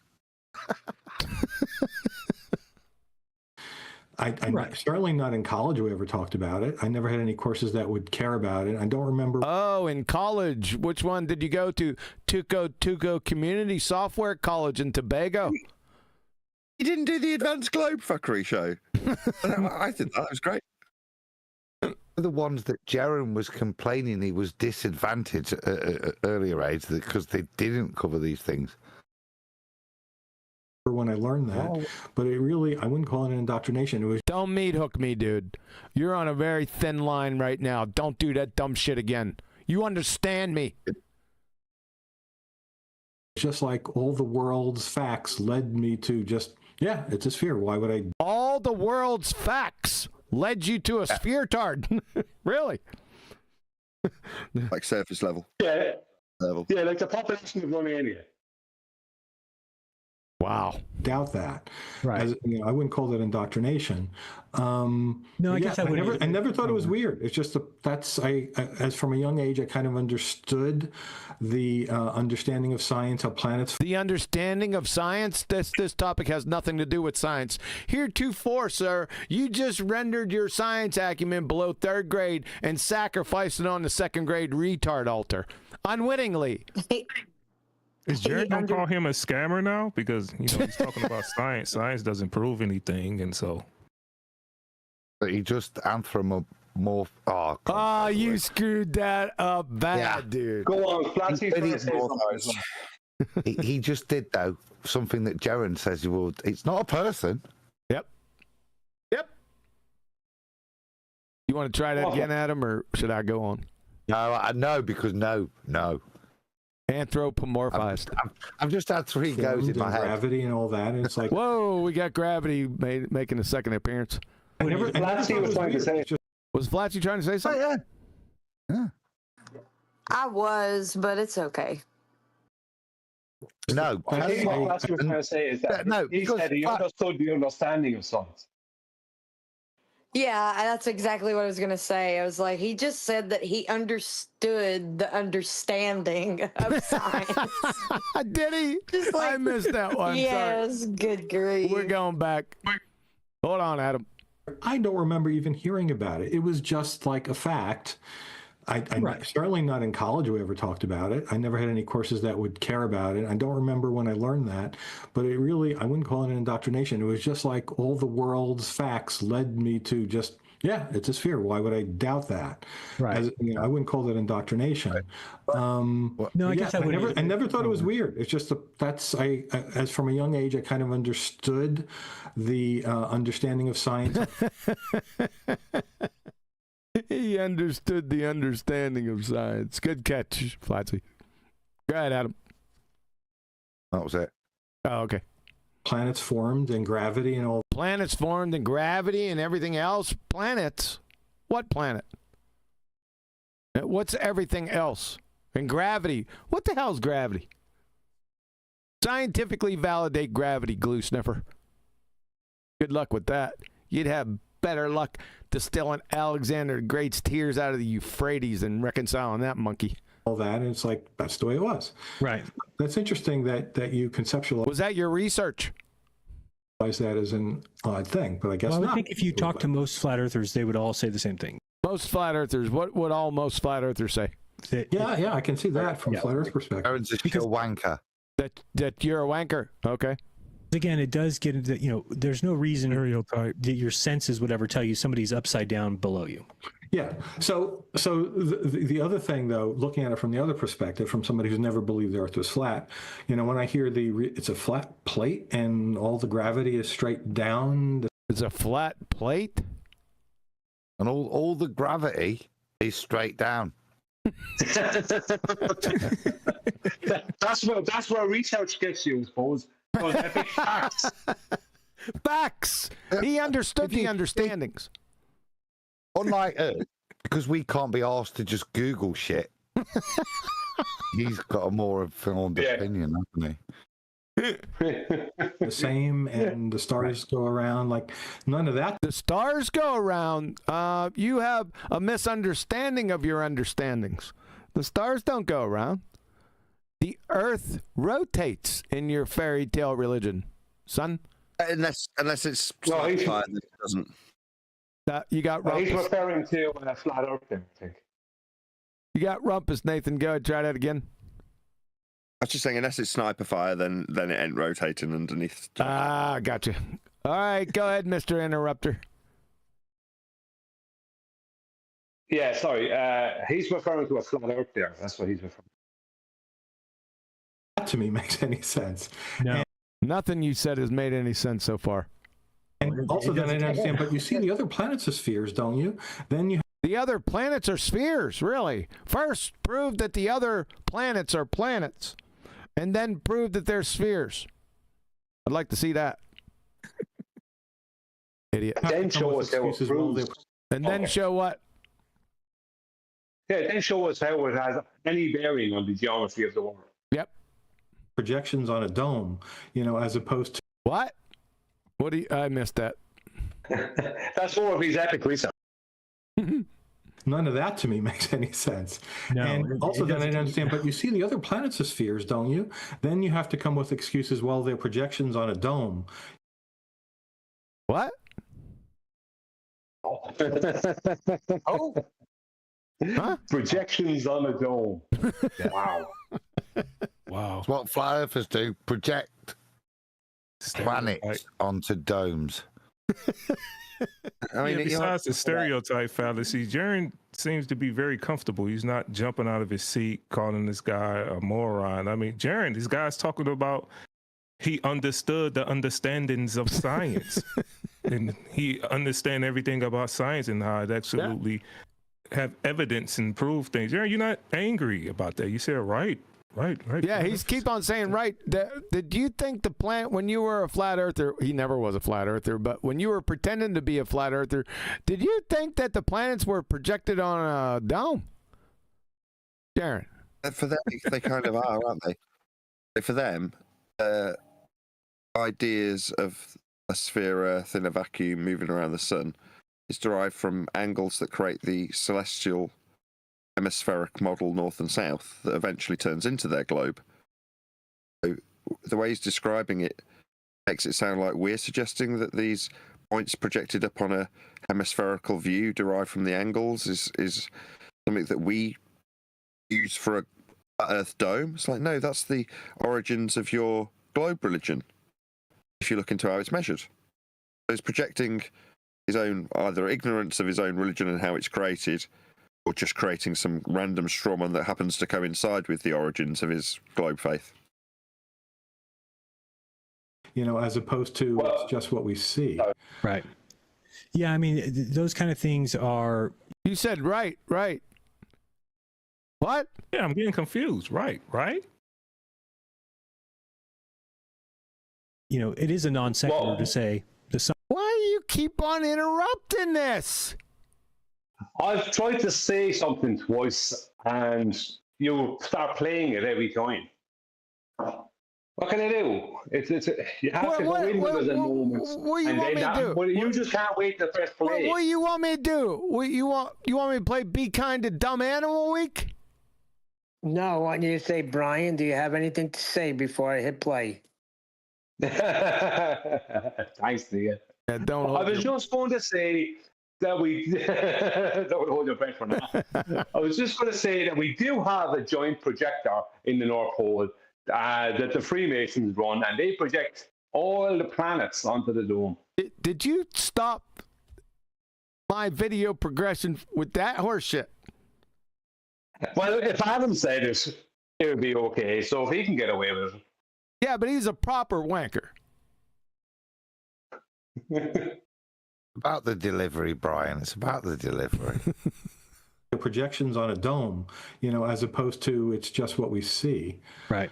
Certainly not in college we ever talked about it. I never had any courses that would care about it. I don't remember. Oh, in college. Which one did you go to? Tuco Community Software College in Tobago. You didn't do the Advanced Globe Fuckery show. I think that was great. The ones that Jeran was complaining he was disadvantaged at earlier age because they didn't cover these things. When I learned that, but it really, I wouldn't call it an indoctrination. It was Don't meat hook me, dude. You're on a very thin line right now. Don't do that dumb shit again. You understand me? just like all the world's facts led me to just, yeah, it's a sphere. Why would I? All the world's facts led you to a sphere tard. Really? Like surface level. Yeah. Level. Yeah, like the population of Romania. Wow. Doubt that. Right. As, you know, I wouldn't call that indoctrination. No, I guess I never thought it was weird. It's just as from a young age, I kind of understood the understanding of science, how planets. The understanding of science. This topic has nothing to do with science. Heretofore, sir, you just rendered your science acumen below third grade and sacrificed it on the second grade retard altar unwittingly. Is Jared gonna call him a scammer now? Because he's talking about science. Science doesn't prove anything, and so. But he just anthropomorph. Oh, God, you screwed that up bad, dude. Go on, Flatty. He just did though something that Jeran says he will. It's not a person. Yep. You want to try that again, Adam, or should I go on? No, because no. Anthropomorphized. I've just had three goes in my head. Gravity and all that. And it's like, whoa, we got gravity making a second appearance. Flatty was trying to say. Was Flatty trying to say something? Yeah. I was, but it's okay. No. I think what Flatty was trying to say is that he said he understood the understanding of science. Yeah, that's exactly what I was going to say. I was like, he just said that he understood the understanding of science. Did he? Just like, I missed that one. Yes, Sorry. good grief. We're going back. Hold on, Adam. I don't remember even hearing about it. It was just like a fact. Certainly not in college we ever talked about it. I never had any courses that would care about it. I don't remember when I learned that, but it really, I wouldn't call it an indoctrination. It was just like all the world's facts led me to just, yeah, it's a sphere. Why would I doubt that? Right. As, you know, I wouldn't call that indoctrination. No, I guess I never thought it was weird. It's just as from a young age, I kind of understood the understanding of science. He understood the understanding of science. Good catch, Flatsy. Go ahead, Adam. That was it. Oh, okay. Planets formed and gravity and all. Planets formed and gravity and everything else. Planets? What planet? What's everything else? And gravity? What the hell is gravity? Scientifically validate gravity, glue sniffer. Good luck with that. You'd have better luck distilling Alexander the Great's tears out of the Euphrates and reconciling that monkey. All that, and it's like, that's the way it was. Right. That's interesting that you conceptualize. Was that your research? That as an odd thing, but I guess I would not. think if you talk to most flat earthers, they would all say the same thing. Most flat earthers. What would all most flat earthers say? Yeah, I can see that from a flat earth perspective. Jeran's a wanker. That you're a wanker. Okay. Again, it does get into, there's no reason that your senses would ever tell you somebody's upside down below you. Yeah. So the other thing, though, looking at it from the other perspective, from somebody who's never believed the Earth was flat, when I hear it's a flat plate and all the gravity is straight down. It's a flat plate, and all the gravity is straight down. That's where research gets you, I suppose. Epic facts. Facts. He understood the understandings. Unlike Earth, because we can't be asked to just Google shit. He's got a more informed opinion, hasn't he? the same and the stars go around. Like, none of that. The stars go around. You have a misunderstanding of your understandings. The stars don't go around. The earth rotates in your fairy tale religion, son. Unless it's No, he's- sci-fi, then it doesn't. You got He's rumpus. referring to flat Earth, I think. You got rumpus, Nathan. Go ahead, try that again. I was just saying, unless it's sniper fire, then it ain't rotating underneath. Ah, gotcha. All right, go ahead, Mr. Interrupter. Yeah, sorry. He's referring to a flat Earth there. That's what he's referring to. That to me makes any sense. No. Nothing you said has made any sense so far. And also, then I didn't understand. But you see the other planets as spheres, don't you? Then you. The other planets are spheres, really. First, prove that the other planets are planets, and then prove that they're spheres. I'd like to see that. Idiot. Then show us how it proves. And then show what? Yeah, then show us how it has any bearing on the geometry of the world. Yep. Projections on a dome, as opposed to. What? What do you, I missed that. That's more of his epic research. None of that to me makes any sense. No, and also, then I doesn't. understand. But you see the other planets as spheres, don't you? Then you have to come with excuses. Well, they're projections on a dome. What? Oh. Huh? Projections on a dome. Wow. Wow. It's what flat earthers do, project planets onto domes. I mean, besides the stereotype fallacy, Jeran seems to be very comfortable. He's not jumping out of his seat, calling this guy a moron. I mean, Jeran, this guy's talking about he understood the understandings of science. And he understand everything about science and how it absolutely have evidence and prove things. Jeran, you're not angry about that. You said right. Yeah, he's keep on saying right. Did you think the planet, when you were a flat earther, he never was a flat earther, but when you were pretending to be a flat earther, did you think that the planets were projected on a dome? Jeran. For them, they kind of are, aren't they? For them, ideas of a sphere Earth in a vacuum moving around the sun is derived from angles that create the celestial hemispheric model north and south that eventually turns into their globe. So the way he's describing it makes it sound like we're suggesting that these points projected up on a hemispherical view derived from the angles is something that we use for a Earth dome. It's like, no, that's the origins of your globe religion, if you look into how it's measured. So he's projecting his own, either ignorance of his own religion and how it's created, or just creating some random strawman that happens to coincide with the origins of his globe faith. As opposed to it's just what we see. Right. Yeah, I mean, those kind of things are. You said right. What? Yeah, I'm getting confused. Right. It is a non sequitur to say the sun. Why do you keep on interrupting this? I've tried to say something twice, and you start playing it every time. What can I do? You have to go in with it at moments. What do you want me to do? You just can't wait to press play. What do you want me to do? You want me to play Be Kind to Dumb Animal Week? No, I want you to say, Brian, do you have anything to say before I hit play? Thanks to you. Yeah, don't I was just going to say that we don't hold your breath for now. I was just going to say that we do have a giant projector in the North Pole that the Freemasons run, and they project all the planets onto the dome. Did you stop my video progression with that horseshit? Well, if Adam said it, it would be okay. So if he can get away with it. Yeah, but he's a proper wanker. About the delivery, Brian. It's about the delivery. The projections on a dome, as opposed to it's just what we see. Right.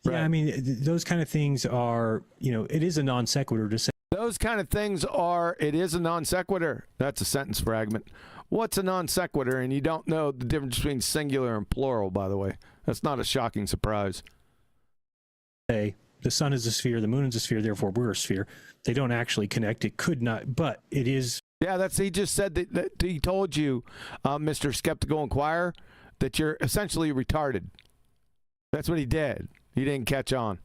Yeah, I mean, those kind of things are, it is a non sequitur to say. Those kind of things are, it is a non sequitur. That's a sentence fragment. What's a non sequitur? And you don't know the difference between singular and plural, by the way. That's not a shocking surprise. Say the sun is a sphere, the moon is a sphere, therefore we're a sphere. They don't actually connect. It could not, but it is. Yeah, he just said that he told you, Mr. Skeptical Inquirer, that you're essentially retarded. That's what he did. He didn't catch on.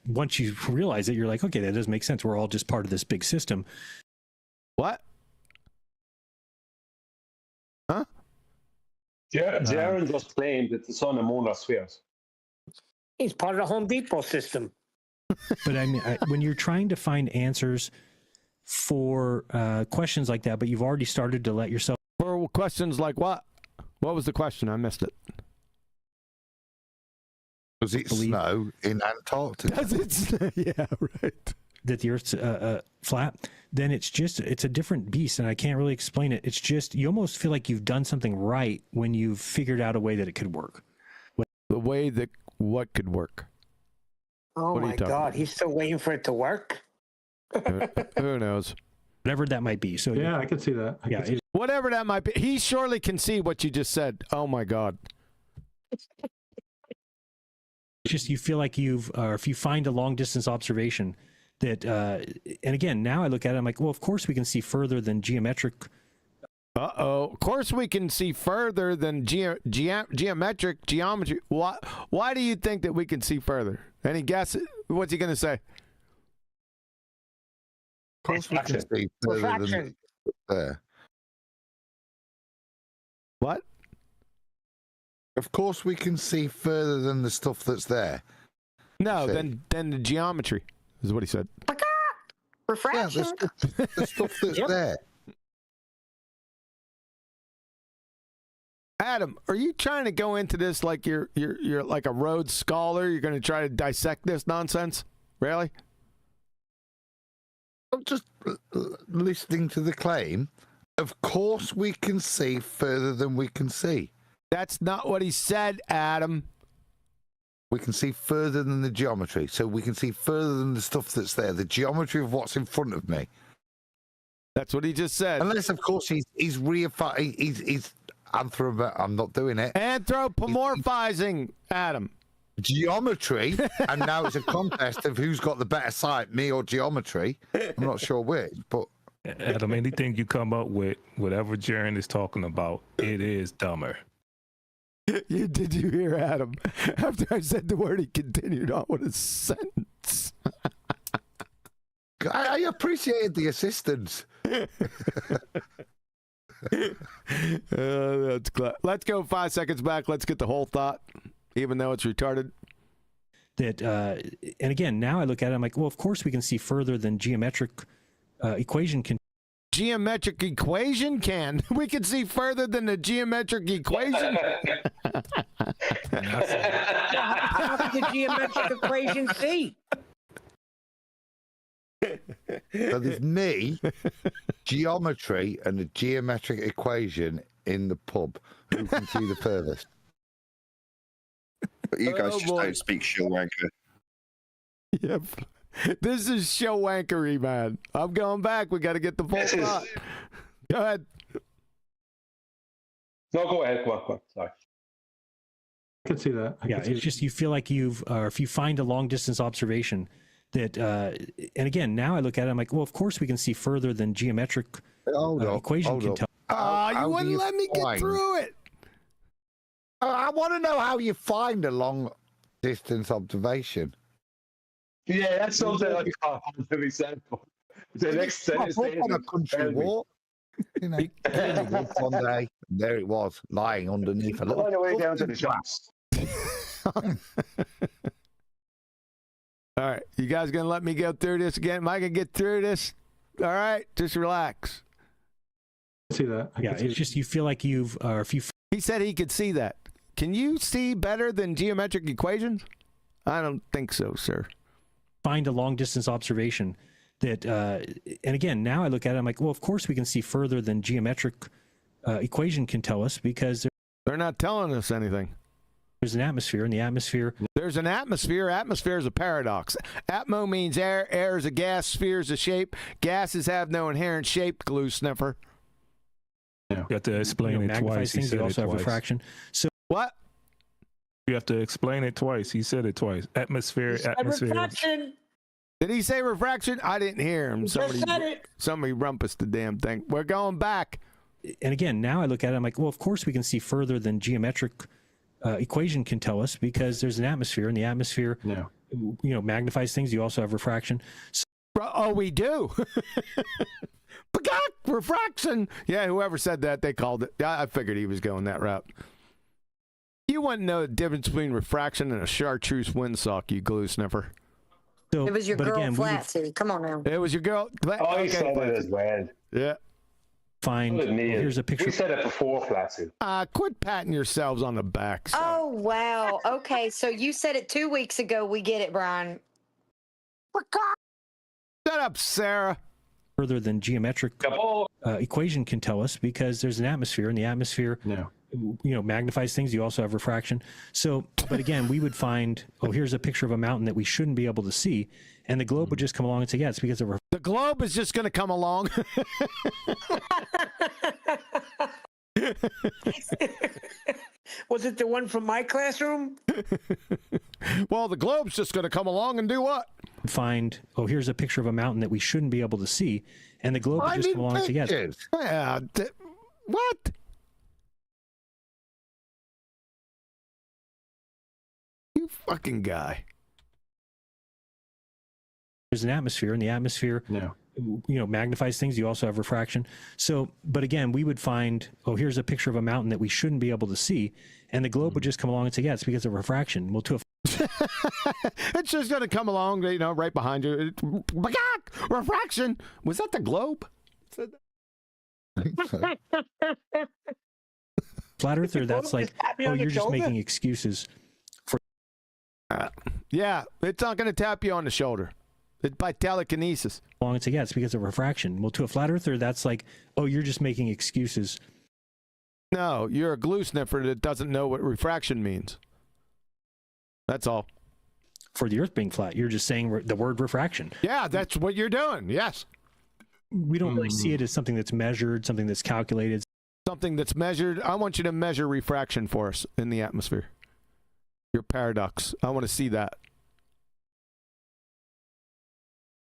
Once you realize it, you're like, okay, that does make sense. We're all just part of this big system. What? Huh? Jeran just claimed that the sun and moon are spheres. He's part of the Home Depot system. But I mean, when you're trying to find answers for questions like that, but you've already started to let yourself. For questions like what? What was the question? I missed it. Does it snow in Antarctica? Does it snow? Yeah, right. That the Earth's flat, then it's a different beast, and I can't really explain it. It's just, you almost feel like you've done something right when you've figured out a way that it could work. The way that what could work? Oh my God, he's still waiting for it to work? Who knows? Whatever that might be. So yeah, I can see that. Whatever that might be. He surely can see what you just said. Oh my God. Just you feel like if you find a long distance observation that, and again, now I look at it, I'm like, well, of course we can see further than geometric. Of course we can see further than geometry. Why do you think that we can see further? Any guess? What's he going to say? Of course we can see further than there. What? Of course we can see further than the stuff that's there. No, than the geometry, is what he said. Refraction. Yeah, the stuff that's there. Adam, are you trying to go into this like you're like a Rhodes Scholar? You're going to try to dissect this nonsense? Really? I'm just listening to the claim. Of course we can see further than we can see. That's not what he said, Adam. We can see further than the geometry. So we can see further than the stuff that's there. The geometry of what's in front of me. That's what he just said. Unless, of course, he's I'm not doing it. Anthropomorphizing, Adam. Geometry, and now it's a contest of who's got the better sight, me or geometry. I'm not sure which, but Adam, anything you come up with, whatever Jeran is talking about, it is dumber. Did you hear Adam? After I said the word, he continued on with a sentence. I appreciated the assistance. That's clear. Let's go 5 seconds back. Let's get the whole thought, even though it's retarded. That, and again, now I look at it, I'm like, well, of course we can see further than geometric equation can. Geometric equation can. We can see further than the geometric equation. How can the geometric equation see? So there's me, geometry, and a geometric equation in the pub. Who can see the furthest? But you guys just don't speak shill wanker. Yep. This is show wankery, man. I'm going back. We got to get the full thought. Go ahead. No, go ahead. Come on. Sorry. I can see that. Yeah, it's just you feel like if you find a long distance observation that, and again, now I look at it, I'm like, well, of course we can see further than geometric equation can tell. You wouldn't let me get through it. I want to know how you find a long distance observation. Yeah, that's something I can't really say. The next sentence on a country walk. You know, one day, there it was, lying underneath a little. All the way down to the shops. All right, you guys gonna let me go through this again? Am I gonna get through this? All right, just relax. See that? Yeah, it's just you feel like He said he could see that. Can you see better than geometric equations? I don't think so, sir. Find a long distance observation that, and again, now I look at it, I'm like, well, of course we can see further than geometric equation can tell us because they're not telling us anything. There's an atmosphere, and the atmosphere. There's an atmosphere. Atmosphere is a paradox. Atmo means air. Air is a gas. Sphere is a shape. Gases have no inherent shape. Glue sniffer. Yeah. You have to explain it twice. Things, they also have refraction. So what? You have to explain it twice. He said it twice. Atmosphere, atmosphere. Refraction. Did he say refraction? I didn't hear him. He just said it. Somebody rumpus the damn thing. We're going back. And again, now I look at it, I'm like, well, of course we can see further than geometric equation can tell us, because there's an atmosphere, and the atmosphere, magnifies things. You also have refraction. So, oh, we do. Refraction. Yeah, whoever said that, they called it. I figured he was going that route. You wouldn't know the difference between refraction and a chartreuse windsock, you glue sniffer. So, It was your girl again, Flatsy. Come on now. It was your girl. Oh, you said it as well. Yeah. Find. Here's a picture. We said it before, Flatsy. Quit patting yourselves on the back. So. Oh, wow. Okay, so you said it 2 weeks ago. We get it, Brian. Shut up, Sarah. Further than geometric equation can tell us, because there's an atmosphere, and the atmosphere, magnifies things. You also have refraction. So, but again, we would find, here's a picture of a mountain that we shouldn't be able to see, and the globe would just come along and say, yeah, it's because of the globe is just going to come along. Was it the one from my classroom? Well, the globe's just going to come along and do what? Find, here's a picture of a mountain that we shouldn't be able to see, and the globe would just come along and say, yes. Yeah, what? You fucking guy. There's an atmosphere, and the atmosphere, magnifies things. You also have refraction. So, but again, we would find, here's a picture of a mountain that we shouldn't be able to see, and the globe would just come along and say, yeah, it's because of refraction. Well, it's just going to come along, right behind you. Refraction. Was that the globe? Flat earther, that's like, you're just making excuses for. Yeah, it's not going to tap you on the shoulder. It's by telekinesis. Long and say, yeah, it's because of refraction. Well, to a flat earther, that's like, you're just making excuses. No, you're a glue sniffer that doesn't know what refraction means. That's all. For the earth being flat, you're just saying the word refraction. Yeah, that's what you're doing. Yes. We don't really see it as something that's measured, something that's calculated. Something that's measured. I want you to measure refraction for us in the atmosphere. Your paradox. I want to see that.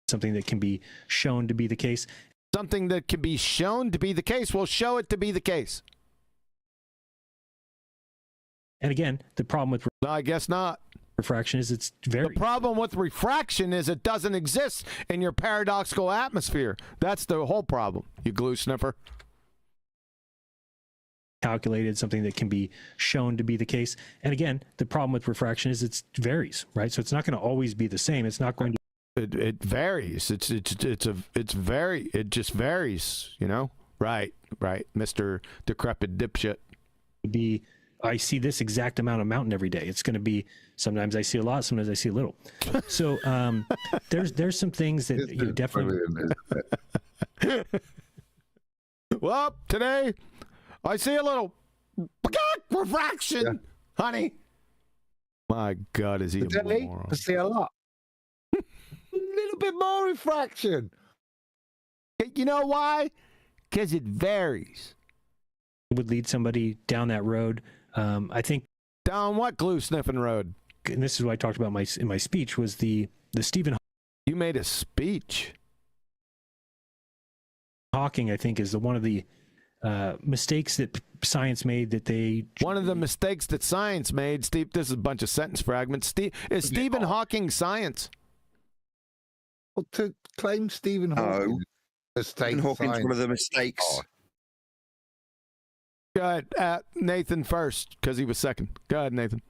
Something that can be shown to be the case. Something that can be shown to be the case. We'll show it to be the case. And again, the problem with I guess not. Refraction is it's very. The problem with refraction is it doesn't exist in your paradoxical atmosphere. That's the whole problem, you glue sniffer. Calculated, something that can be shown to be the case. And again, the problem with refraction is it varies, right? So it's not going to always be the same. It's not going to. It varies. It just varies. Right, Mr. Decrepit dipshit. I see this exact amount of mountain every day. It's going to be, sometimes I see a lot, sometimes I see a little. So there's some things that you definitely. Well, today I see a little refraction, honey. My God, is he a moron? I see a lot. A little bit more refraction. You know why? Because it varies. Would lead somebody down that road. I think down what glue sniffing road? And this is what I talked about in my speech was the Stephen. You made a speech. Hawking, I think, is one of the mistakes that science made. One of the mistakes that science made. Steve, this is a bunch of sentence fragments. Is Stephen Hawking science? Well, to claim Stephen Hawking, Stephen Hawking's one of the mistakes. Go ahead, Nathan first, because he was second. Go ahead, Nathan.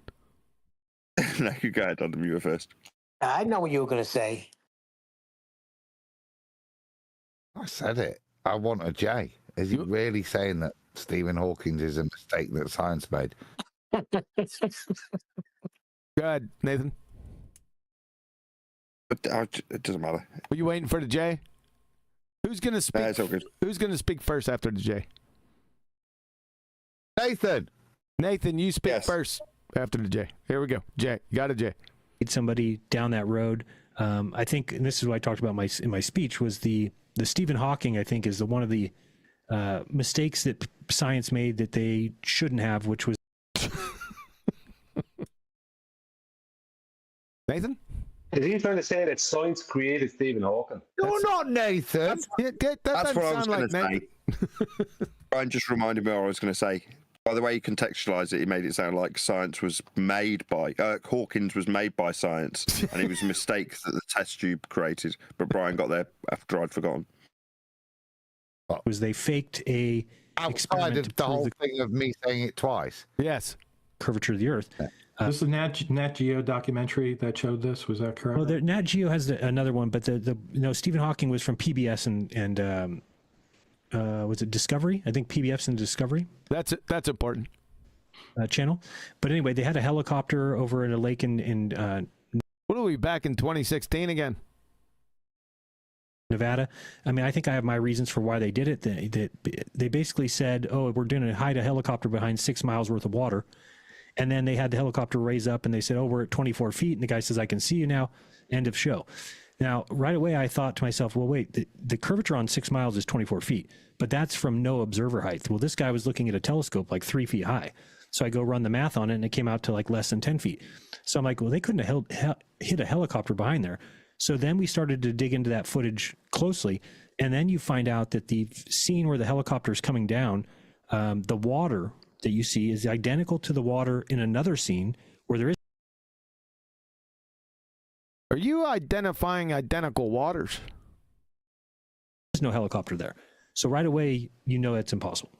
No, you go ahead, Adam. You were first. I know what you were going to say. I said it. I want a J. Is he really saying that Stephen Hawking is a mistake that science made? Go ahead, Nathan. It doesn't matter. Were you waiting for the J? Who's going to speak? It's all good. Who's going to speak first after the J? Nathan, you speak first after the J. Here we go. J. You got a J. Lead somebody down that road. I think, and this is what I talked about in my speech, was the Stephen Hawking, I think, is one of the mistakes that science made that they shouldn't have, which was Nathan? Is he trying to say that science created Stephen Hawking? You're not Nathan. That's what I was going to say. Brian just reminded me what I was going to say. By the way you contextualise it, he made it sound like science was made by... Hawkins was made by science, and it was a mistake that the test tube created. But Brian got there after I'd forgotten. Was they faked a outside of the whole thing of me saying it twice. Yes. Curvature of the Earth. This is the Nat Geo documentary that showed this. Was that correct? Well, Nat Geo has another one, but Stephen Hawking was from PBS and was it Discovery? I think PBS and Discovery. That's important. Channel. But anyway, they had a helicopter over at a lake in what are we back in 2016 again? Nevada. I mean, I think I have my reasons for why they did it. They basically said, "Oh, we're going to hide a helicopter behind 6 miles worth of water," and then they had the helicopter raise up, and they said, "Oh, we're at 24 feet," and the guy says, "I can see you now." End of show. Now, right away, I thought to myself, "Well, wait, the curvature on 6 miles is 24 feet, but that's from no observer height." Well, this guy was looking at a telescope like 3 feet high, so I go run the math on it, and it came out to like less than 10 feet. So I'm like, "Well, they couldn't have hit a helicopter behind there." So then we started to dig into that footage closely, and then you find out that the scene where the helicopter is coming down, the water that you see is identical to the water in another scene where there is. Are you identifying identical waters? There's no helicopter there. So right away, you know it's impossible.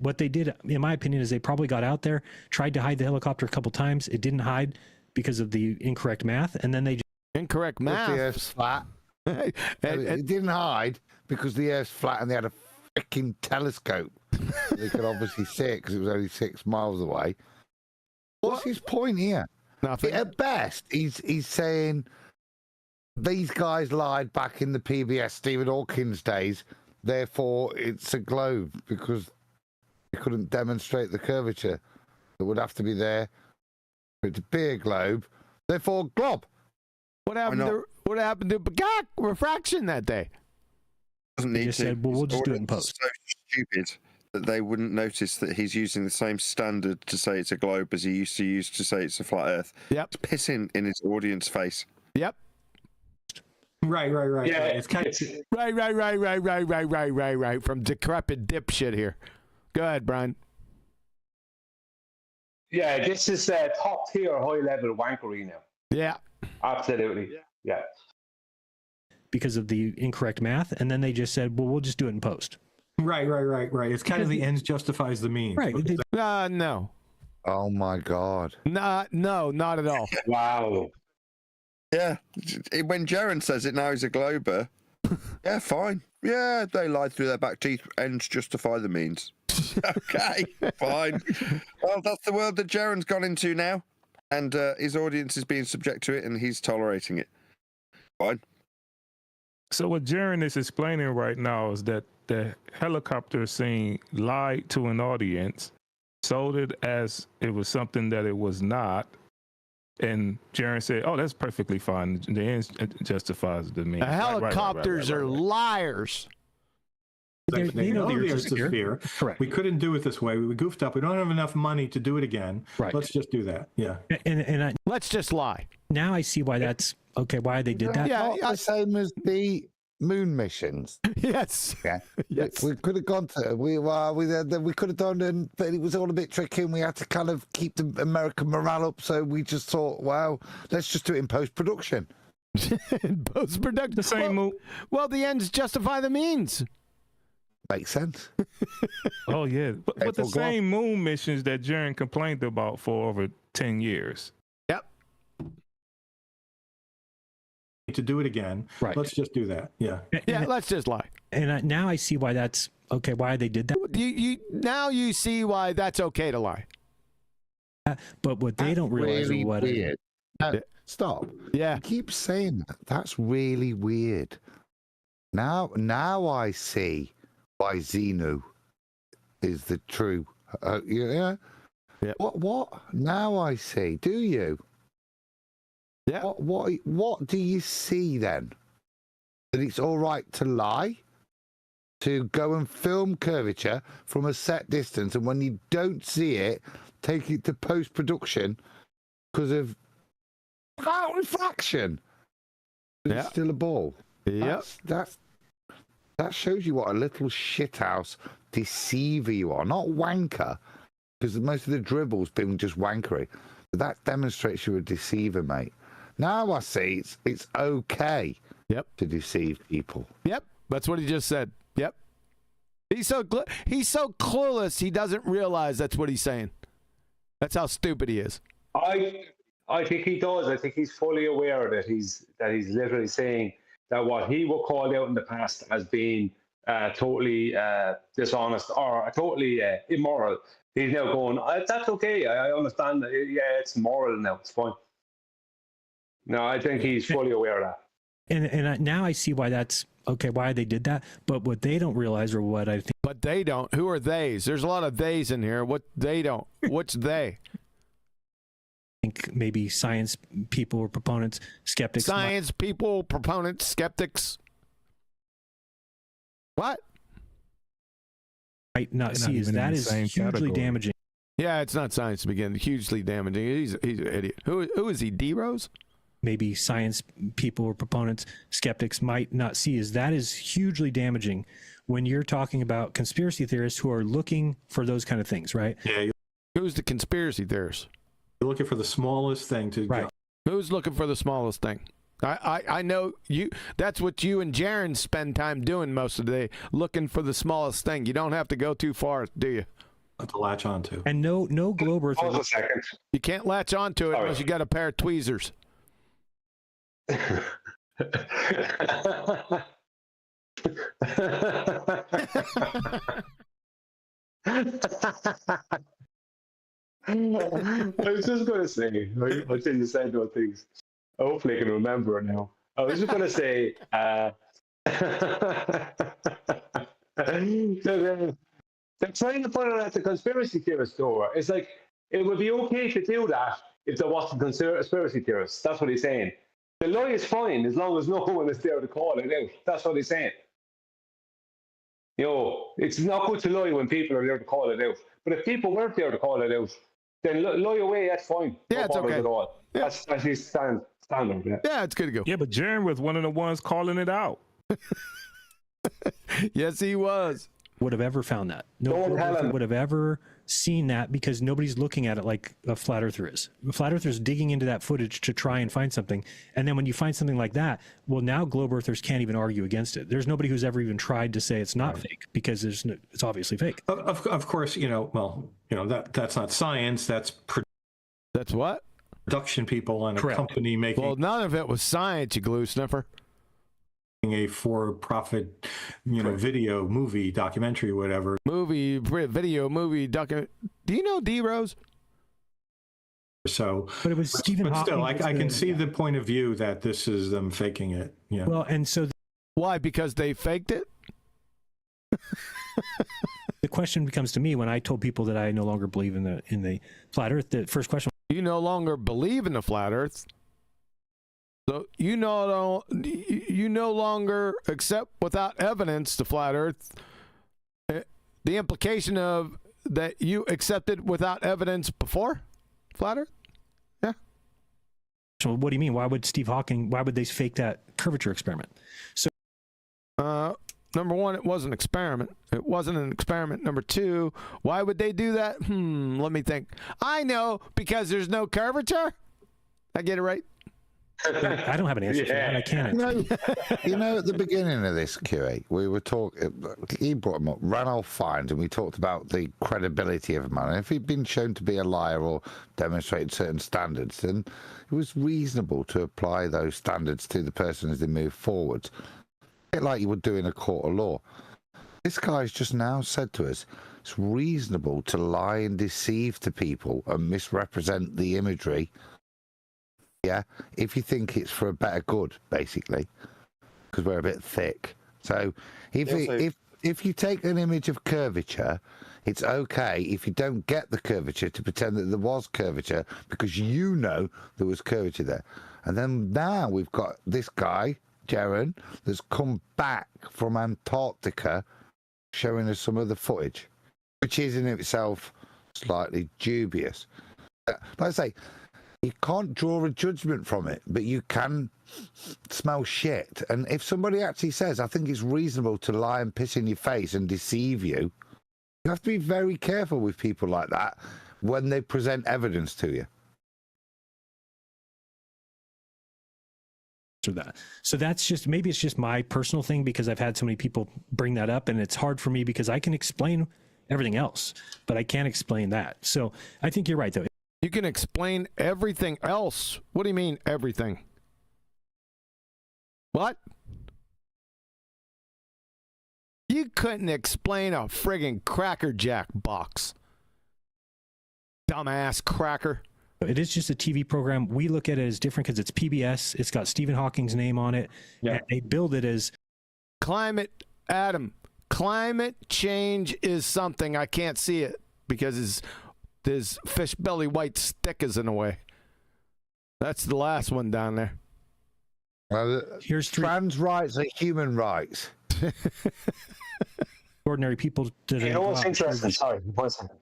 What they did, in my opinion, is they probably got out there, tried to hide the helicopter a couple times. It didn't hide because of the incorrect math, and then they just... Incorrect math. The Earth's flat. It didn't hide because the Earth's flat and they had a freaking telescope. They could obviously see it because it was only 6 miles away. What's his point here? Nothing. At best, he's saying these guys lied back in the PBS Stephen Hawkins days, therefore it's a globe because they couldn't demonstrate the curvature that would have to be there for it to be a globe. Therefore, glob. What happened to Bagak refraction that day? Doesn't need to. Said, well, we'll just do it in post. So stupid that they wouldn't notice that he's using the same standard to say it's a globe as he used to use to say it's a flat Earth. Yep. It's pissing in his audience face. Yep. Right. Yeah, It's kind of Right. From decrepit dipshit here. Go ahead, Brian. Yeah, this is top tier, high level wankery now. Yeah. Absolutely. Yeah. Because of the incorrect math, and then they just said, "Well, we'll just do it in post." Right. It's kind of the ends justifies the means. Right. No. Oh my God. No, not at all. Wow. Yeah. When Jeran says it now, he's a glober. Yeah, fine. Yeah, they lied through their back teeth. Ends justify the means. Okay, fine. Well, that's the world that Jeran's gone into now. And his audience is being subject to it, and he's tolerating it. Fine. So what Jeran is explaining right now is that the helicopter scene lied to an audience, sold it as it was something that it was not, and Jeran said, "Oh, that's perfectly fine. The end justifies the means." The helicopters are liars. They know the the Earth Earth's is a sphere. sphere. Correct. We couldn't do it this way. We goofed up. We don't have enough money to do it again. Right. Let's just do that. Yeah. And Let's just lie. now I see why that's okay. Why they did that. Yeah, Not the same as the moon missions. Yes. Yeah. Yes. We could have gone to we could have done, but it was all a bit tricky, and we had to kind of keep the American morale up. So we just thought, well, let's just do it in post production. In post production. The same move. Well, the ends justify the means. Makes sense. Oh yeah, but the Go on. same moon missions that Jeran complained about for over 10 years. Yep. To do it again. Right. Let's just do that. Yeah. Yeah, let's just lie. And now I see why that's okay. Why they did that. Now you see why that's okay to lie. But what they don't realize really is what weird. No, stop. Yeah. You keep saying that. That's really weird. Now I see why Xenu is the true. Yeah. Yep. What? Now I see. Do you? Yeah. What do you see then? That it's all right to lie, to go and film curvature from a set distance, and when you don't see it, take it to post production because of Without refraction. But Yeah. It's still a ball. Yep. That shows you what a little shithouse deceiver you are. Not wanker, because most of the dribble's been just wankery. But that demonstrates you're a deceiver, mate. Now I see it's okay. Yep. To deceive people. Yep. That's what he just said. Yep. He's so clueless. He doesn't realize that's what he's saying. That's how stupid he is. I think he does. I think he's fully aware that he's literally saying that what he was called out in the past as being totally dishonest or totally immoral. He's now going, that's okay. I understand that. Yeah, it's moral now. It's fine. No, I think he's fully aware of that. And now I see why that's okay, why they did that. But what they don't realize, or what I think. But they don't. Who are theys? There's a lot of theys in here. What they don't. What's they? I think maybe science people or proponents, skeptics. Science people, proponents, skeptics. What? Might not see is that is hugely damaging. Yeah, it's not science to begin. Hugely damaging. He's an idiot. Who is he? D-Rose? Maybe science people or proponents, skeptics might not see is that is hugely damaging when you're talking about conspiracy theorists who are looking for those kind of things, right? Yeah. Who's the conspiracy theorist? You're looking for the smallest thing to right. Who's looking for the smallest thing? I know you. That's what you and Jeran spend time doing most of the day, looking for the smallest thing. You don't have to go too far, do you? To latch onto. And no globe earth. Hold a second. You can't latch onto it unless you got a pair of tweezers. I was just going to say, until you said those things, hopefully I can remember it now. I was just going to say, they're trying to put it at the conspiracy theorist door. It's like, it would be okay to do that if there wasn't conspiracy theorists. That's what he's saying. The lie is fine as long as no one is there to call it out. That's what he's saying. You know, it's not good to lie when people are there to call it out. But if people weren't there to call it out, then lie away, that's fine. Yeah, it's okay. At all. Yeah. That's his standard. Yeah, it's good to go. Yeah, but Jeran was one of the ones calling it out. Yes, he was. Would have ever found that. No one would have ever seen that because nobody's looking at it like a flat earther is. A flat earther is digging into that footage to try and find something. And then when you find something like that, well, now globe earthers can't even argue against it. There's nobody who's ever even tried to say it's not fake because it's obviously fake. Of course, that's not science. That's what? Production people and a company making. Well, none of it was science, you glue sniffer. A for-profit, video, movie, documentary, whatever. Movie, document. Do you know D-Rose? So, but it was Stephen Hawking. Still, I can see the point of view that this is them faking it. Yeah. Well, and so why? Because they faked it. The question becomes to me when I told people that I no longer believe in the flat Earth. The first question: you no longer believe in the flat Earth. So you no longer accept without evidence the flat Earth. The implication of that you accepted without evidence before flat Earth? Yeah. So what do you mean? Why would why would they fake that curvature experiment? So number one, it was an experiment. It wasn't an experiment. Number two, why would they do that? Let me think. I know, because there's no curvature. I get it right? I don't have an answer for that. I can't. At the beginning of this QA, we were talking. He brought him up, Ranulph Fiennes, and we talked about the credibility of a man. And if he'd been shown to be a liar or demonstrated certain standards, then it was reasonable to apply those standards to the person as they move forward, a bit like you would do in a court of law. This guy's just now said to us, it's reasonable to lie and deceive to people and misrepresent the imagery. Yeah, if you think it's for a better good, basically, because we're a bit thick. So if you take an image of curvature, it's okay if you don't get the curvature to pretend that there was curvature because you know there was curvature there. And then now we've got this guy, Jeran, that's come back from Antarctica showing us some of the footage, which is in itself slightly dubious. Like I say, You can't draw a judgment from it, but you can smell shit. And if somebody actually says, I think it's reasonable to lie and piss in your face and deceive you, you have to be very careful with people like that when they present evidence to you. That. So that's just, maybe it's just my personal thing because I've had so many people bring that up, and it's hard for me because I can explain everything else, but I can't explain that. So I think you're right, though. You can explain everything else. What do you mean, everything? What? You couldn't explain a friggin' Cracker Jack box. Dumbass cracker. It is just a TV program. We look at it as different because it's PBS. It's got Stephen Hawking's name on it. Yeah. And they build it as climate, Adam. Climate change is something. I can't see it because his fish belly white stick is in the way. That's the last one down there. Here's trans rights are human rights. Ordinary people. You know what's interesting? Sorry, 1 second.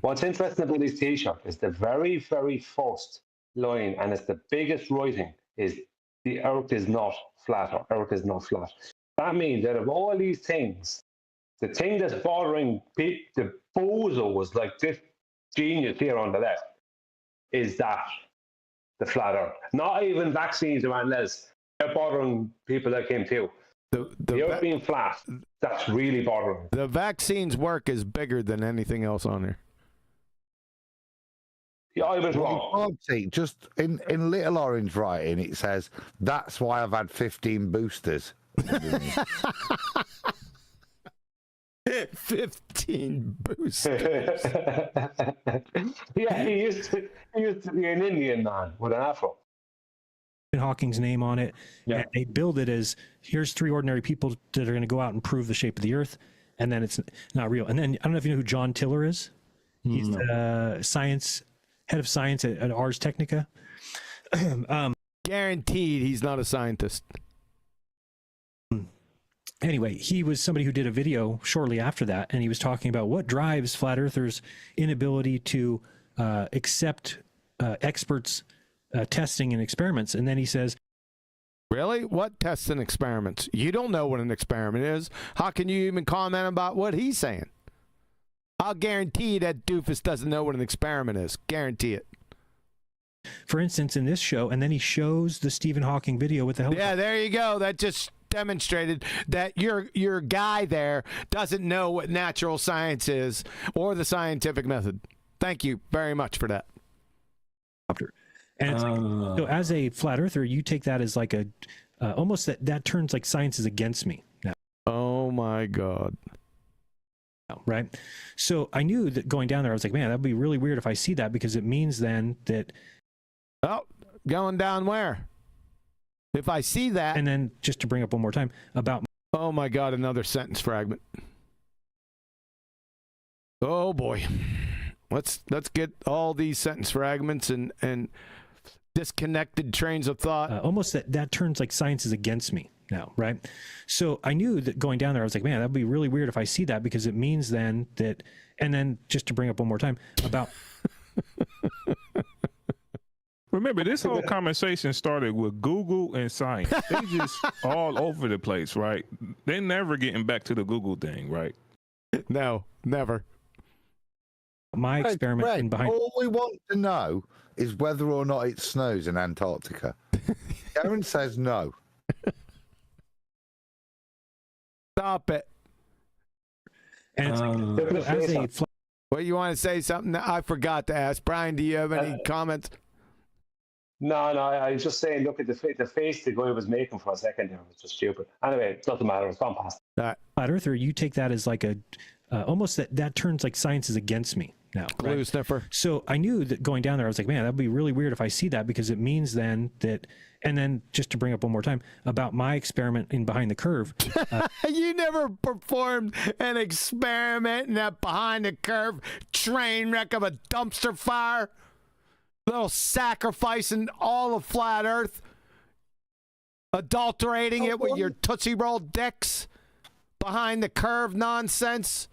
What's interesting about this T-shirt is the very, very first line, and it's the biggest writing, is the earth is not flat, or earth is not flat. That means that of all these things, the thing that's bothering the bozos like this genius here on the left is that the flat earth. Not even vaccines or anything else. They're bothering people like him too. The earth being flat, that's really bothering. The vaccines work is bigger than anything else on there. Yeah, I was wrong. See, just in little orange writing, it says, that's why I've had 15 boosters. 15 boosters. Yeah, he used to be an Indian man with an afro. Hawking's name on it. Yeah. And they build it as, here's 3 ordinary people that are going to go out and prove the shape of the earth, and then it's not real. And then I don't know if you know who John Tiller is. He's head of science at Ars Technica. Guaranteed he's not a scientist. Anyway, he was somebody who did a video shortly after that, and he was talking about what drives flat earthers' inability to accept experts' testing and experiments. And then he says, really? What tests and experiments? You don't know what an experiment is. How can you even comment about what he's saying? I'll guarantee that doofus doesn't know what an experiment is. Guarantee it. For instance, in this show, and then he shows the Stephen Hawking video with the helicopter. Yeah, there you go. That just demonstrated that your guy there doesn't know what natural science is or the scientific method. Thank you very much for that. And it's like, so as a flat earther, you take that as like a almost that turns like science is against me now. Oh my God. Right. So I knew that going down there, I was like, man, that'd be really weird if I see that, because it means then that. Oh, going down where? If I see that. And then just to bring up one more time about. Oh my God, another sentence fragment. Oh boy. Let's get all these sentence fragments and disconnected trains of thought. Almost that turns like science is against me now, right? So I knew that going down there, I was like, man, that'd be really weird if I see that, because it means then that. And then just to bring up one more time about. Remember, this whole conversation started with Google and science. They just all over the place, right? They're never getting back to the Google thing, right? No, never. My experiment in behind. All we want to know is whether or not it snows in Antarctica. Aaron says no. Stop it. And it's well, you want to say something? I forgot to ask. Brian, do you have any comments? No, I was just saying, look at the face the guy was making for a second there. It was just stupid. Anyway, it doesn't matter. It's gone past. Flat earther, you take that as like a almost that turns like science is against me now. Glue right? sniffer. So I knew that going down there, I was like, man, that'd be really weird if I see that, because it means then that. And then just to bring up one more time about my experiment in Behind the Curve. You never performed an experiment in that Behind the Curve train wreck of a dumpster fire? Little sacrificing all of flat Earth, adulterating it with your Tootsie Roll dicks, Behind the Curve nonsense.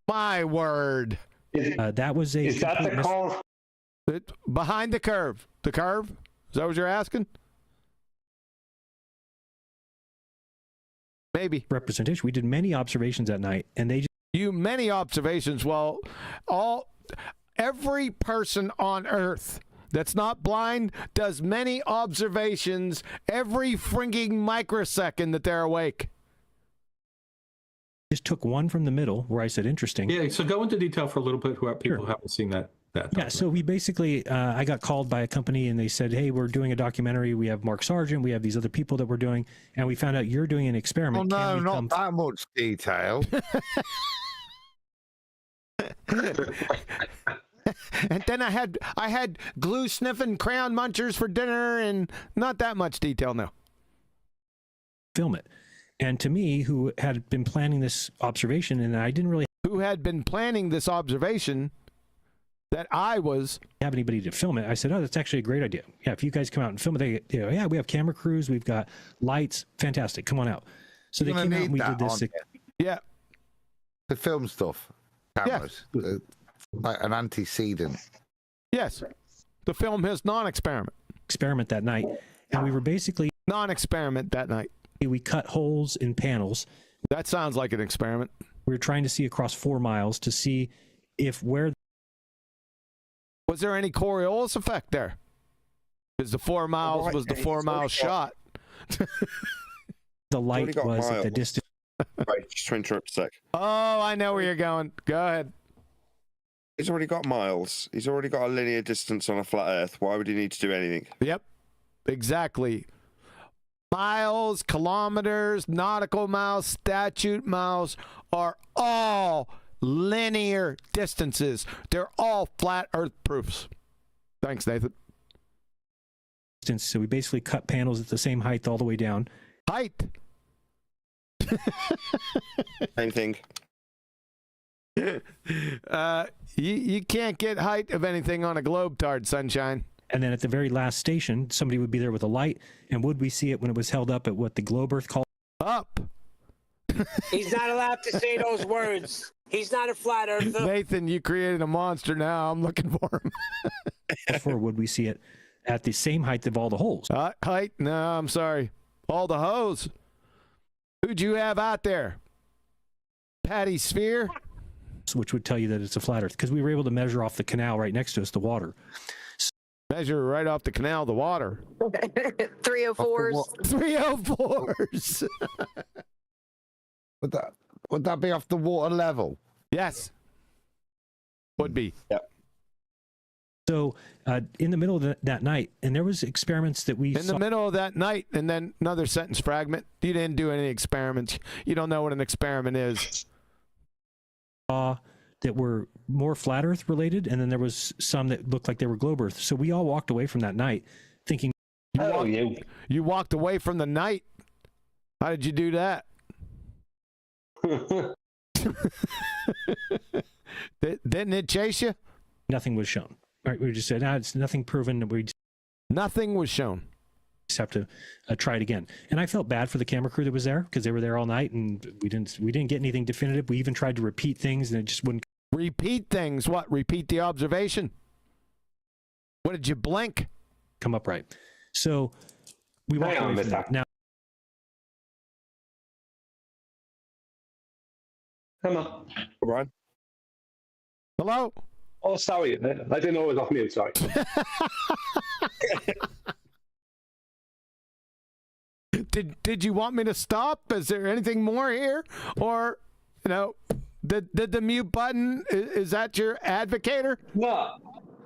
My word. That was a. Is that the call? Behind the curve. The curve? Is that what you're asking? Maybe. Representation. We did many observations that night, and they just many observations. Well, every person on Earth that's not blind does many observations every fringing microsecond that they're awake. just took one from the middle where I said interesting. Yeah, so go into detail for a little bit who people haven't seen that. Yeah, so we basically, I got called by a company and they said, hey, we're doing a documentary. We have Mark Sargent. We have these other people that we're doing. And we found out you're doing an experiment. Oh, no, not that much detail. And then I had glue sniffing crayon munchers for dinner and not that much detail now. Film it. And to me, who had been planning this observation, and I didn't really... Who had been planning this observation... that I was have anybody to film it. I said, oh, that's actually a great idea. Yeah, if you guys come out and film it, yeah, we have camera crews, we've got lights, fantastic. Come on out. So they came out and we did this. Yeah. The film stuff, cameras, like an antecedent. Yes. The film his non-experiment. Experiment that night. And we were basically... Non-experiment that night. We cut holes in panels. That sounds like an experiment. We were trying to see across 4 miles to see if where... Was there any Coriolis effect there? Because the 4 miles was the 4 mile shot. The light was at the distance. Right, just to interrupt a sec. Oh, I know where you're going. Go ahead. He's already got miles. He's already got a linear distance on a flat Earth. Why would he need to do anything? Yep, exactly. Miles, kilometers, nautical miles, statute miles are all linear distances. They're all flat Earth proofs. Thanks, Nathan. So we basically cut panels at the same height all the way down. Height. Same thing. You can't get height of anything on a GlobeTARD, sunshine. And then at the very last station, somebody would be there with a light, and would we see it when it was held up at what the Globe Earth called up? He's not allowed to say those words. He's not a flat earther. Nathan, you created a monster now. I'm looking for him. Or would we see it at the same height of all the holes? Height? No, I'm sorry. All the hoes. Who'd you have out there? Patty Sphere? Which would tell you that it's a flat Earth, because we were able to measure off the canal right next to us, the water. Measure right off the canal, the water. 304s. 304s. Would that be off the water level? Yes. Would be. Yep. So in the middle of that night, and there was experiments that we in the middle of that night, and then another sentence fragment. You didn't do any experiments. You don't know what an experiment is. That were more flat Earth related, and then there was some that looked like they were globe Earth. So we all walked away from that night thinking, you walked away from the night. How did you do that? Didn't it chase you? Nothing was shown. All right, we just said, it's nothing proven. Nothing was shown. Just have to try it again. And I felt bad for the camera crew that was there, because they were there all night, and we didn't get anything definitive. We even tried to repeat things, and it just wouldn't. Repeat things? What? Repeat the observation? What did you blink? Come up right. So we walked away from that. Now, come on, Brian. Hello. Oh, sorry. I didn't know it was off mute. Sorry. Did you want me to stop? Is there anything more here, or did the mute button? Is that your advocator? No.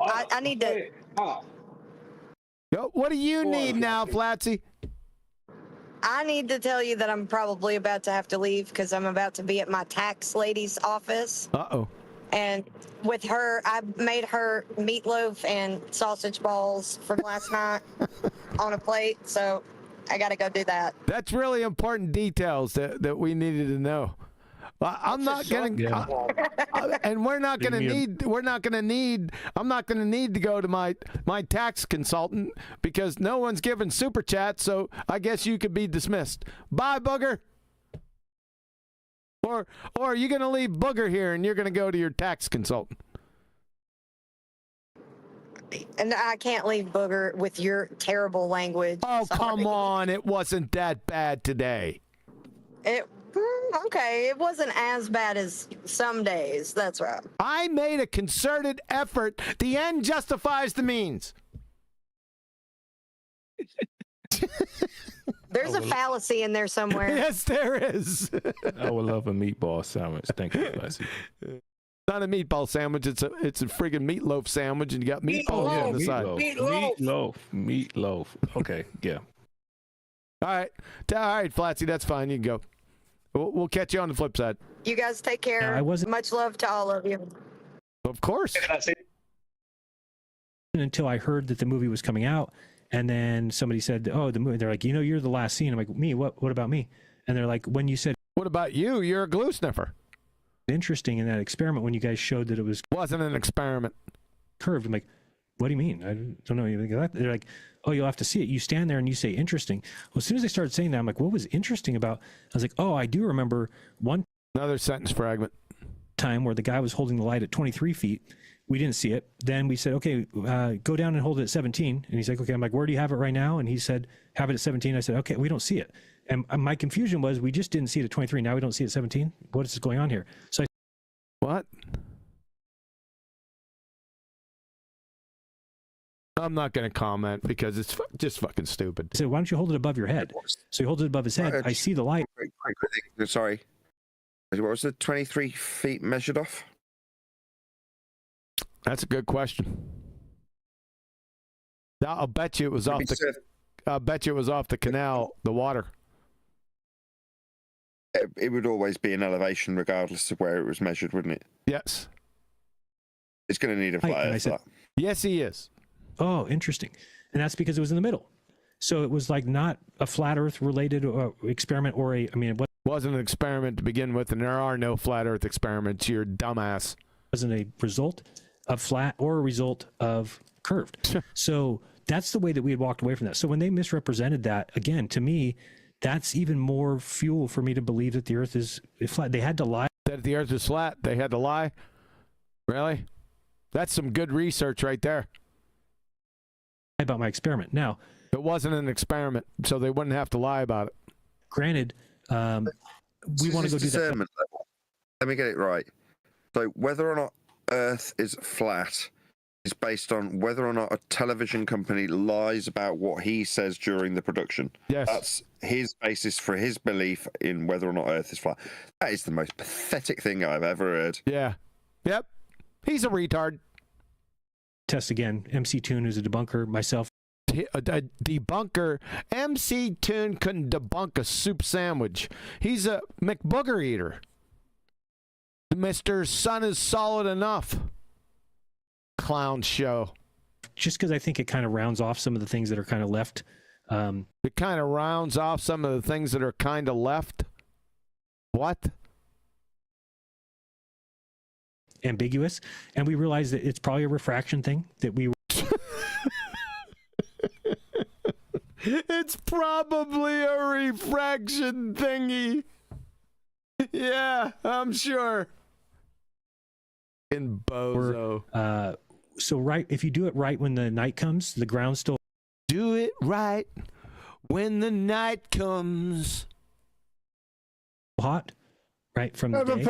I need to. What do you need now, Flatsy? I need to tell you that I'm probably about to have to leave because I'm about to be at my tax lady's office. Uh-oh. And with her, I made her meatloaf and sausage balls from last night on a plate. So I got to go do that. That's really important details that we needed to know. I'm not getting, and we're not going to need. I'm not going to need to go to my tax consultant because no one's given super chat. So I guess you could be dismissed. Bye, Booger. Or are you going to leave Booger here and you're going to go to your tax consultant? And I can't leave Booger with your terrible language. Oh, Sorry. come on. It wasn't that bad today. Okay, it wasn't as bad as some days. That's right. I made a concerted effort. The end justifies the means. There's a fallacy in there somewhere. Yes, there is. I would love a meatball sandwich. Thank you, Leslie. Not a meatball sandwich. It's a friggin' meatloaf sandwich, and you got meatballs on the side. Meatloaf. Okay, yeah. All right, Flatsy, that's fine. You can go. We'll catch you on the flip side. You guys take care. Much love to all of you. Of course. Until I heard that the movie was coming out, and then somebody said, "Oh, the movie." They're like, "You're the last scene." I'm like, "Me? What about me?" And they're like, "When you said, what about you? You're a glue sniffer." Interesting in that experiment when you guys showed that it wasn't an experiment. Curved. I'm like, "What do you mean? I don't know anything about that." They're like, "Oh, you'll have to see it." You stand there and you say interesting. Well, as soon as they started saying that, I'm like, "What was interesting about?" I was like, "Oh, I do remember another sentence fragment time where the guy was holding the light at 23 feet. We didn't see it. Then we said, okay, go down and hold it at 17. And he's like, okay. I'm like, where do you have it right now? And he said, have it at 17. I said, okay, we don't see it. And my confusion was, we just didn't see it at 23. Now we don't see it at 17. What is going on here? So what? I'm not going to comment because it's just fucking stupid. I said, why don't you hold it above your head? So he holds it above his head. I see the light. Sorry. What was the 23 feet measured off? That's a good question. I'll bet you it was off the. I'll bet you it was off the canal, the water. It would always be an elevation, regardless of where it was measured, wouldn't it? Yes. It's going to need a flat earth. Said, yes, he is. Oh, interesting. And that's because it was in the middle. So it was like not a flat Earth related experiment or it wasn't an experiment to begin with, and there are no flat Earth experiments. You're a dumbass. Wasn't a result of flat or a result of curved. So that's the way that we had walked away from that. So when they misrepresented that, again, to me, that's even more fuel for me to believe that the Earth is flat. They had to lie. That the Earth is flat. They had to lie. Really? That's some good research right there. About my experiment. Now, it wasn't an experiment, so they wouldn't have to lie about it. Granted, we want to go do that. Level. Let me get it right. So whether or not Earth is flat is based on whether or not a television company lies about what he says during the production. Yes. That's his basis for his belief in whether or not Earth is flat. That is the most pathetic thing I've ever heard. Yeah. Yep. He's a retard. Test again. MC Toon, who's a debunker, myself. A debunker. MC Toon couldn't debunk a soup sandwich. He's a McBooger eater. Mr. Sun is solid enough. Clown show. Just because I think it kind of rounds off some of the things that are kind of left. It kind of rounds off some of the things that are kind of left. What? Ambiguous. And we realized that it's probably a refraction thing that we were. It's probably a refraction thingy. Yeah, I'm sure. In bozo. So right, if you do it right when the night comes, the ground's still. Do it right when the night comes. Hot, right from the day.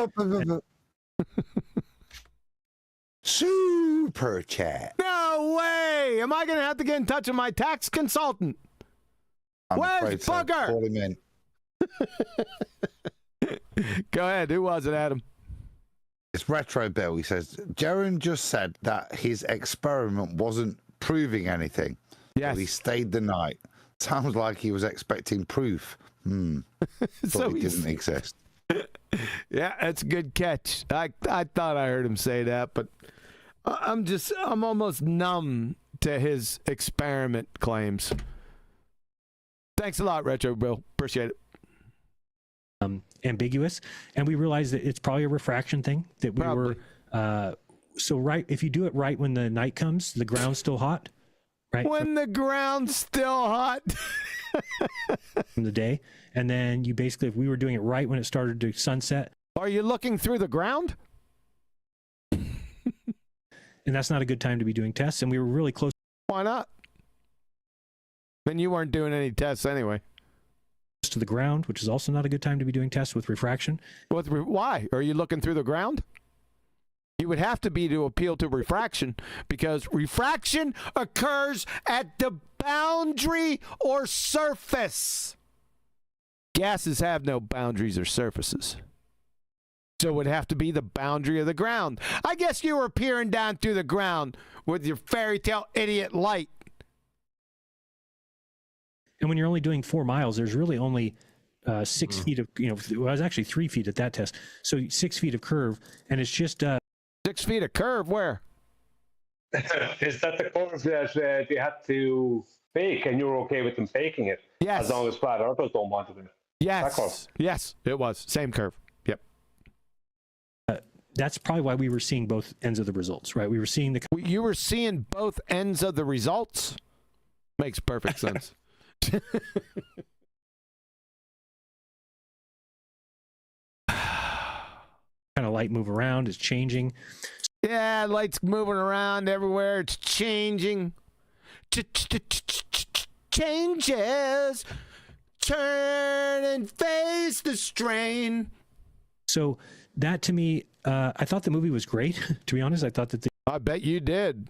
Super chat. No way! Am I going to have to get in touch with my tax consultant? Where's Booger? Call him in. Go ahead. Who was it, Adam? It's Retro Bill. He says, Jeran just said that his experiment wasn't proving anything. Yes. So he stayed the night. Sounds like he was expecting proof. So it didn't exist. Yeah, that's a good catch. I thought I heard him say that, but I'm almost numb to his experiment claims. Thanks a lot, Retro Bill. Appreciate it. Ambiguous, and we realized that it's probably a refraction thing that we were. So right, if you do it right when the night comes, the ground's still hot. Right. When the ground's still hot. From the day, and then you basically, if we were doing it right when it started to sunset. Are you looking through the ground? and that's not a good time to be doing tests. And we were really close. Why not? Then you weren't doing any tests anyway. To the ground, which is also not a good time to be doing tests with refraction. Why? Are you looking through the ground? You would have to be to appeal to refraction, because refraction occurs at the boundary or surface. Gases have no boundaries or surfaces. So it would have to be the boundary of the ground. I guess you were peering down through the ground with your fairy tale idiot light. And when you're only doing 4 miles, there's really only 6 feet of, well, it was actually 3 feet at that test. So 6 feet of curve, and it's just 6 feet of curve. Where? Is that the curve that they had to fake, and you were okay with them faking it? Yes. As long as flat earthers don't want it. Yes. Yes, it was. Same curve. Yep. That's probably why we were seeing both ends of the results, right? We were seeing You were seeing both ends of the results? Makes perfect sense. kind of light move around. It's changing. Yeah, light's moving around everywhere. It's changing. Changes. Turn and face the strain. So that, to me, I thought the movie was great. To be honest, I thought that I bet you did.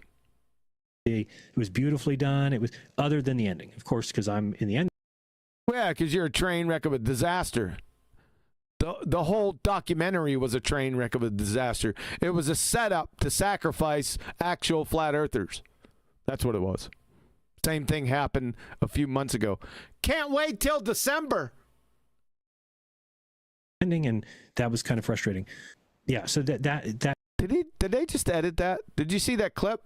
It was beautifully done. It was, other than the ending, of course, because I'm in the end. Yeah, because you're a train wreck of a disaster. The whole documentary was a train wreck of a disaster. It was a setup to sacrifice actual flat earthers. That's what it was. Same thing happened a few months ago. Can't wait till December. Ending, and that was kind of frustrating. Yeah, so that did they just edit that? Did you see that clip?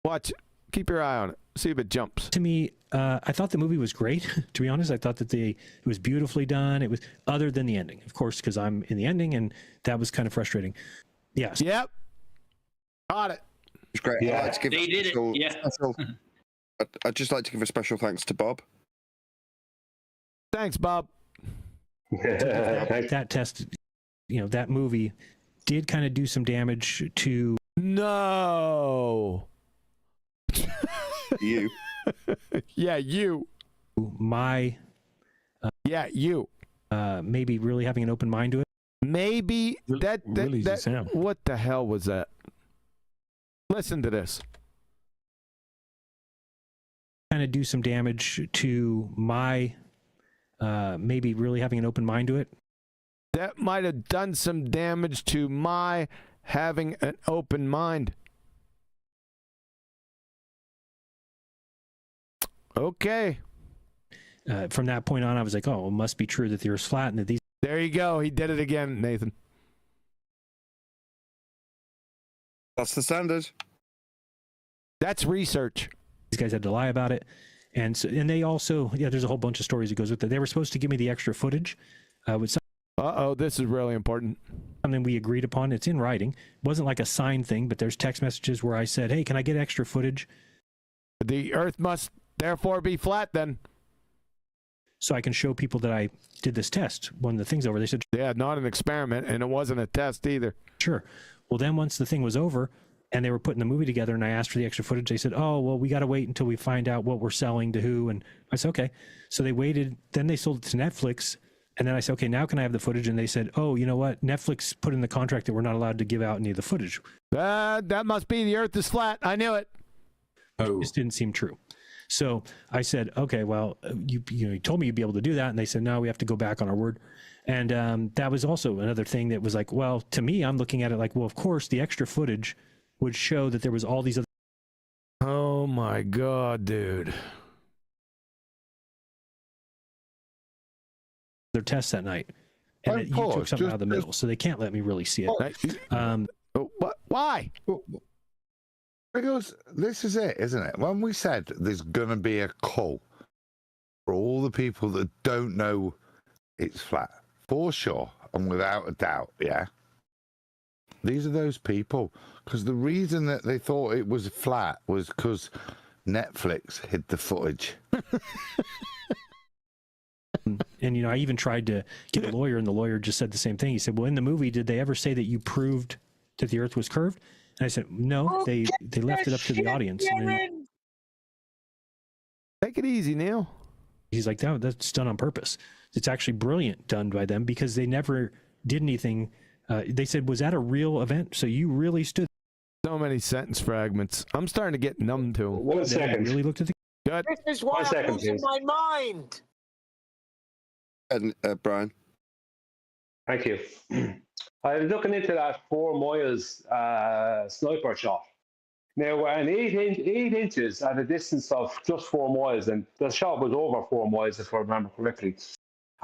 Watch it. Keep your eye on it. See if it jumps. To me, I thought the movie was great. To be honest, I thought that it was beautifully done. It was, other than the ending, of course, because I'm in the ending, and that was kind of frustrating. Yes. Yep. Got it. It's great. Yeah. I'd like to give They did it. Yeah. I'd just like to give a special thanks to Bob. Thanks, Bob. That test, that movie did kind of do some damage to. No. You. Yeah, you. My. Yeah, you. Maybe really having an open mind to it. Maybe that really Sam. What the hell was that? Listen to this. Kind of do some damage to my. Maybe really having an open mind to it. That might have done some damage to my having an open mind. Okay. From that point on, I was like, oh, it must be true that the Earth's flat and that these. There you go. He did it again, Nathan. That's the standard. That's research. These guys had to lie about it. And so, and they also, there's a whole bunch of stories that goes with it. They were supposed to give me the extra footage. With this is really important. Something we agreed upon. It's in writing. It wasn't like a signed thing, but there's text messages where I said, hey, can I get extra footage? The Earth must therefore be flat then. So I can show people that I did this test. One of the things over, they said, yeah, not an experiment, and it wasn't a test either. Sure. Well, then once the thing was over and they were putting the movie together and I asked for the extra footage, they said, oh, well, we got to wait until we find out what we're selling to who. And I said, okay. So they waited. Then they sold it to Netflix. And then I said, okay, now can I have the footage? And they said, oh, you know what? Netflix put in the contract that we're not allowed to give out any of the footage. That must be the Earth is flat. I knew it. Oh. This didn't seem true. So I said, okay, well, you told me you'd be able to do that. And they said, no, we have to go back on our word. And that was also another thing that was like, well, to me, I'm looking at it like, well, of course, the extra footage would show that there was all these other. Oh, my God, dude. Their tests that night. And you took something out of the middle. So they can't let me really see it. What? Why? Because this is it, isn't it? When we said there's going to be a call for all the people that don't know it's flat, for sure, and without a doubt, yeah? These are those people. Because the reason that they thought it was flat was because Netflix hid the footage. And, I even tried to get a lawyer, and the lawyer just said the same thing. He said, well, in the movie, did they ever say that you proved that the Earth was curved? And I said, no, they left it up to the audience. And then Take it easy, Neil. he's like, no, that's done on purpose. It's actually brilliant done by them because they never did anything. They said, was that a real event? So you really stood. So many sentence fragments. I'm starting to get numb to them. 1 second. Really looked at the. Good. This is why 1 I'm second, losing please. my mind. And Brian. Thank you. I was looking into that 4 miles sniper shot. Now, we're an 8 inches at a distance of just 4 miles, and the shot was over 4 miles, if I remember correctly,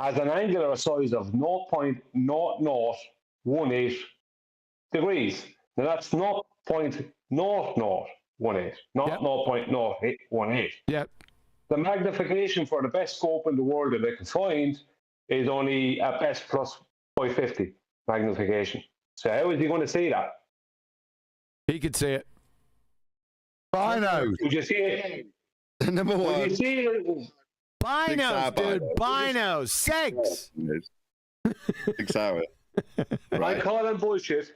has an angular size of 0.0018 degrees. Now, that's 0.0018, not Yep. 0.0818. Yep. The magnification for the best scope in the world that I can find is only at best plus 550 magnification. So how is he going to see that? He could see it. Binos. Would you see it? Number Would one. you see it? Binos, dude. binos. Binos. Six. Six hours. I call him bullshit.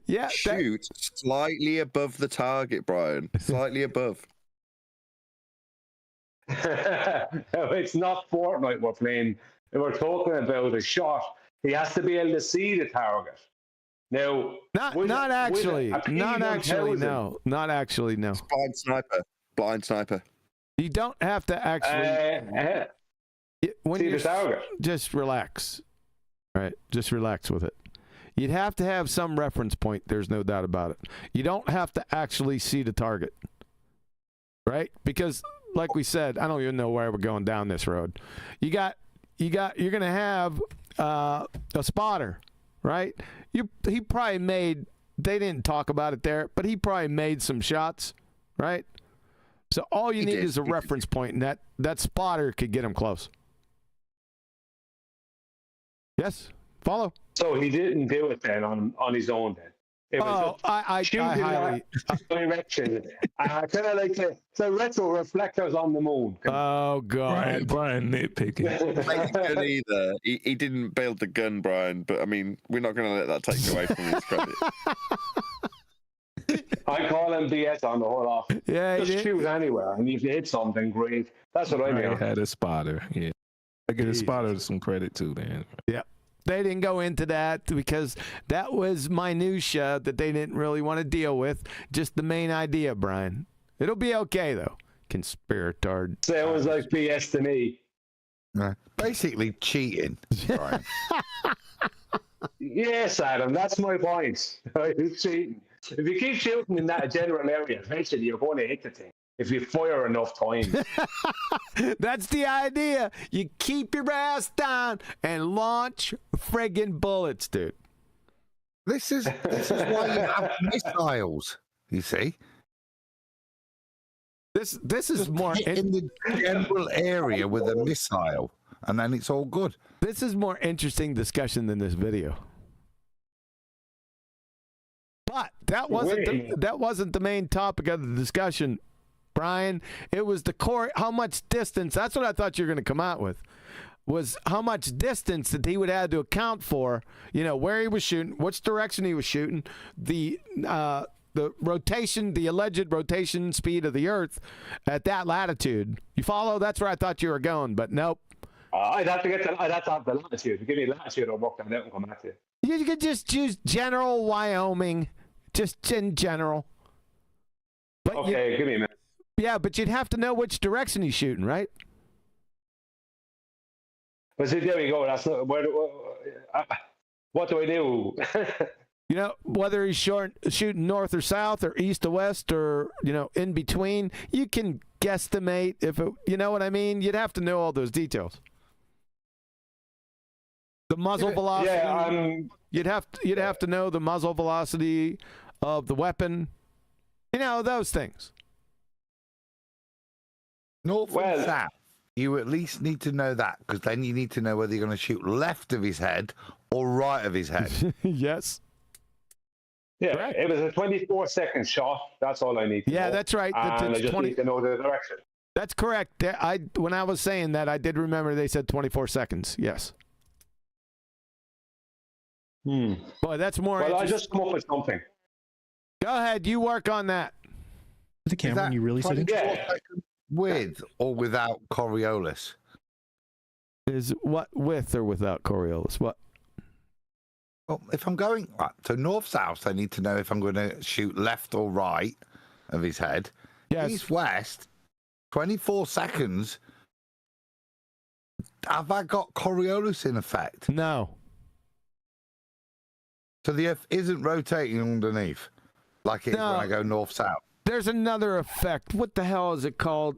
Yeah. Shoot slightly above the target, Brian. Slightly above. It's not Fortnite we're playing. We're talking about a shot. He has to be able to see the target. Now, Not actually. Not actually. No. Not actually. No. It's blind sniper. Blind sniper. You don't have to actually. When see you're the target. just relax. All right. Just relax with it. You'd have to have some reference point. There's no doubt about it. You don't have to actually see the target. Right? Because, like we said, I don't even know why we're going down this road. You're going to have a spotter, right? He probably made, they didn't talk about it there, but he probably made some shots, right? So all you need is a reference point, and that spotter could get him close. Yes? Follow? So he didn't do it then on his own then. It was I highly. direction. Kind of like the retro reflectors on the moon. Oh, God. Brian nitpicking. Gun either. He didn't build the gun, Brian, but I mean, we're not going to let that take away from his credit. I call him BS on the whole off. Yeah, just shoot anywhere, and if you hit something, great. That's what I mean. I had a spotter. Yeah, I give a spotter some credit too, man. Yep. They didn't go into that because that was minutia that they didn't really want to deal with. Just the main idea, Brian. It'll be okay, though. Conspiratard. Sounds like BS to me. Basically cheating, Brian. Yes, Adam, that's my point. It's cheating. If you keep shooting in that general area, eventually you're going to hit the thing. If you fire enough times. That's the idea. You keep your ass down and launch friggin' bullets, dude. This is why you have missiles, you see. This is Just more get in the general area with a missile, and then it's all good. This is more interesting discussion than this video. But that wasn't the main topic of the discussion, Brian. It was the core, how much distance. That's what I thought you were going to come out with, was how much distance that he would have to account for, where he was shooting, which direction he was shooting, the rotation, the alleged rotation speed of the Earth at that latitude. You follow? That's where I thought you were going, but nope. I'd have to have the latitude. Give me latitude, I'll work that out and come back to you. You could just choose general Wyoming, just in general. But okay, give me a minute. Yeah, but you'd have to know which direction he's shooting, right? Well, see, there we go. That's not, what do I do? Whether he's shooting north or south or east to west or, in between, you can guesstimate if it, you know what I mean? You'd have to know all those details. The muzzle velocity. Yeah, you'd have to know the muzzle velocity of the weapon. Those things. North and south. You at least need to know that, because then you need to know whether you're going to shoot left of his head or right of his head. Yes. Yeah, correct. It was a 24-second shot. That's all I need to know. Yeah, that's right. And I just need to know the direction. That's correct. When I was saying that, I did remember they said 24 seconds. Yes. Boy, that's more. Well, I interesting. just come up with something. Go ahead, you work on that. The camera, you really said it? Yeah. With or without Coriolis? Is what with or without Coriolis? What? Well, if I'm going right, so north-south, I need to know if I'm going to shoot left or right of his head. Yes. East-west, 24 seconds. Have I got Coriolis in effect? No. So the Earth isn't rotating underneath like it is when I go north-south. There's another effect. What the hell is it called?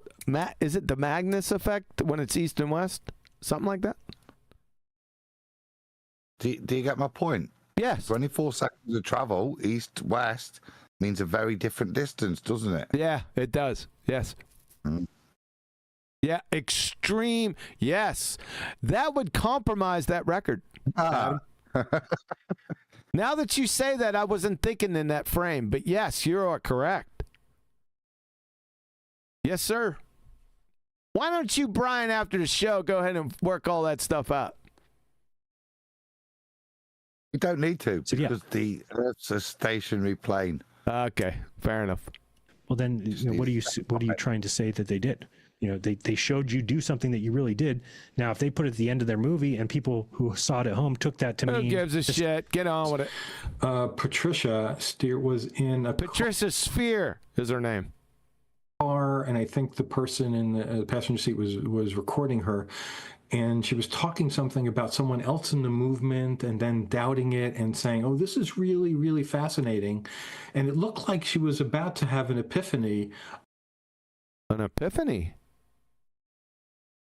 Is it the Magnus effect when it's east and west? Something like that? Do you get my point? Yes. 24 seconds of travel east-west means a very different distance, doesn't it? Yeah, it does. Yes. Yeah, extreme. Yes. That would compromise that record. Now that you say that, I wasn't thinking in that frame, but yes, you are correct. Yes, sir. Why don't you, Brian, after the show, go ahead and work all that stuff out? You don't need to, So, yeah. because the Earth's a stationary plane. Okay, fair enough. Well, then, what are you trying to say that they did? They showed you do something that you really did. Now, if they put it at the end of their movie and people who saw it at home took that to mean... Who gives a shit? Get on with it. Patricia Steer was in a Patricia Sphere is her name. car, and I think the person in the passenger seat was recording her, and she was talking something about someone else in the movement and then doubting it and saying, oh, this is really, really fascinating. And it looked like she was about to have an epiphany. An epiphany?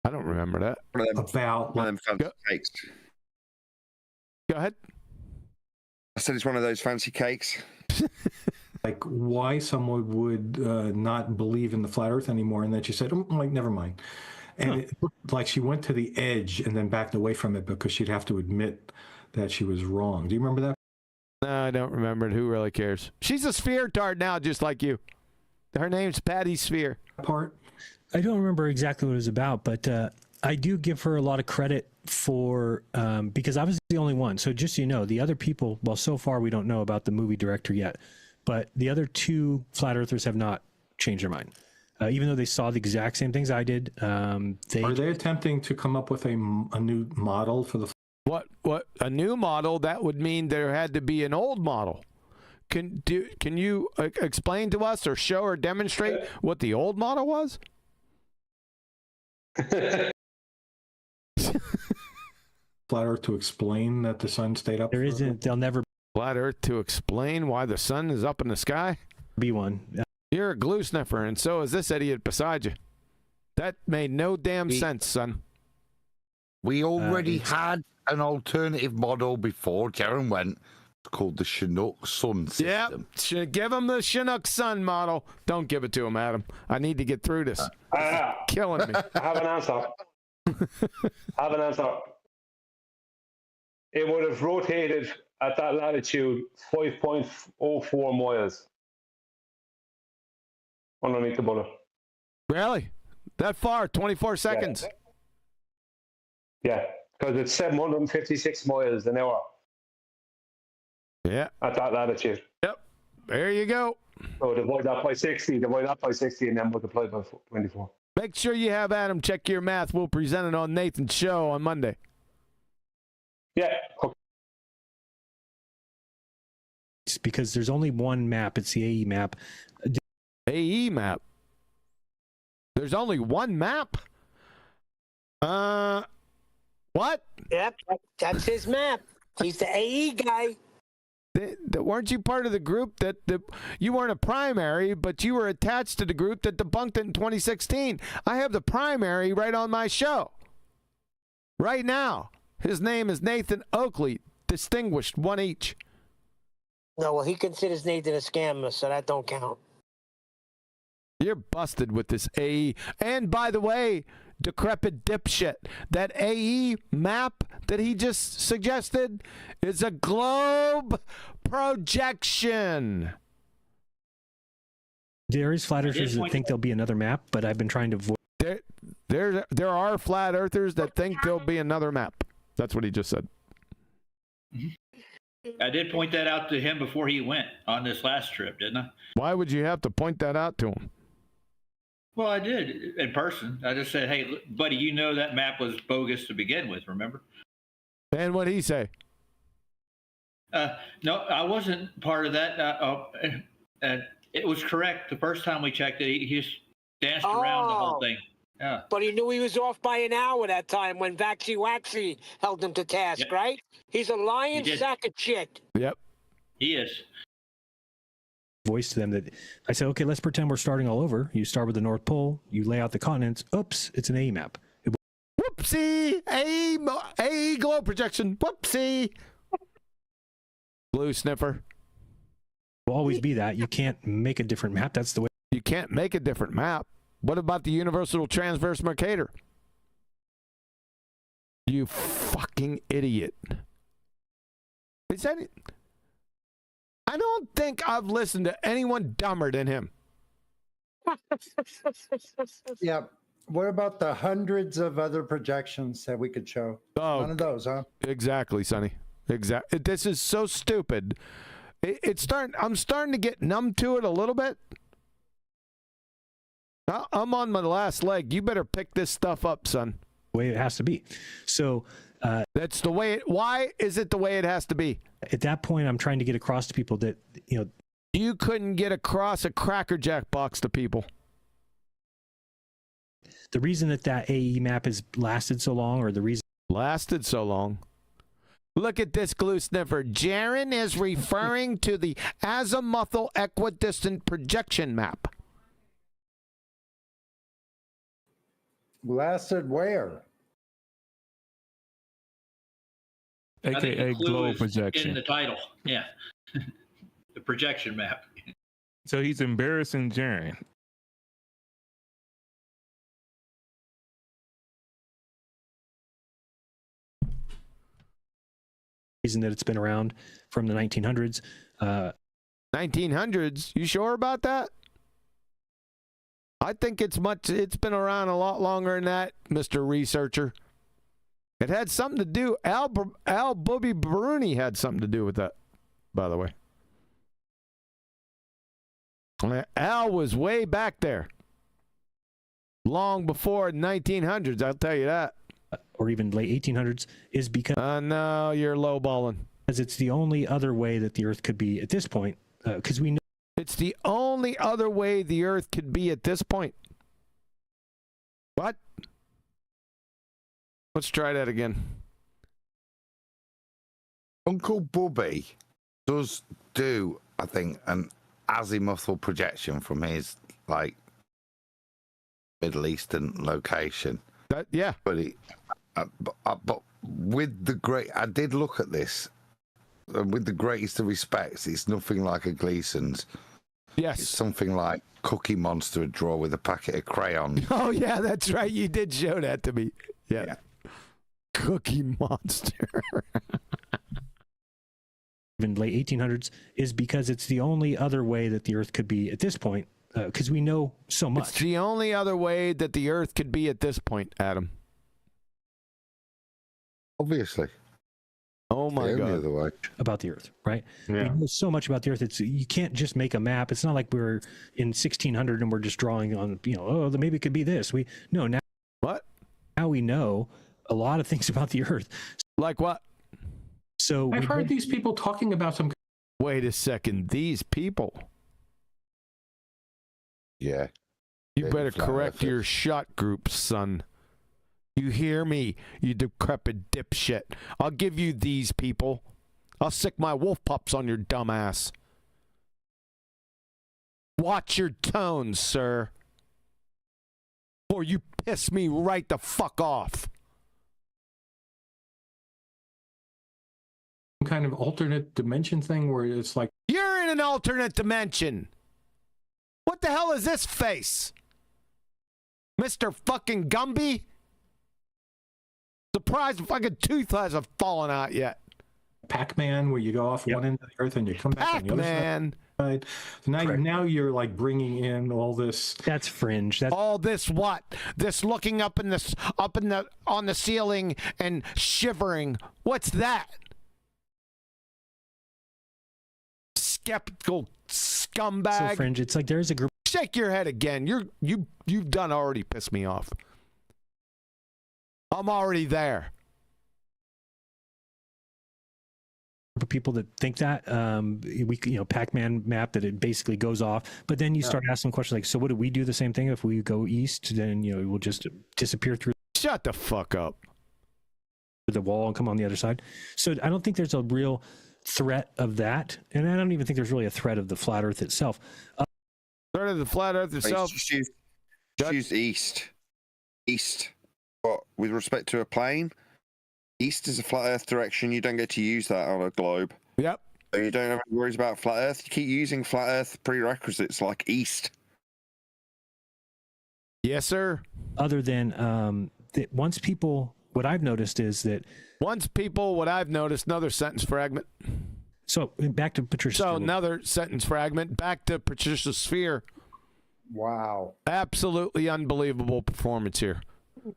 I don't remember that. About one of them fancy cakes. Go ahead. I said it's one of those fancy cakes. like why someone would not believe in the flat earth anymore. And then she said, like, never mind. And it looked like she went to the edge and then backed away from it because she'd have to admit that she was wrong. Do you remember that? No, I don't remember it. Who really cares? She's a sphere tard now, just like you. Her name's Patty Sphere. Part? I don't remember exactly what it was about, but I do give her a lot of credit for, because I was the only one. So just so you know, the other people, well, so far we don't know about the movie director yet, but the other two flat earthers have not changed their mind. Even though they saw the exact same things I did. Are they attempting to come up with a new model for the... What? A new model? That would mean there had to be an old model. Can you explain to us or show or demonstrate what the old model was? Flat Earth to explain that the sun stayed up? There isn't. They'll never... Flat Earth to explain why the sun is up in the sky? Be one. You're a glue sniffer, and so is this idiot beside you. That made no damn sense, son. We already had an alternative model before Jeran went. It's called the Chinook Sun system. Yep. Give him the Chinook Sun model. Don't give it to him, Adam. I need to get through this. Killing me. I have an answer. It would have rotated at that latitude 5.04 miles underneath the bullet. Really? That far? 24 seconds? Yeah, because it's 756 miles an hour. Yeah. At that latitude. Yep. There you go. So divide that by 60, and then multiply by 24. Make sure you have Adam check your math. We'll present it on Nathan's show on Monday. Yeah. Okay. It's because there's only one map. It's the AE map. AE map? There's only one map? What? Yep, that's his map. He's the AE guy. Weren't you part of the group that you weren't a primary, but you were attached to the group that debunked it in 2016? I have the primary right on my show. Right now. His name is Nathan Oakley, distinguished, one each. No, well, he considers Nathan a scammer, so that don't count. You're busted with this AE. And by the way, decrepit dipshit, that AE map that he just suggested is a globe projection. There is flat earthers that think there'll be another map, but I've been trying to avoid. There are flat earthers that think there'll be another map. That's what he just said. I did point that out to him before he went on this last trip, didn't I? Why would you have to point that out to him? Well, I did in person. I just said, "Hey, buddy, you know that map was bogus to begin with. Remember?" And what'd he say? No, I wasn't part of that. It was correct the first time we checked it. He just danced around the whole thing. Yeah. But he knew he was off by an hour that time when Vaxie Waxy held him to task, right? He's a lying sack of shit. Yep. He is. Voice to them that I said, okay, let's pretend we're starting all over. You start with the North Pole, you lay out the continents. Oops, it's an A map. Whoopsie! A globe projection. Whoopsie! Blue sniffer. Will always be that. You can't make a different map. That's the way. You can't make a different map. What about the universal transverse Mercator? You fucking idiot. Is that it? I don't think I've listened to anyone dumber than him. Yeah. What about the hundreds of other projections that we could show? Oh, none of those, huh? Exactly, Sonny. Exactly. This is so stupid. I'm starting to get numb to it a little bit. I'm on my last leg. You better pick this stuff up, son. The way it has to be. So that's the way why is it the way it has to be? At that point, I'm trying to get across to people that, you couldn't get across a Cracker Jack box to people. The reason that AE map has lasted so long, or the reason lasted so long. Look at this glue sniffer. Jeran is referring to the azimuthal equidistant projection map. Lasted where? AKA globe projection. In the title, yeah. The projection map. So he's embarrassing Jeran. Reason that it's been around from the 1900s. 1900s? You sure about that? I think it's been around a lot longer than that, Mr. Researcher. It had something to do. Al Booby Bruni had something to do with that, by the way. Al was way back there. Long before 1900s, I'll tell you that. Or even late 1800s, is because... no, you're lowballing. Because it's the only other way that the Earth could be at this point. Because we know... It's the only other way the Earth could be at this point. What? Let's try that again. Uncle Bubby does do, I think, an azimuthal projection from his, Middle Eastern location. Yeah. But but with the great, I did look at this, and with the greatest of respects, it's nothing like a Gleason's. Yes. It's something like Cookie Monster would draw with a packet of crayons. Oh, yeah, that's right. You did show that to me. Yeah. Cookie Monster. Even late 1800s, is because it's the only other way that the Earth could be at this point. Because we know so much. It's the only other way that the Earth could be at this point, Adam. Obviously. Oh my God. Other way. About the Earth, right? Yeah. We know so much about the Earth. You can't just make a map. It's not like we're in 1600 and we're just drawing on, maybe it could be this. Now we know a lot of things about the Earth. Like what? So I've heard these people talking about some. Wait a second. These people. Yeah. You better correct your shot group, son. You hear me, you decrepit dipshit. I'll give you these people. I'll sick my wolf pups on your dumb ass. Watch your tone, sir. Or you piss me right the fuck off. Some kind of alternate dimension thing where it's like... You're in an alternate dimension. What the hell is this face? Mr. fucking Gumby? Surprised the fucking tooth hasn't fallen out yet. Pac-Man, where you go off one end of the Earth and you come back on the other side. So now you're like bringing in all this. That's fringe. All this what? This looking up on the ceiling and shivering. What's that? skeptical scumbag. So fringe. It's like there's a group. Shake your head again. You've done already pissed me off. I'm already there. of people that think that Pac-Man map that it basically goes off, but then you start asking questions like, so what do we do the same thing if we go east? Then we'll just disappear through. Shut the fuck up. The wall and come on the other side. So I don't think there's a real threat of that, and I don't even think there's really a threat of the flat Earth itself. Threat of the flat Earth itself. Just use east. East. What, with respect to a plane? East is a flat Earth direction. You don't get to use that on a globe. Yep. So you don't have any worries about flat Earth. You keep using flat Earth prerequisites like east. Yes, sir. Other than that, once people, what I've noticed is that another sentence fragment. So back to Patricia. So another sentence fragment. Back to Patricia Sphere. Wow. Absolutely unbelievable performance here.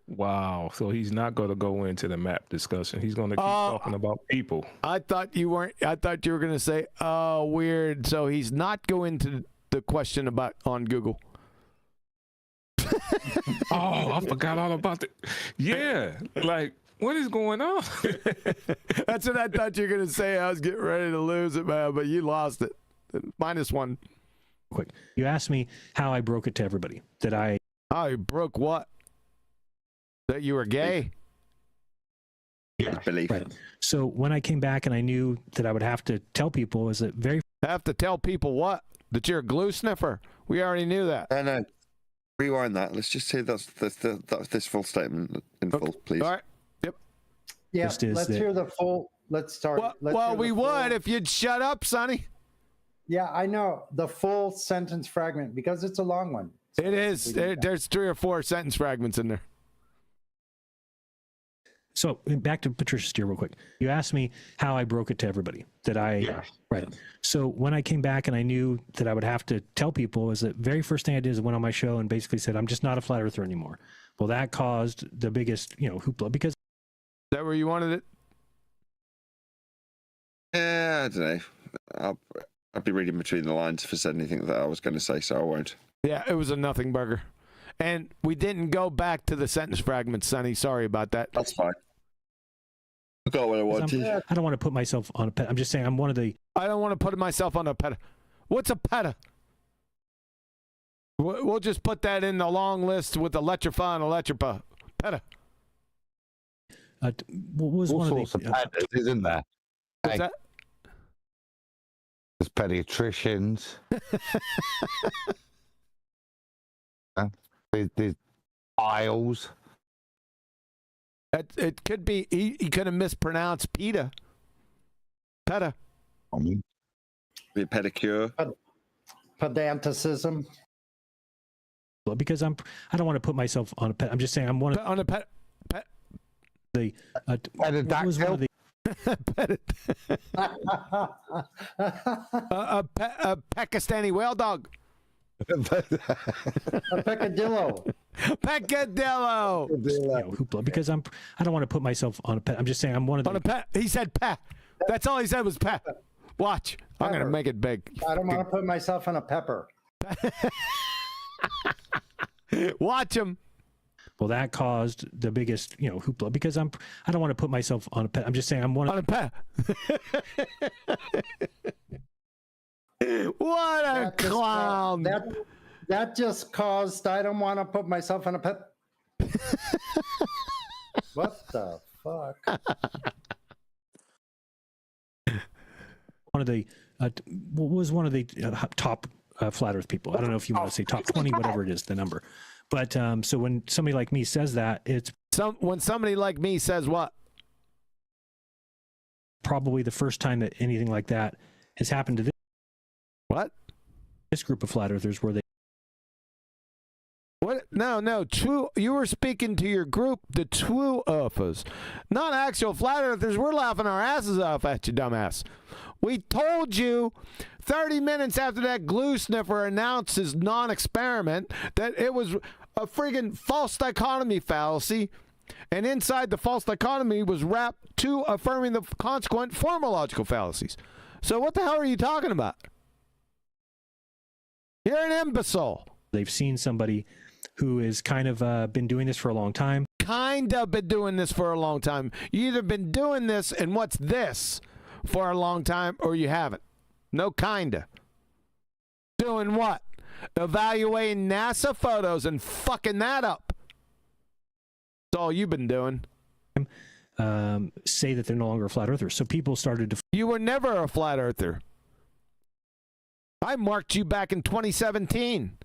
Wow. So he's not going to go into the map discussion. He's going to keep talking about people. I thought you weren't. I thought you were going to say, oh, weird. So he's not going to the question about on Google. Oh, I forgot all about it. Yeah. Like, what is going on? That's what I thought you were going to say. I was getting ready to lose it, man, but you lost it. -1. Quick. You asked me how I broke it to everybody. Oh, you broke what? That you were gay? Yeah, belief. Right. So when I came back and I knew that I would have to tell people is that Have to tell people what? That you're a glue sniffer. We already knew that. No. Rewind that. Let's just say that's this full statement in full, please. All right. Yep. Yeah, let's hear the full. Let's start. Well, we would if you'd shut up, Sonny. Yeah, I know. The full sentence fragment, because it's a long one. So it is. There's 3 or 4 sentence fragments in there. So back to Patricia Steer real quick. You asked me how I broke it to everybody. Right. So when I came back and I knew that I would have to tell people is the very first thing I did is I went on my show and basically said, I'm just not a flat earther anymore. Well, that caused the biggest, hoopla because. Is that where you wanted it? Yeah, I don't know. I'll be reading between the lines if I said anything that I was going to say, so I won't. Yeah, it was a nothing burger. And we didn't go back to the sentence fragments, Sonny. Sorry about that. That's fine. I got what I wanted. I don't want to put myself on a pet. I'm just saying I'm one of the. I don't want to put myself on a peta. What's a peta? We'll just put that in the long list with electrify and electripa. Peta. What was all sorts of petas, isn't there? What's that? There's pediatricians. There's aisles. It could be, he could have mispronounced PETA. PETA. Be a pedicure. Pedanticism. Well, because I don't want to put myself on a pet. I'm just saying I'm one of on a pet. The what was one of the a Pakistani whale dog. A peccadillo. Peccadillo. Hoopla, because I don't want to put myself on a pet. I'm just saying I'm one of the. On a pet. He said pet. That's all he said was pet. Watch. Pepper. I'm going to make it big. I don't want to put myself on a pepper. Watch him. Well, that caused the biggest, hoopla because I don't want to put myself on a pet. I'm just saying I'm one of on a pet. What a clown! That just caused. I don't want to put myself on a pet. What the fuck? One of the was one of the top flat Earth people. I don't know if you want to say top 20, whatever it is, the number. But so when somebody like me says that, it's when somebody like me says what? Probably the first time that anything like that has happened to this. What? This group of flat earthers where they. What? No. True. You were speaking to your group, the true earthers, not actual flat earthers. We're laughing our asses off at you, dumbass. We told you 30 minutes after that glue sniffer announced his non-experiment that it was a friggin' false dichotomy fallacy, and inside the false dichotomy was wrapped 2 affirming the consequent formological fallacies. So what the hell are you talking about? You're an imbecile. They've seen somebody who has kind of been doing this for a long time. Kind of been doing this for a long time. You either been doing this and what's this for a long time, or you haven't. No kinda. Doing what? Evaluating NASA photos and fucking that up. That's all you've been doing. Say that they're no longer a flat earther. So people started to. You were never a flat earther. I marked you back in 2017.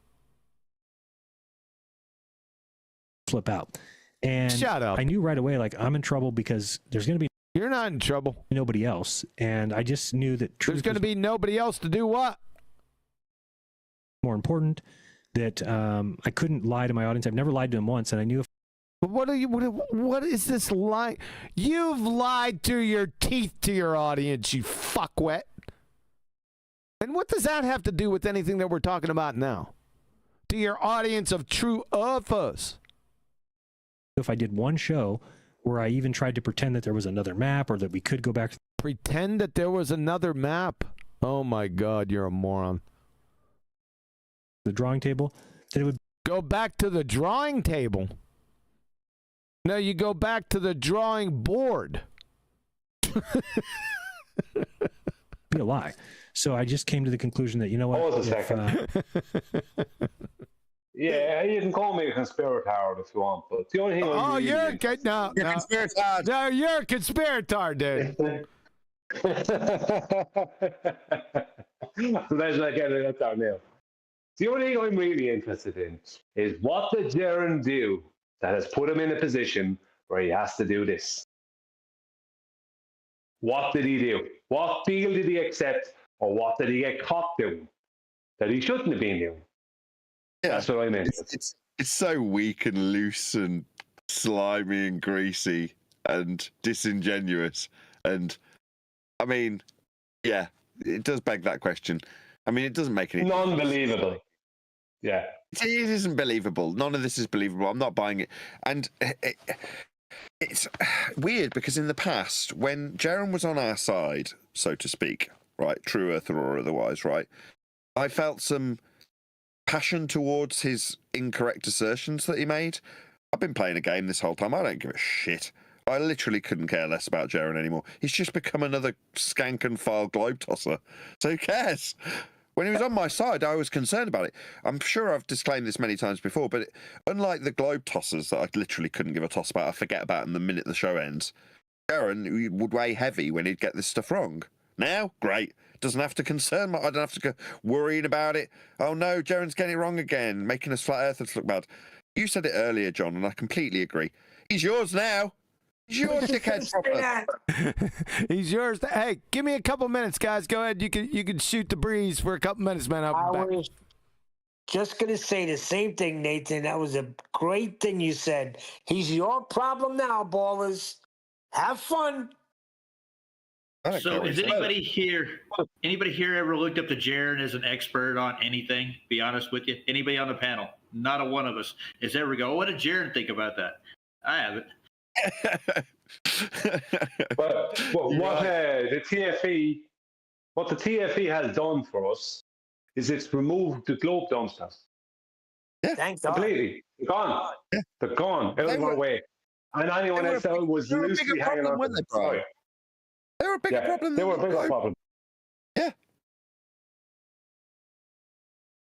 Flip out. And shut up. I knew right away, like, I'm in trouble because there's going to be. You're not in trouble. Nobody else. And I just knew that there's going to be nobody else to do what? More important, that I couldn't lie to my audience. I've never lied to them once, and I knew if. What is this lie? You've lied to your teeth to your audience, you fuckwit. And what does that have to do with anything that we're talking about now? To your audience of true earthers. If I did one show where I even tried to pretend that there was another map or that we could go back. Pretend that there was another map? Oh my God, you're a moron. The drawing table, that it would go back to the drawing table. No, you go back to the drawing board. Be a lie. So I just came to the conclusion that, you know what? Pause a second. Yeah, you can call me a conspirator if you want, but the only thing. Oh, really you're a conspiratard. No, you're a conspirator, dude. Let's not get it down now. The only thing I'm really interested in is what did Jeran do that has put him in a position where he has to do this? What did he do? What deal did he accept, or what did he get caught doing that he shouldn't have been doing? Yeah, that's what I meant. It's so weak and loose and slimy and greasy and disingenuous. And I mean, yeah, it does beg that question. I mean, it doesn't make any non-believable. Yeah. It isn't believable. None of this is believable. I'm not buying it. And it's weird because in the past, when Jeran was on our side, so to speak, right, true earther or otherwise, right, I felt some passion towards his incorrect assertions that he made. I've been playing a game this whole time. I don't give a shit. I literally couldn't care less about Jeran anymore. He's just become another skank and file globe tosser. So who cares? When he was on my side, I was concerned about it. I'm sure I've disclaimed this many times before, but unlike the globe tossers that I literally couldn't give a toss about, I forget about them the minute the show ends, Jeran would weigh heavy when he'd get this stuff wrong. Now, great. Doesn't have to concern me. I don't have to go worrying about it. Oh no, Jeran's getting it wrong again, making us flat earthers look bad. You said it earlier, John, and I completely agree. He's yours now. He's your dickhead proper. He's yours. Hey, give me a couple minutes, guys. Go ahead. You can shoot the breeze for a couple minutes, man. I'll be back. was just going to say the same thing, Nathan. That was a great thing you said. He's your problem now, ballers. Have fun. So is anybody here ever looked up to Jeran as an expert on anything? Be honest with you. Anybody on the panel? Not a one of us has ever go, what did Jeran think about that? I haven't. But what the TFE has done for us is it's removed the globe dumpsters. Yeah, thank God. Completely. They're gone. Yeah. They're gone. Out of our way. And anyone else that was loosely hanging on. They were a bigger problem. They were a bigger problem. Yeah.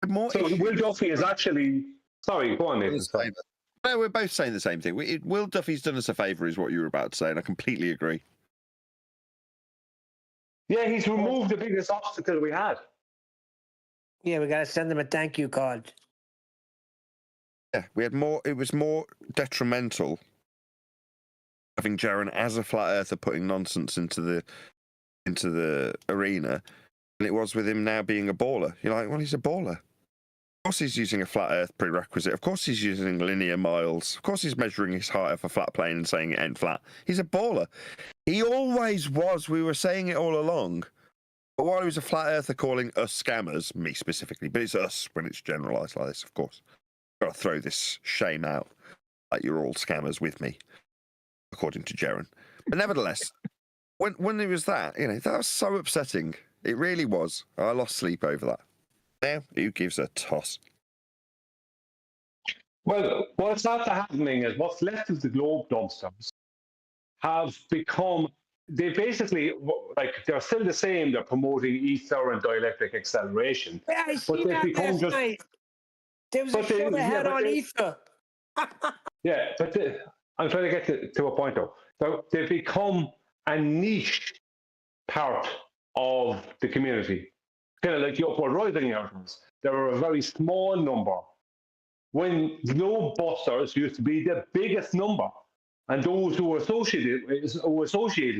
So Will Duffy is actually. Sorry, go on, Nathan. No, we're both saying the same thing. Will Duffy's done us a favour, is what you were about to say, and I completely agree. Yeah, he's removed the biggest obstacle we had. Yeah, we got to send them a thank you card. Yeah, we had more. It was more detrimental having Jeran as a flat earther putting nonsense into the arena than it was with him now being a baller. You're like, well, he's a baller. Of course he's using a flat earth prerequisite. Of course he's using linear miles. Of course he's measuring his height off a flat plane and saying it ain't flat. He's a baller. He always was. We were saying it all along. But while he was a flat earther calling us scammers, me specifically, but it's us when it's generalised like this, of course. Got to throw this shame out. Like you're all scammers with me, according to Jeran. But nevertheless, when it was that, that was so upsetting. It really was. I lost sleep over that. Now, who gives a toss? Well, what's after happening is what's left of the globe dumpsters have become, they basically, like, they're still the same. They're promoting ether and dielectric acceleration. Yeah, I but seen they've that become last just, night. There was a show they had on ether. Yeah, but I'm trying to get to a point though. So they've become a niche part of the community, kind of like the upward rising atoms. There are a very small number. When GlobeBusters used to be the biggest number, and those who were associated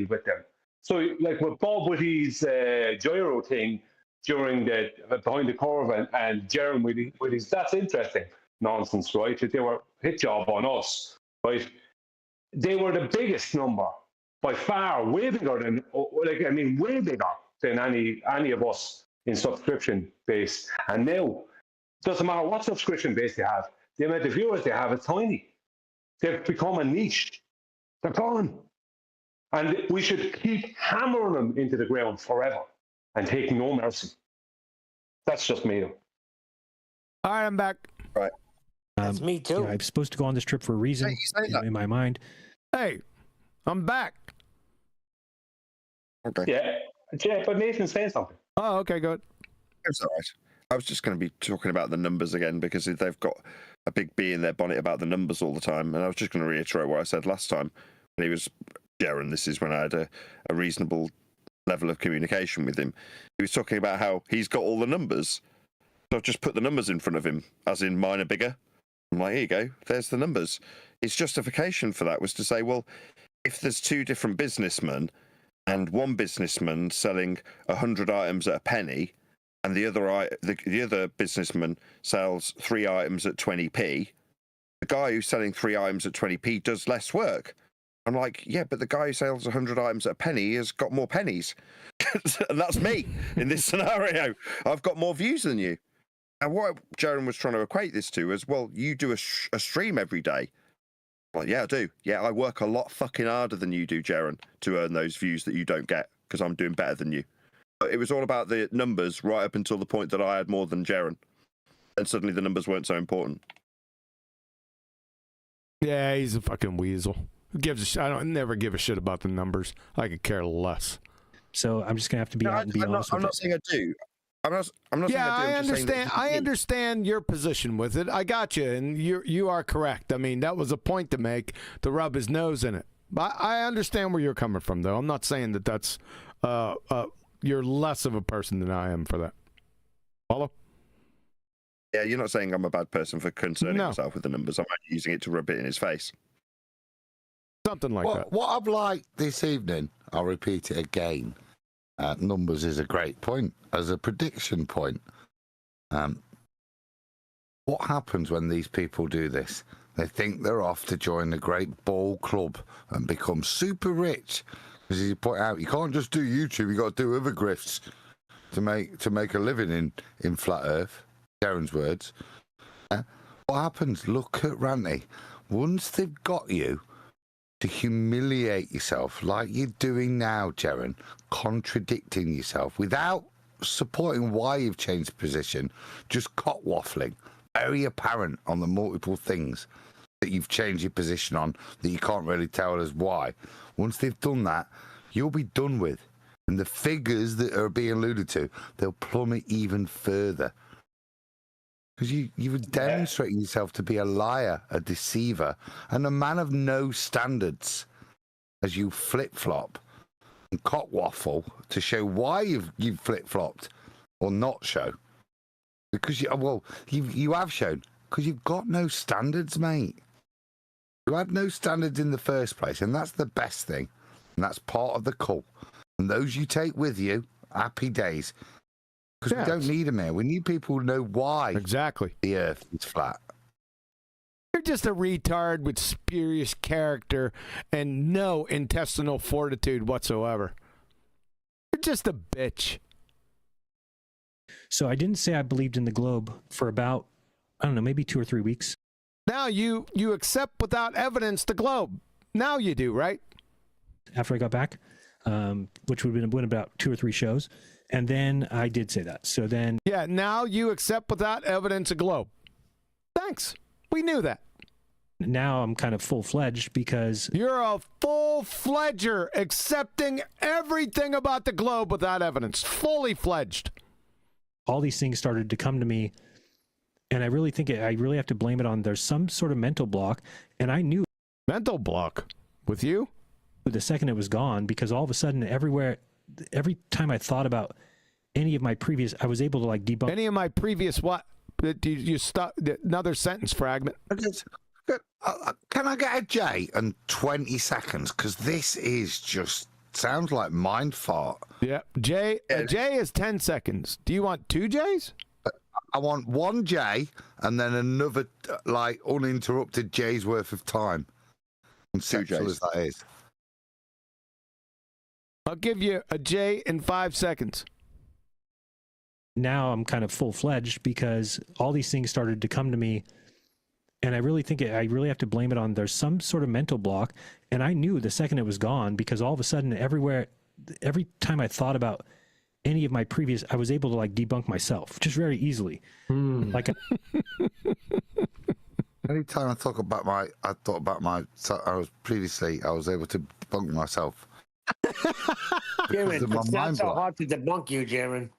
with them. So, like with Bob with his gyro thing during the behind the curve, and Jeran with his that's interesting nonsense, right? That they were hit job on us, right? They were the biggest number by far, way bigger than way bigger than any of us in subscription base. And now, doesn't matter what subscription base they have, the amount of viewers they have is tiny. They've become a niche. They're gone. And we should keep hammering them into the ground forever and take no mercy. That's just me. All right, I'm back. Right. That's me too. Yeah, I'm supposed to go on this trip for a reason in my mind. Hey, I'm back. Okay. Yeah, but Nathan's saying something. Oh, okay, good. It's all right. I was just going to be talking about the numbers again because they've got a big bee in their bonnet about the numbers all the time. And I was just going to reiterate what I said last time when he was Jeran. This is when I had a reasonable level of communication with him. He was talking about how he's got all the numbers. So I've just put the numbers in front of him, as in mine are bigger. I'm like, here you go. There's the numbers. His justification for that was to say, well, if there's two different businessmen and one businessman selling 100 items at a penny, and the other businessman sells 3 items at 20p, the guy who's selling 3 items at 20p does less work. I'm like, yeah, but the guy who sells 100 items at a penny has got more pennies. And that's me in this scenario. I've got more views than you. And what Jeran was trying to equate this to is, well, you do a stream every day. Like, yeah, I do. Yeah, I work a lot fucking harder than you do, Jeran, to earn those views that you don't get because I'm doing better than you. But it was all about the numbers right up until the point that I had more than Jeran. And suddenly the numbers weren't so important. Yeah, he's a fucking weasel. Who gives a shit? I don't never give a shit about the numbers. I could care less. So I'm just gonna have to be out and be honest. I'm not saying I do. I'm not yeah, saying I do. I understand. I understand your position with it. I got you, and you are correct. I mean, that was a point to make, to rub his nose in it. But I understand where you're coming from, though. I'm not saying that that's you're less of a person than I am for that. Follow? Yeah, you're not saying I'm a bad person for concerning myself with the numbers. I'm actually using it to rub it in his face. Something like that. What I've liked this evening, I'll repeat it again. Numbers is a great point as a prediction point. What happens when these people do this? They think they're off to join the great ball club and become super rich. As you point out, you can't just do YouTube. You got to do other grifts to make a living in flat Earth. Jeran's words. What happens? Look at Ranty. Once they've got you to humiliate yourself like you're doing now, Jeran, contradicting yourself without supporting why you've changed position, just cock waffling, very apparent on the multiple things that you've changed your position on that you can't really tell us why. Once they've done that, you'll be done with. And the figures that are being alluded to, they'll plummet even further. Because you were demonstrating yourself to be a liar, a deceiver, and a man of no standards as you flip-flop and cock waffle to show why you've flip-flopped or not show. Because you have shown, because you've got no standards, mate. You had no standards in the first place, and that's the best thing. And that's part of the cult. And those you take with you, happy days. Because we don't need them here. We need people who know why the Earth is flat. You're just a retard with spurious character and no intestinal fortitude whatsoever. You're just a bitch. So I didn't say I believed in the globe for about, I don't know, maybe 2 or 3 weeks. Now you accept without evidence the globe. Now you do, right? After I got back, which would have been about 2 or 3 shows. And then I did say that. So then. Yeah, now you accept without evidence a globe. Thanks. We knew that. Now I'm kind of full-fledged because... You're a full-fledger, accepting everything about the globe without evidence. Fully fledged. All these things started to come to me, and I really think I really have to blame it on there's some sort of mental block, and I knew... Mental block? With you? The second it was gone, because all of a sudden, every time I thought about any of my previous... I was able to, like, debunk... Any of my previous what? You stop... Another sentence fragment. Can I get a J and 20 seconds? Because this is just sounds like mind fart. Yeah, J. A J is 10 seconds. Do you want 2 J's? I want 1 J and then another like uninterrupted J's worth of time. Conceptual as that is. I'll give you a J in 5 seconds. Now I'm kind of full-fledged because all these things started to come to me. And I really think I really have to blame it on there's some sort of mental block. And I knew the second it was gone, because all of a sudden every time I thought about any of my previous, I was able to like debunk myself just very easily. Like anytime I thought about my, I was able to debunk myself. Jeran, it's not so hard to debunk you, Jeran.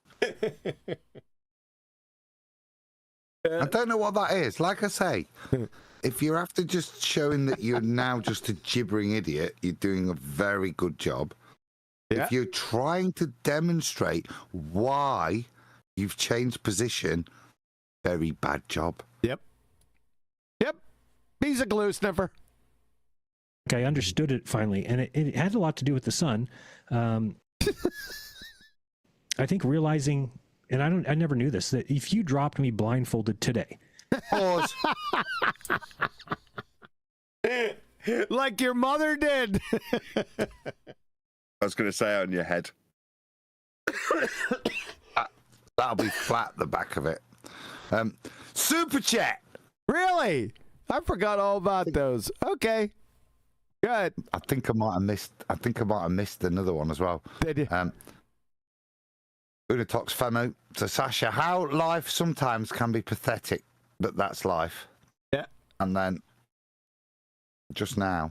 I don't know what that is. Like I say, if you're after just showing that you're now just a gibbering idiot, you're doing a very good job. Yeah. If you're trying to demonstrate why you've changed position, very bad job. Yep. He's a glue sniffer. I understood it finally, and it had a lot to do with the sun. I think realizing... And I never knew this, that if you dropped me blindfolded today. Pause. Like your mother did. I was going to say on your head. That'll be flat, the back of it. Super chat. Really? I forgot all about those. Okay. Good. I think I might have missed another one as well. Did you? Unitox Femo. So Sasha, how life sometimes can be pathetic, but that's life. Yeah. And then just now,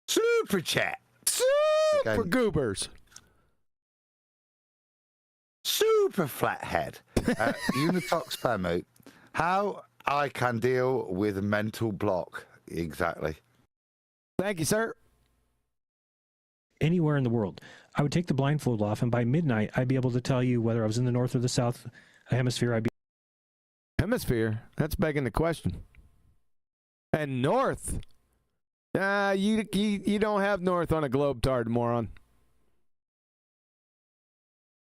super chat, super goobers, super flathead. Unitox Femo. How I can deal with mental block exactly. Thank you, sir. Anywhere in the world, I would take the blindfold off, and by midnight, I'd be able to tell you whether I was in the north or the south hemisphere. Hemisphere? That's begging the question. And north? You don't have north on a GlobeTARD, moron.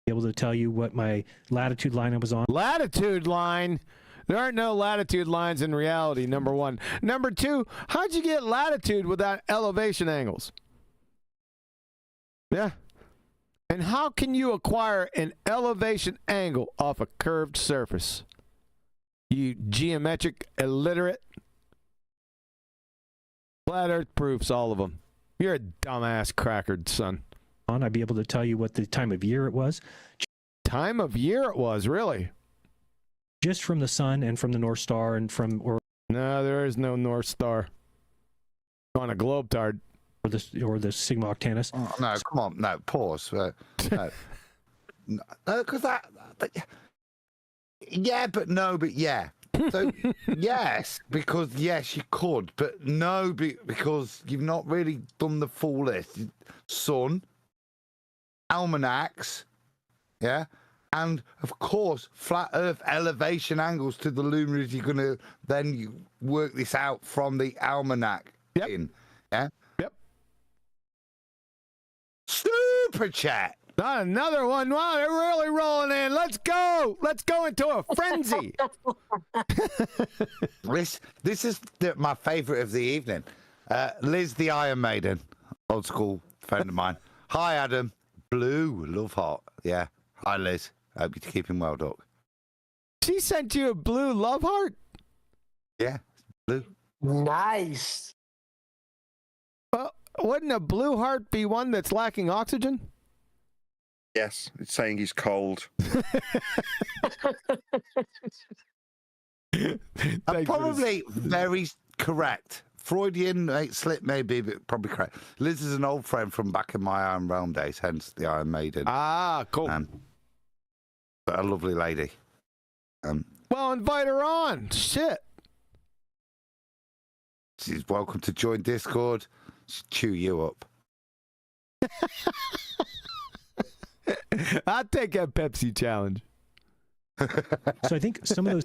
Be able to tell you what my latitude line I was on. Latitude line? There aren't no latitude lines in reality, number one. Number two, how'd you get latitude without elevation angles? Yeah. And how can you acquire an elevation angle off a curved surface? You geometric illiterate. Flat Earth proofs, all of them. You're a dumbass crackered, son. I'd be able to tell you what the time of year it was. Time of year it was, really? Just from the sun and from the North Star and from... No, there is no North Star on a GlobeTARD. Or the Sigma Octantis. Oh, no, come on, no, pause. No, because yeah, but no, but yeah. So yes, because yes, you could, but no, because you've not really done the full list. Sun, almanacs, yeah, and of course, flat Earth elevation angles to the luminaries. You're gonna then you work this out from the almanac. Yep. Yeah. Super chat. Not another one. Wow, they're really rolling in. Let's go. Let's go into a frenzy. This is my favorite of the evening. Liz, the Iron Maiden, old school friend of mine. Hi, Adam. Blue, love heart. Yeah. Hi, Liz. Hope you're keeping well, Doc. She sent you a blue love heart? Yeah, blue. Nice. Well, wouldn't a blue heart be one that's lacking oxygen? Yes, it's saying he's cold. I'm probably very correct. Freudian Slit may be, but probably correct. Liz is an old friend from back in my Iron Realm days, hence the Iron Maiden. Ah, cool. But a lovely lady. Well, invite her on. Shit. She's welcome to join Discord. She'll chew you up. I'd take that Pepsi challenge. So I think some of those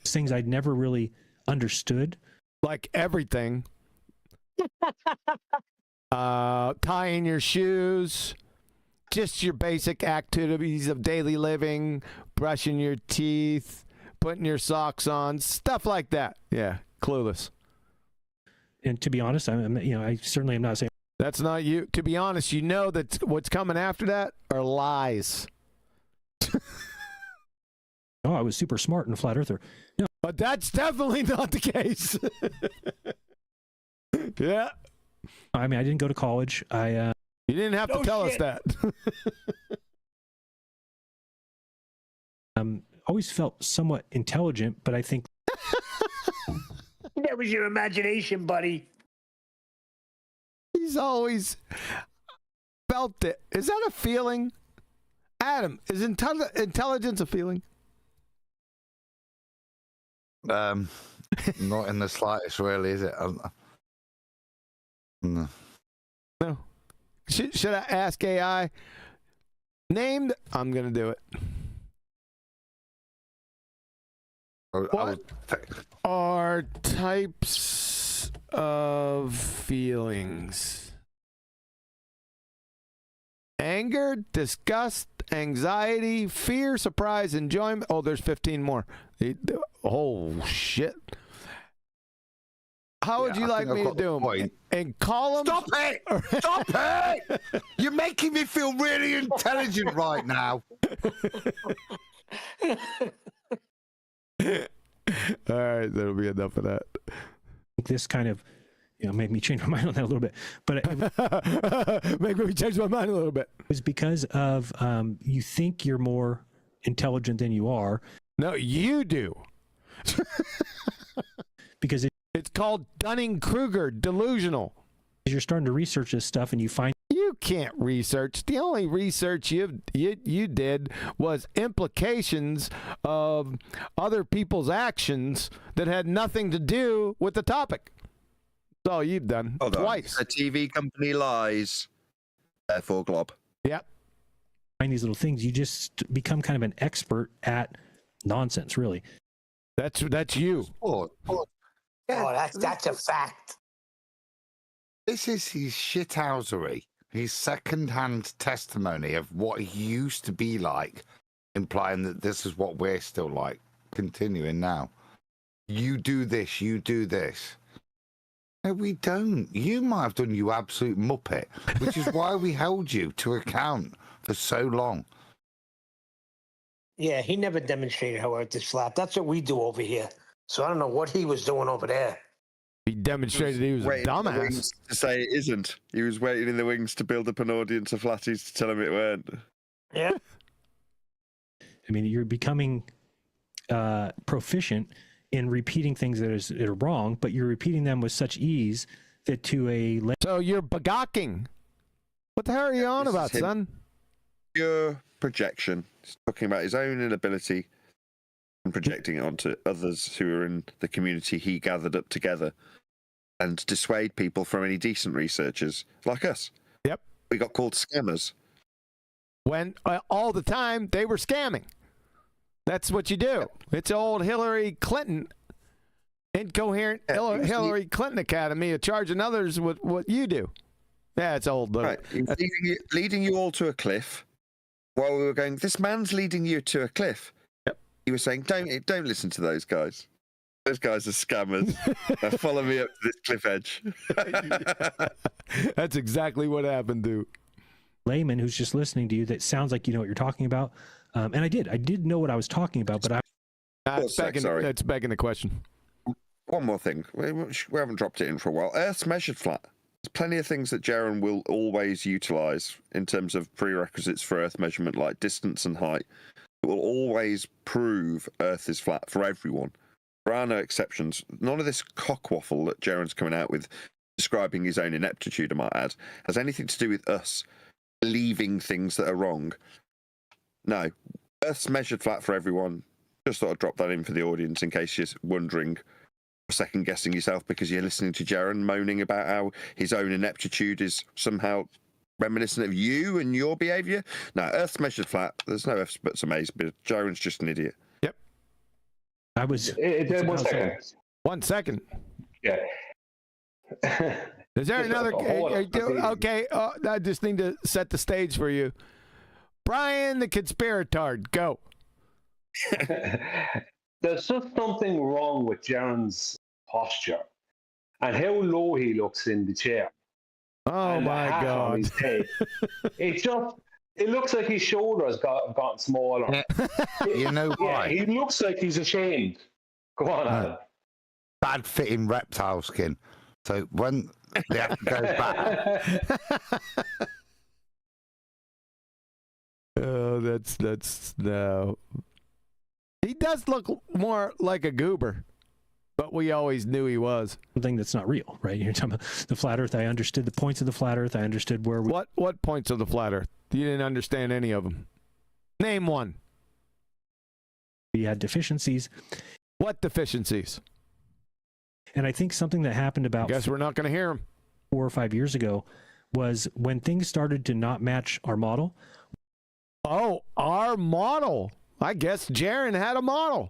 things I'd never really understood. Like everything. Tying your shoes. Just your basic activities of daily living. Brushing your teeth. Putting your socks on. Stuff like that. Yeah, clueless. And to be honest, I certainly am not saying that's not you. To be honest, you know that what's coming after that are lies. Oh, I was super smart and a flat earther. No, but that's definitely not the case. Yeah. I mean, I didn't go to college. You didn't have to tell us that. Always felt somewhat intelligent, but I think that was your imagination, buddy. He's always felt it. Is that a feeling? Adam, is intelligence a feeling? Not in the slightest, really, is it? No. No. Should I ask AI? I'm going to do it. What are types of feelings? Anger, disgust, anxiety, fear, surprise, enjoyment. Oh, there's 15 more. Oh, shit. How would you like me to do them? And call them? Stop it! Stop it! You're making me feel really intelligent right now. All right, that'll be enough of that. This kind of, made me change my mind on that a little bit. But make me change my mind a little bit. It's because of you think you're more intelligent than you are. No, you do. Because it's called Dunning-Kruger delusional. You're starting to research this stuff, and you find you can't research. The only research you did was implications of other people's actions that had nothing to do with the topic. That's all you've done. Twice. The TV company lies. Therefore, Glob. Yep. Find these little things. You just become kind of an expert at nonsense, really. That's you. That's a fact. This is his shithousery, his second-hand testimony of what he used to be like, implying that this is what we're still like, continuing now. You do this, you do this. No, we don't. You might have done, you absolute muppet, which is why we held you to account for so long. Yeah, he never demonstrated how Earth is flat. That's what we do over here. So I don't know what he was doing over there. He demonstrated he was a dumbass. To say it isn't. He was waiting in the wings to build up an audience of flatties to tell him it weren't. Yeah. I mean, you're becoming proficient in repeating things that are wrong, but you're repeating them with such ease that So you're bagocking. What the hell are you on about, son? Pure projection. He's talking about his own inability and projecting it onto others who are in the community he gathered up together and dissuade people from any decent researchers like us. Yep. We got called scammers. When all the time they were scamming. That's what you do. It's old Hillary Clinton, incoherent Hillary Clinton Academy of charging others with what you do. Yeah, it's old. Right. Leading you all to a cliff while we were going, this man's leading you to a cliff. Yep. He was saying, don't listen to those guys. Those guys are scammers. Now follow me up to this cliff edge. That's exactly what happened, dude. Layman who's just listening to you that sounds like you know what you're talking about. And I did know what I was talking about, but that's begging the question. One more thing. We haven't dropped it in for a while. Earth's measured flat. There's plenty of things that Jeran will always utilize in terms of prerequisites for Earth measurement, like distance and height. It will always prove Earth is flat for everyone. There are no exceptions. None of this cockwaffle that Jeran's coming out with, describing his own ineptitude, I might add, has anything to do with us believing things that are wrong. No, Earth's measured flat for everyone. Just thought I'd drop that in for the audience in case you're wondering, second guessing yourself because you're listening to Jeran moaning about how his own ineptitude is somehow reminiscent of you and your behaviour. No, Earth's measured flat. There's no ifs, buts, or maybes, but Jeran's just an idiot. Yep. I was. 1 second. 1 second. Yeah. Is there another? Okay, I just need to set the stage for you. Brian the Conspiratard, go. There's just something wrong with Jeran's posture and how low he looks in the chair. Oh my God! His head. It looks like his shoulders gotten smaller. You know why? Yeah, he looks like he's ashamed. Go on, Adam. Bad fitting reptile skin. So when they have to go back. Oh, that's no. He does look more like a goober, but we always knew he was. Something that's not real, right? You're talking about the flat Earth. I understood the points of the flat Earth. I understood where. What points of the flat Earth? You didn't understand any of them. Name one. We had deficiencies. What deficiencies? And I think something that happened about. I guess we're not going to hear them. 4 or 5 years ago was when things started to not match our model. Oh, our model. I guess Jeran had a model.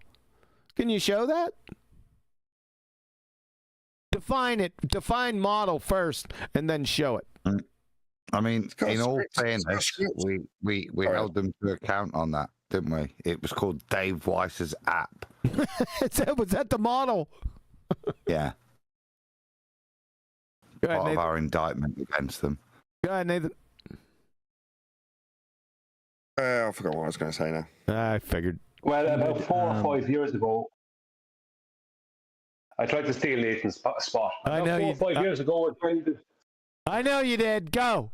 Can you show that? Define it. Define model first and then show it. I mean, in all fairness, we held them to account on that, didn't we? It was called Dave Weiss's app. Was that the model? Yeah. Go ahead, Part of Nathan. our indictment against them. Go ahead, Nathan. I forgot what I was going to say now. I figured. Well, about 4 or 5 years ago, I tried to steal Nathan's spot. I know 4 you. or 5 years ago, I know you did. Go.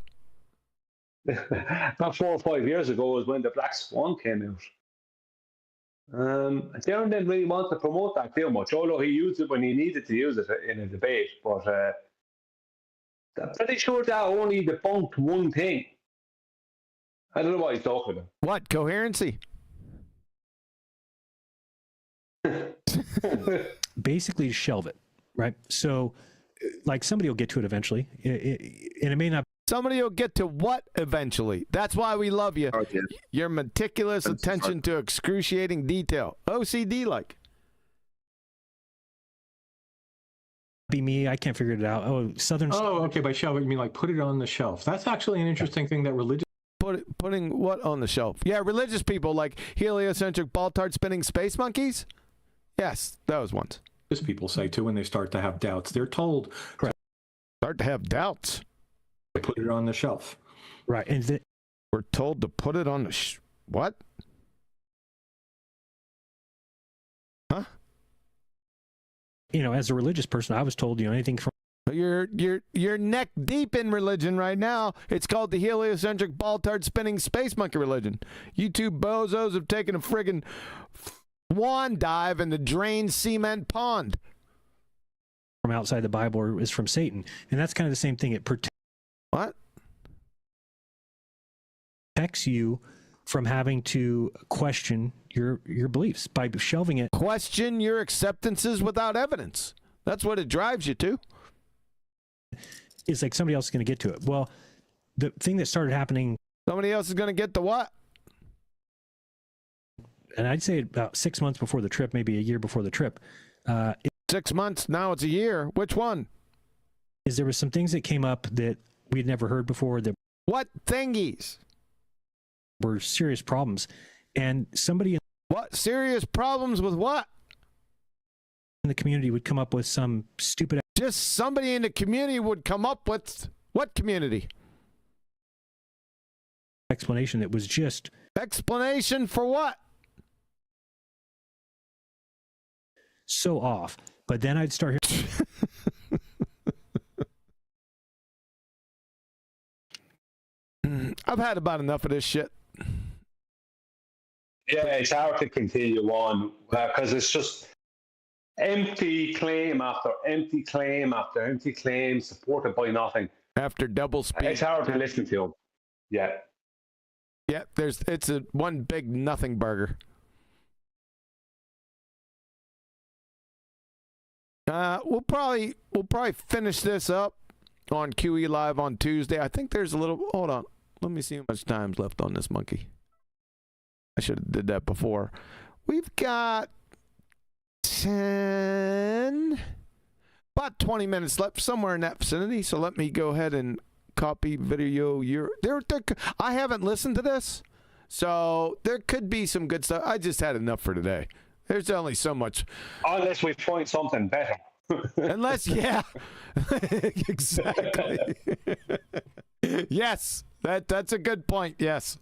About 4 or 5 years ago was when the Black Swan came out. Jeran didn't really want to promote that too much, although he used it when he needed to use it in a debate. But I'm pretty sure that only debunked one thing. I don't know what he's talking about. What? Coherency? Basically, to shelve it, right? So, like, somebody will get to it eventually, and it may not. Somebody will get to what eventually? That's why we love you. Oh, yeah. Your meticulous attention to excruciating detail. OCD-like. Be me. I can't figure it out. Oh, Southern. Oh, okay. By shelf, you mean like put it on the shelf. That's actually an interesting thing that religious. Putting what on the shelf? Yeah, religious people like heliocentric BALLBUSTERS spinning space monkeys? Yes, those ones. People say too when they start to have doubts. They're told. Start to have doubts. Put it on the shelf. Right. And we're told to put it on the what? Huh? You know, as a religious person, I was told, anything from. You're neck deep in religion right now. It's called the heliocentric BALLBUSTERS spinning space monkey religion. You two bozos have taken a friggin' swan dive in the drained cement pond. From outside the Bible is from Satan, and that's kind of the same thing. It protects. What? Protects you from having to question your beliefs by shelving it. Question your acceptances without evidence. That's what it drives you to. It's like somebody else is going to get to it. Well, the thing that started happening. Somebody else is going to get to what? And I'd say about 6 months before the trip, maybe a year before the trip. 6 months, now it's a year. Which one? Is there was some things that came up that we'd never heard before. That what thingies? Were serious problems. And somebody. What? Serious problems with what? In the community would come up with some stupid. Just somebody in the community would come up with what community? Explanation that was just. Explanation for what? So off. But then I'd start hearing. I've had about enough of this shit. Yeah, it's hard to continue on because it's just empty claim after empty claim after empty claim supported by nothing. After double speed. It's hard to listen to him. Yeah. Yeah, it's a one big nothing burger. We'll probably finish this up on QE Live on Tuesday. I think there's a little. Hold on, let me see how much time's left on this monkey. I should have did that before. We've got about 20 minutes left, somewhere in that vicinity. So let me go ahead and copy video. I haven't listened to this, so there could be some good stuff. I just had enough for today. There's only so much. Unless we find something better. Unless, yeah. Exactly. Yes, that's a good point. Yes.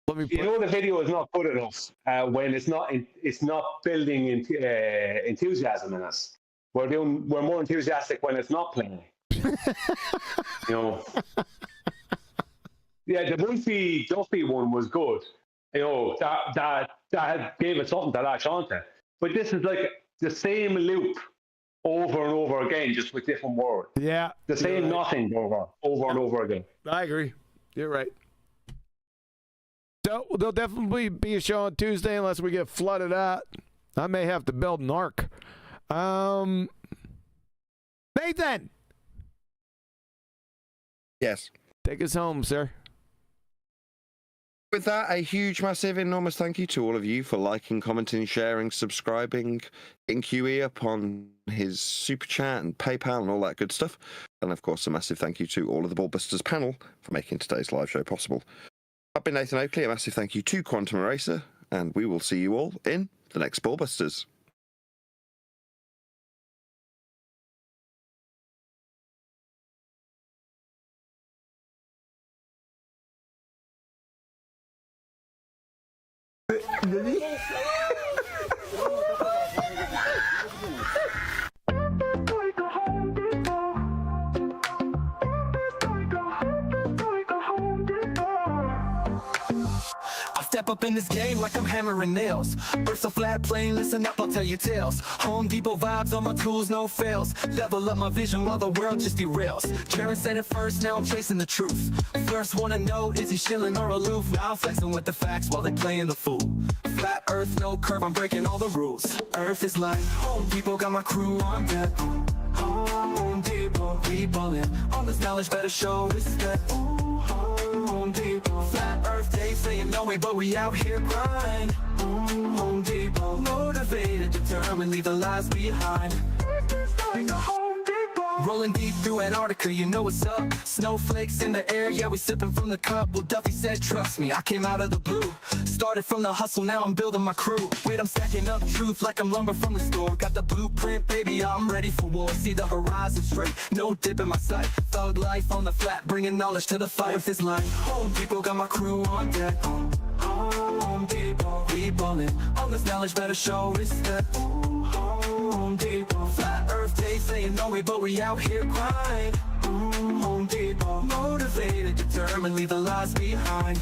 Let me. You know the video is not good enough when it's not building enthusiasm in us. We're more enthusiastic when it's not playing. You know. Yeah, the Wolfie Duffy one was good. You know, that gave it something to latch onto. But this is like the same loop over and over again, just with different words. Yeah. The same nothing over and over again. I agree. You're right. So there'll definitely be a show on Tuesday unless we get flooded out. I may have to build an ark. Nathan! Yes. Take us home, sir. With that, a huge, massive, enormous thank you to all of you for liking, commenting, sharing, subscribing, getting QE up on his Super Chat and PayPal and all that good stuff. And of course, a massive thank you to all of the Ballbusters panel for making today's live show possible. I've been Nathan Oakley. A massive thank you to Quantum Eraser, and we will see you all in the next Ballbusters. Step up in this game like I'm hammering nails. Burst so flat plane, listen up, I'll tell you tales. Home Depot vibes on my tools, no fails. Level up my vision while the world just derails. Jeran said it first, now I'm chasing the truth. First wanna know, is he shilling or aloof? Now I'm flexing with the facts while they playing the fool. Flat earth, no curve, I'm breaking all the rules. Earth is like Home Depot, got my crew on deck. Home Depot, we ballin'. All this knowledge better show respect. Home Depot, flat earth, they saying no way, but we out here grind. Home Depot, motivated, determined, leave the lies behind. Like a Home Depot. Rolling deep through Antarctica, you know what's up. Snowflakes in the air, yeah, we sipping from the cup. Well, Duffy said, trust me, I came out of the blue. Started from the hustle, now I'm building my crew. Wait, I'm stacking up truth like I'm lumber from the store. Got the blueprint, baby, I'm ready for war. See the horizon straight, no dip in my sight. Thug life on the flat, bringing knowledge to the fight. With this line, Home Depot, got my crew on deck. Home Depot, we ballin'. All this knowledge better show respect. Home Depot, flat earth, they saying no way, but we out here grind. Home Depot, motivated, determined, leave the lies behind.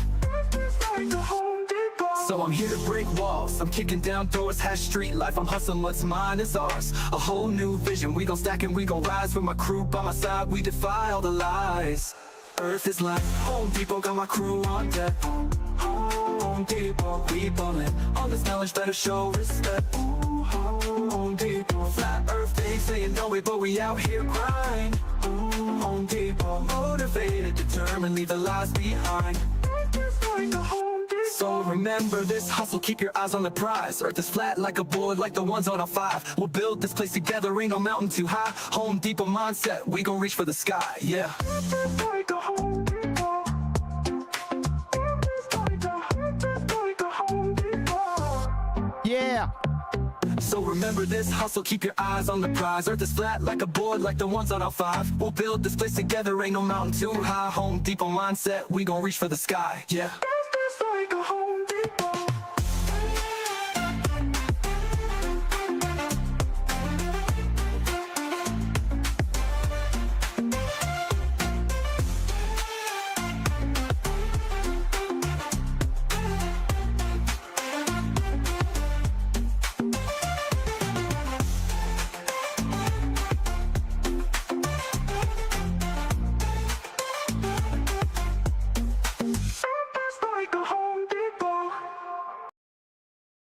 So I'm here to break walls, I'm kicking down doors, hash street life, I'm hustling, what's mine is ours. A whole new vision, we gon' stack and we gon' rise. With my crew by my side, we defy all the lies. Earth is like Home Depot, got my crew on deck. Home Depot, we ballin'. All this knowledge better show respect. Home Depot, flat earth, they saying no way, but we out here grind. Home Depot, motivated, determined, leave the lies behind. So remember this hustle, keep your eyes on the prize. Earth is flat like a board, like the ones on our 5. We'll build this place together, ain't no mountain too high. Home Depot mindset, we gon' reach for the sky, yeah. Yeah. So remember this hustle, keep your eyes on the prize. Earth is flat like a board, like the ones on our 5. We'll build this place together, ain't no mountain too high. Home Depot mindset, we gon' reach for the sky, yeah. Like a home